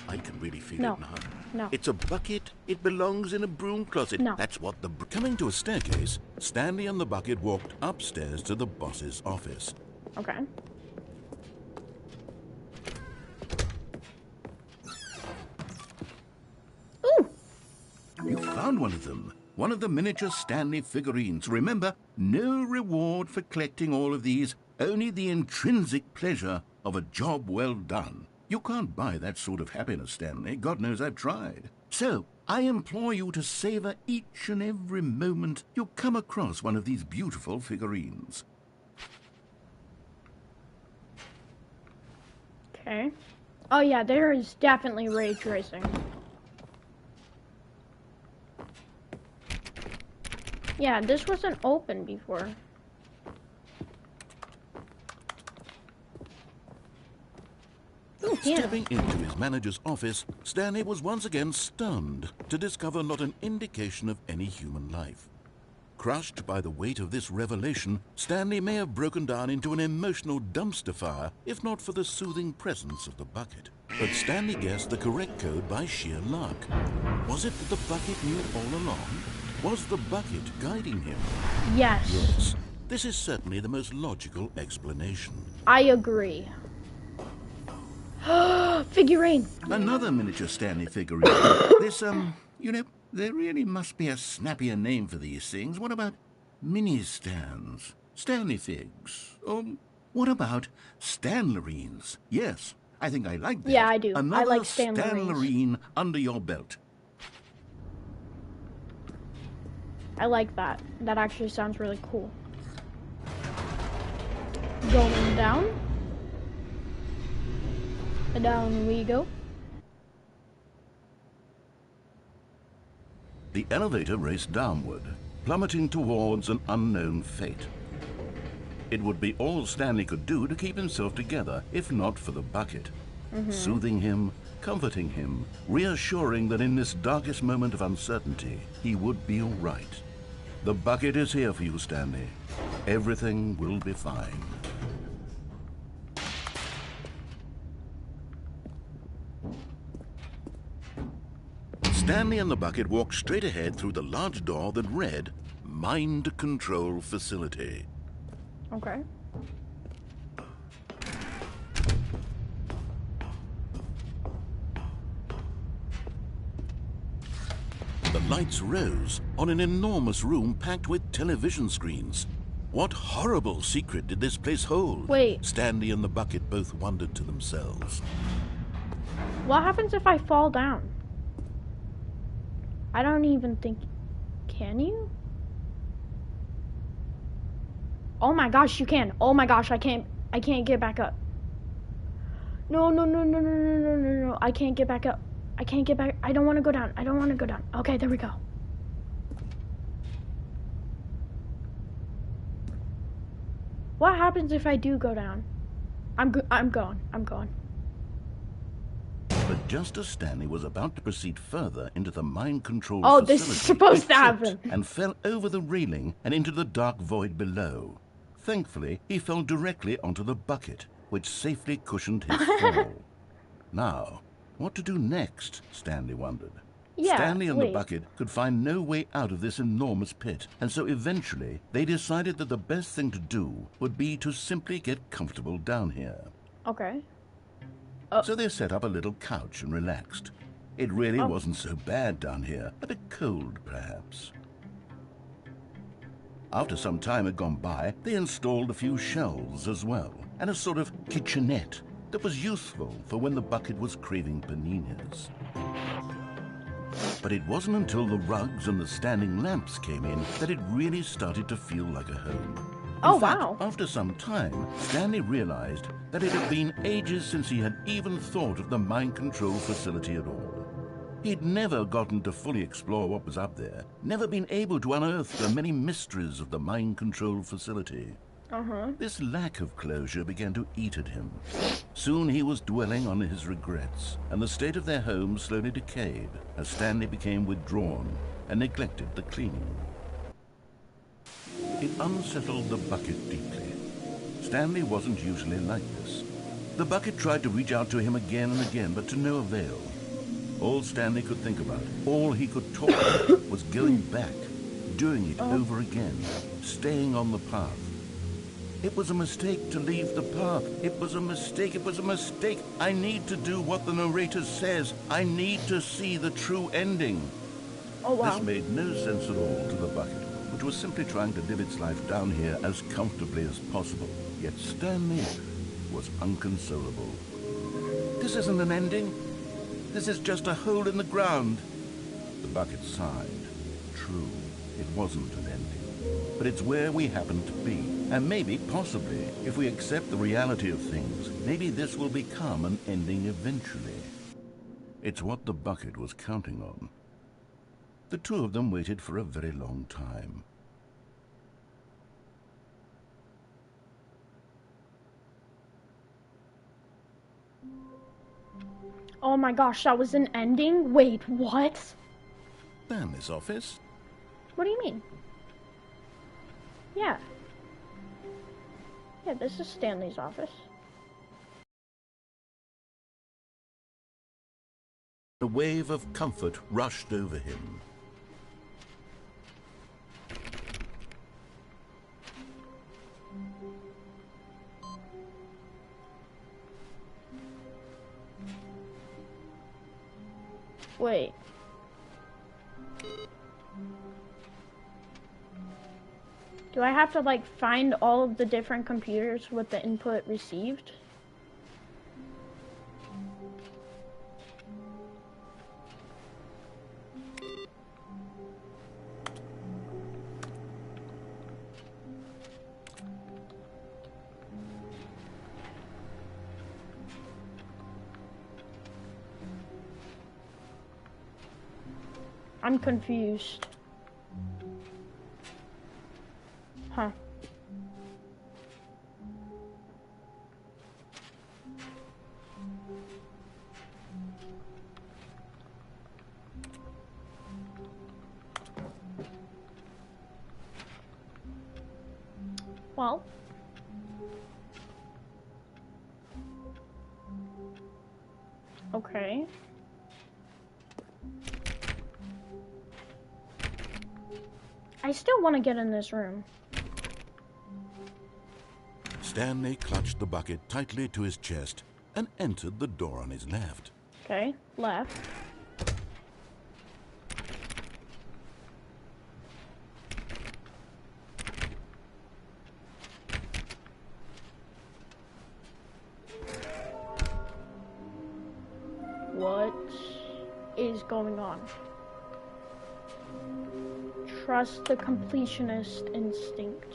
I can really feel No. it now. No. It's a bucket. It belongs in a broom closet. No. That's what the... Coming to a staircase, Stanley and the bucket walked upstairs to the boss's office. Okay. Ooh! You found one of them. One of the miniature Stanley figurines. Remember, no reward for collecting all of these, only the intrinsic pleasure of a job well done. You can't buy that sort of happiness, Stanley. God knows I've tried. So, I implore you to savor each and every moment you come across one of these beautiful figurines. Okay. Oh yeah, there is definitely ray tracing. Yeah, this wasn't open before. Ooh, yeah. Stepping into his manager's office, Stanley was once again stunned to discover not an indication of any human life. Crushed by the weight of this revelation, Stanley may have broken down into an emotional dumpster fire if not for the soothing presence of the bucket. But Stanley guessed the correct code by sheer luck. Was it that the bucket knew all along? Was the bucket guiding him? Yes. Yes. This is certainly the most logical explanation. I agree. Figurine. Another miniature Stanley figurine. This, you know, there really must be a snappier name for these things. What about mini-stands? Stanley figs? Or what about Stanlerines? Yes, I think I like that. Yeah, I do. Another I like Stanlerines. Stanlerine under your belt. I like that. That actually sounds really cool. Going down. Down we go. The elevator raced downward, plummeting towards an unknown fate. It would be all Stanley could do to keep himself together, if not for the bucket. Soothing him, comforting him, reassuring that in this darkest moment of uncertainty, he would be all right. The bucket is here for you, Stanley. Everything will be fine. Stanley and the bucket walked straight ahead through the large door that read, Mind Control Facility. Okay. The lights rose on an enormous room packed with television screens. What horrible secret did this place hold? Wait. Stanley and the bucket both wondered to themselves. What happens if I fall down? I don't even think... Can you? Oh my gosh, you can. Oh my gosh, I can't get back up. No. I can't get back up. I can't get back. I don't want to go down. I don't want to go down. Okay, there we go. What happens if I do go down? I'm going. But just as Stanley was about to proceed further into the mind control Oh, facility, this is supposed he to tripped happen. and fell over the railing and into the dark void below. Thankfully, he fell directly onto the bucket, which safely cushioned his fall. Now, what to do next, Stanley wondered. Yeah, Stanley and the wait. bucket could find no way out of this enormous pit, and so eventually they decided that the best thing to do would be to simply get comfortable down here. Okay. So they set up a little couch and relaxed. It really wasn't so bad down here, a bit cold perhaps. After some time had gone by, they installed a few shelves as well, and a sort of kitchenette that was useful for when the bucket was craving paninis. But it wasn't until the rugs and the standing lamps came in that it really started to feel like a home. In fact, wow. after some time, Stanley realized that it had been ages since he had even thought of the mind control facility at all. He'd never gotten to fully explore what was up there, never been able to unearth the many mysteries of the mind control facility. This lack of closure began to eat at him. Soon he was dwelling on his regrets, and the state of their home slowly decayed as Stanley became withdrawn and neglected the cleaning. It unsettled the bucket deeply. Stanley wasn't usually like this. The bucket tried to reach out to him again and again, but to no avail. All Stanley could think about, all he could talk about, was going back, doing it over again, staying on the path. It was a mistake to leave the path. It was a mistake. It was a mistake. I need to do what the narrator says. I need to see the true ending. Oh, wow. This made no sense at all to the bucket, which was simply trying to live its life down here as comfortably as possible. Yet Stanley was unconsolable. This isn't an ending. This is just a hole in the ground. The bucket sighed. True, it wasn't an ending. But it's where we happen to be. And maybe, possibly, if we accept the reality of things, maybe this will become an ending eventually. It's what the bucket was counting on. The two of them waited for a very long time. Oh my gosh, that was an ending? Wait, what? Stanley's office? What do you mean? Yeah. Yeah, this is Stanley's office. A wave of comfort rushed over him. Wait. Do I have to, like, find all of the different computers with the input received? I'm confused. Huh. Well. Okay. I still want to get in this room. Stanley clutched the bucket tightly to his chest and entered the door on his left. Okay, left. What is going on? Trust the completionist instinct.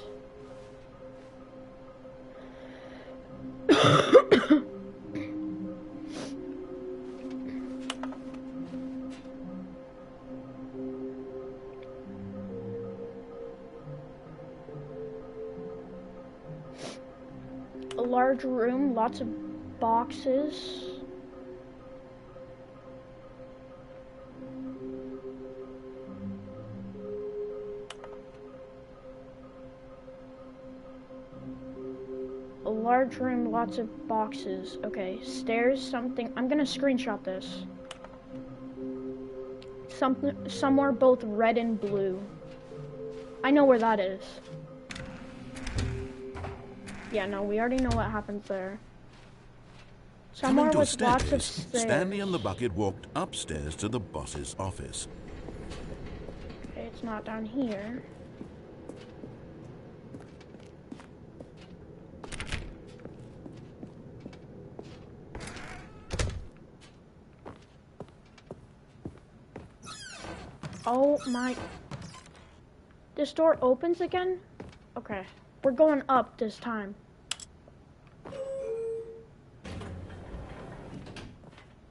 A large room, lots of boxes. A large room, lots of boxes. Okay, stairs, something. I'm gonna screenshot this. Somewhere both red and blue. I know where that is. Yeah, no, we already know what happens there. Somewhere Coming to a with lots of staircase, stairs. Stanley and the bucket walked upstairs to the boss's office. Okay, it's not down here. Oh my... This door opens again? Okay. We're going up this time.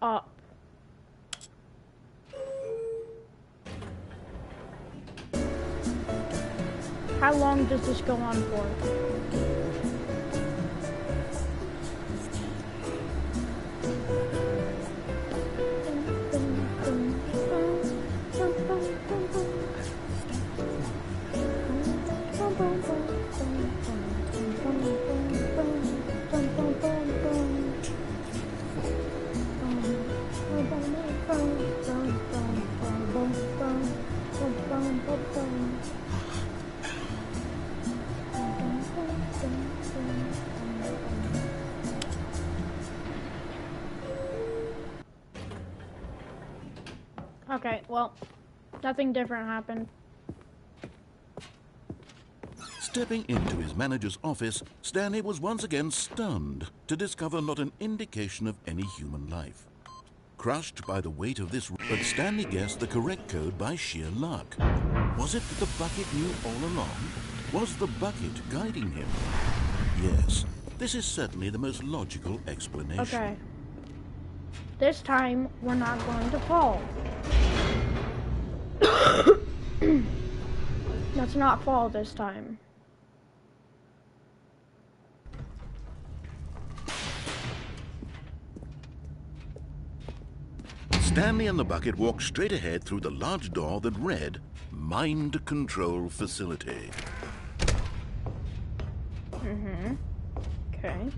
Up. How long does this go on for? Okay, well, nothing different happened. Stepping into his manager's office, Stanley was once again stunned to discover not an indication of any human life. Crushed by the weight of this, but Stanley guessed the correct code by sheer luck. Was it that the bucket knew all along? Was the bucket guiding him? Yes, this is certainly the most logical explanation. Okay. This time, we're not going to fall. Let's not fall this time. Stanley and the bucket walked straight ahead through the large door that read, Mind Control Facility. Okay.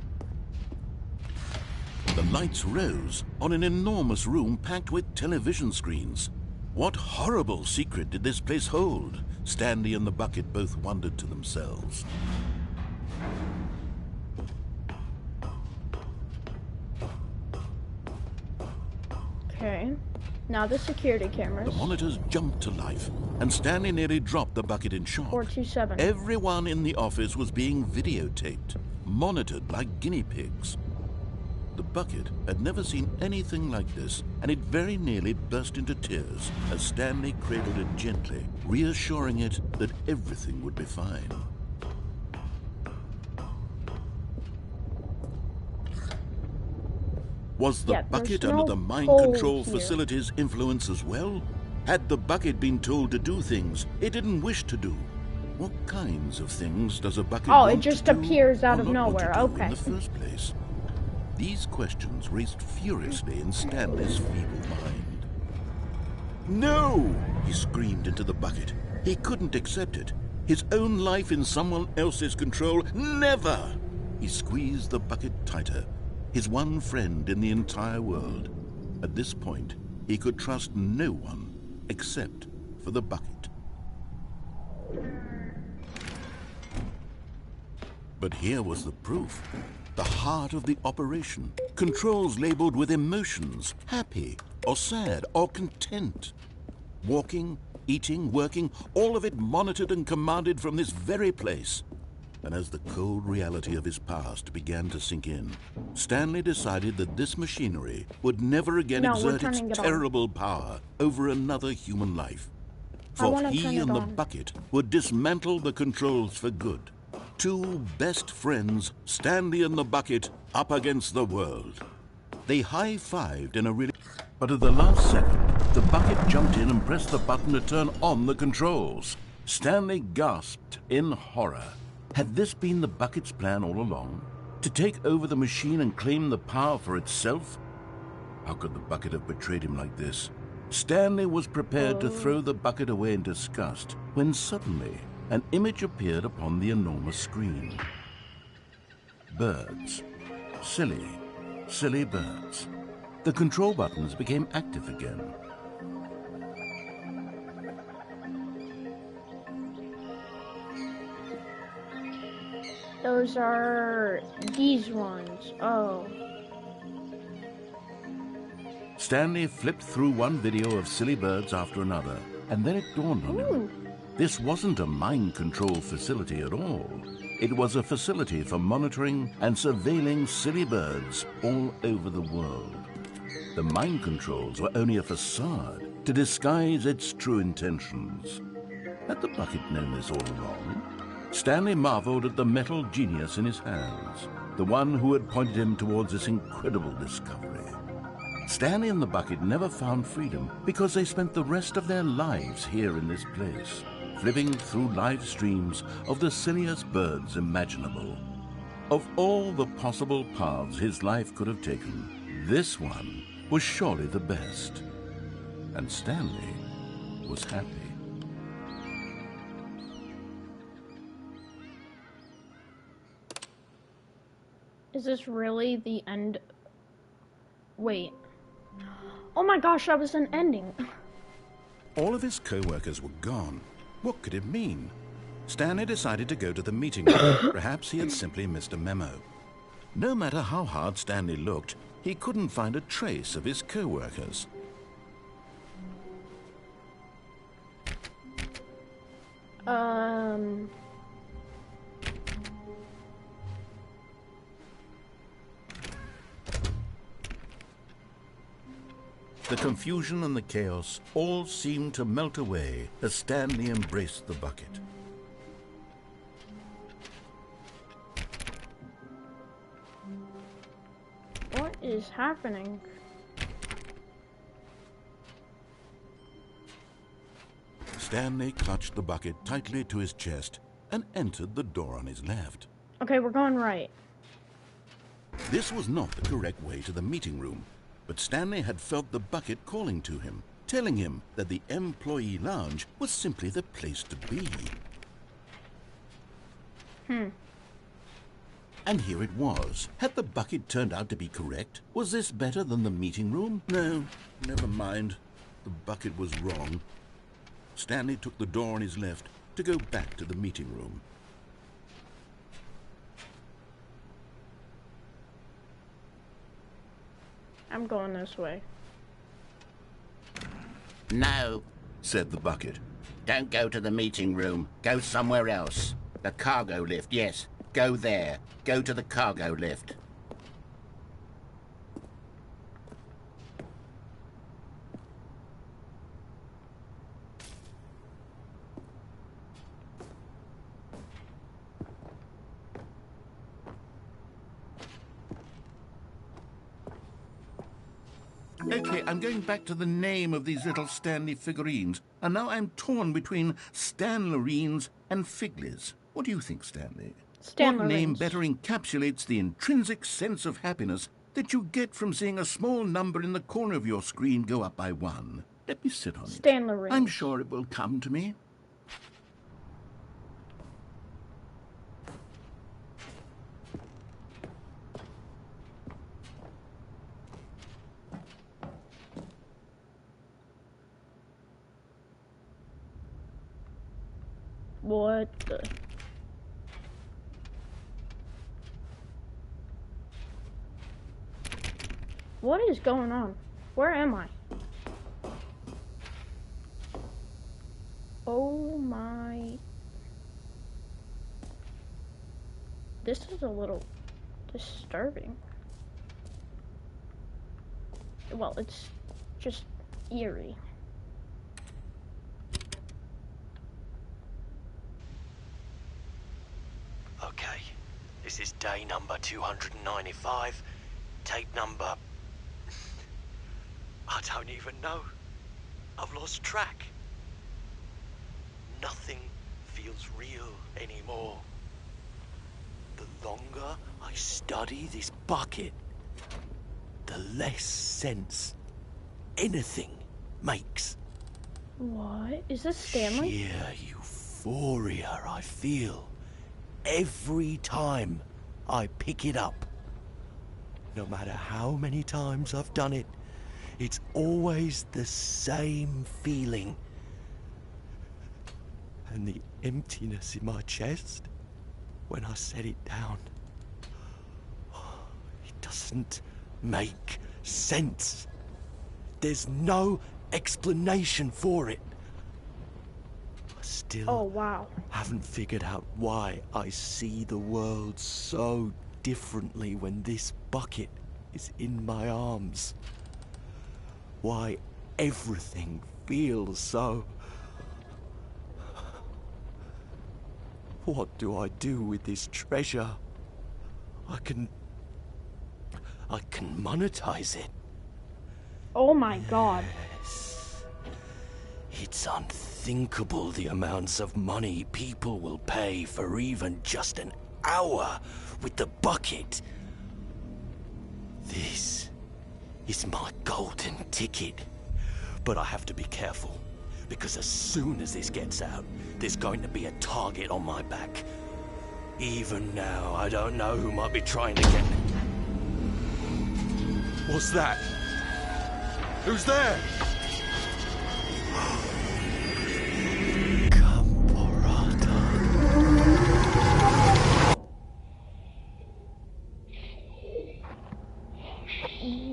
The lights rose on an enormous room packed with television screens. What horrible secret did this place hold? Stanley and the bucket both wondered to themselves. Okay. Now the security cameras. The monitors jumped to life, and Stanley nearly dropped the bucket in shock. 427. Everyone in the office was being videotaped, monitored like guinea pigs. The bucket had never seen anything like this, and it very nearly burst into tears as Stanley cradled it gently, reassuring it that everything would be fine. Was the bucket under the mind control facility's influence as well? Had the bucket been told to do things it didn't wish to do? What kinds of things does a bucket want it just to do appears out or of not want to nowhere. do Okay. in the first place? These questions raced furiously in Stanley's feeble mind. No! He screamed into the bucket. He couldn't accept it. His own life in someone else's control? Never! He squeezed the bucket tighter. His one friend in the entire world. At this point, he could trust no one except for the bucket. But here was the proof. The heart of the operation. Controls labeled with emotions, happy or sad or content. Walking, eating, working, all of it monitored and commanded from this very place. And as the cold reality of his past began to sink in, Stanley decided that this machinery would never again exert its terrible power over another human life. For he and the bucket would dismantle the controls for good. Two best friends, Stanley and the bucket, up against the world. They high-fived in a really... But at the last second, the bucket jumped in and pressed the button to turn on the controls. Stanley gasped in horror. Had this been the bucket's plan all along? To take over the machine and claim the power for itself? How could the bucket have betrayed him like this? Stanley was prepared to throw the bucket away in disgust when suddenly an image appeared upon the enormous screen. Birds. Silly, silly birds. The control buttons became active again. Those are these ones. Oh. Stanley flipped through one video of silly birds after another, and then it dawned on him. This wasn't a mind control facility at all. It was a facility for monitoring and surveilling silly birds all over the world. The mind controls were only a facade to disguise its true intentions. Had the bucket known this all along? Stanley marveled at the metal genius in his hands, the one who had pointed him towards this incredible discovery. Stanley and the bucket never found freedom because they spent the rest of their lives here in this place, flipping through live streams of the silliest birds imaginable. Of all the possible paths his life could have taken, this one was surely the best. And Stanley was happy. Is this really the end? Wait. Oh my gosh, that was an ending. All of his co-workers were gone. What could it mean? Stanley decided to go to the meeting room. Perhaps he had simply missed a memo. No matter how hard Stanley looked, he couldn't find a trace of his co-workers. The confusion and the chaos all seemed to melt away as Stanley embraced the bucket. What is happening? Stanley clutched the bucket tightly to his chest and entered the door on his left. Okay, we're going right. This was not the correct way to the meeting room, but Stanley had felt the bucket calling to him, telling him that the employee lounge was simply the place to be. And here it was. Had the bucket turned out to be correct? Was this better than the meeting room? No, never mind. The bucket was wrong. Stanley took the door on his left to go back to the meeting room. I'm going this way. No, Said the bucket. don't go to the meeting room. Go somewhere else. The cargo lift, yes. Go there. Go to the cargo lift. Okay, I'm going back to the name of these little Stanley figurines, and now I'm torn between Stanlerines and Figlies. What do you think, Stanley? What name Stanlerines. better encapsulates the intrinsic sense of happiness that you get from seeing a small number in the corner of your screen go up by 1? Let me sit on it. Stanlerines. I'm sure it will come to me. What the? What is going on? Where am I? Oh my. This is a little disturbing. Well, it's just eerie. Okay, this is day number 295, tape number... I don't even know. I've lost track. Nothing feels real anymore. The longer I study this bucket, the less sense anything makes. What? Is this Stanley? Sheer euphoria I feel every time I pick it up. No matter how many times I've done it, it's always the same feeling. And the emptiness in my chest when I set it down. It doesn't make sense. There's no explanation for it. I still Oh, wow. haven't figured out why I see the world so differently when this bucket is in my arms. Why everything feels so... What do I do with this treasure? I can monetize it. Oh my god. Yes. It's unthinkable the amounts of money people will pay for even just an hour with the bucket. This is my golden ticket. But I have to be careful, because as soon as this gets out, there's going to be a target on my back. Even now, I don't know who might be trying to get me. What's that? Who's there?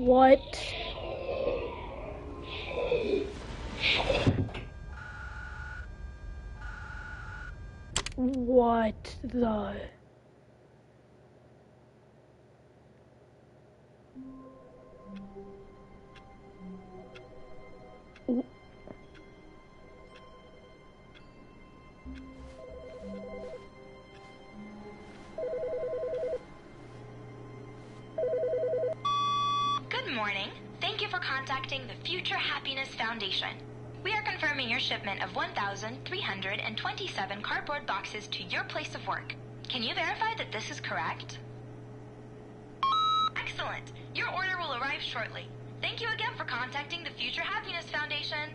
What? What the? Good morning. Thank you for contacting the Future Happiness Foundation. We are confirming your shipment of 1,327 cardboard boxes to your place of work. Can you verify that this is correct? Excellent. Your order will arrive shortly. Thank you again for contacting the Future Happiness Foundation.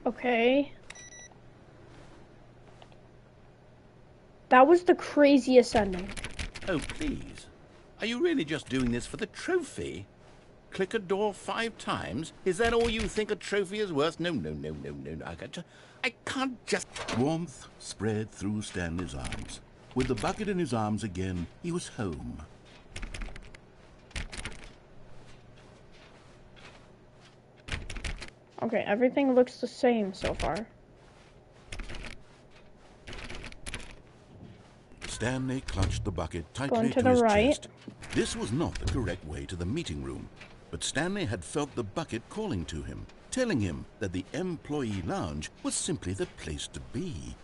Okay. That was the craziest ending. Oh, please. Are you really just doing this for the trophy? Click a door 5 times? Is that all you think a trophy is worth? No. I can't just... Warmth spread through Stanley's arms. With the bucket in his arms again, he was home. Okay, everything looks the same so far. Stanley clutched the bucket tightly Going to to the his right. chest. This was not the correct way to the meeting room, but Stanley had felt the bucket calling to him, telling him that the employee lounge was simply the place to be.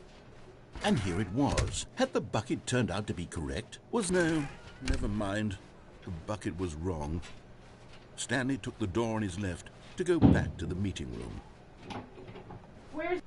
And here it was. Had the bucket turned out to be correct? No, never mind. The bucket was wrong. Stanley took the door on his left to go back to the meeting room. Where's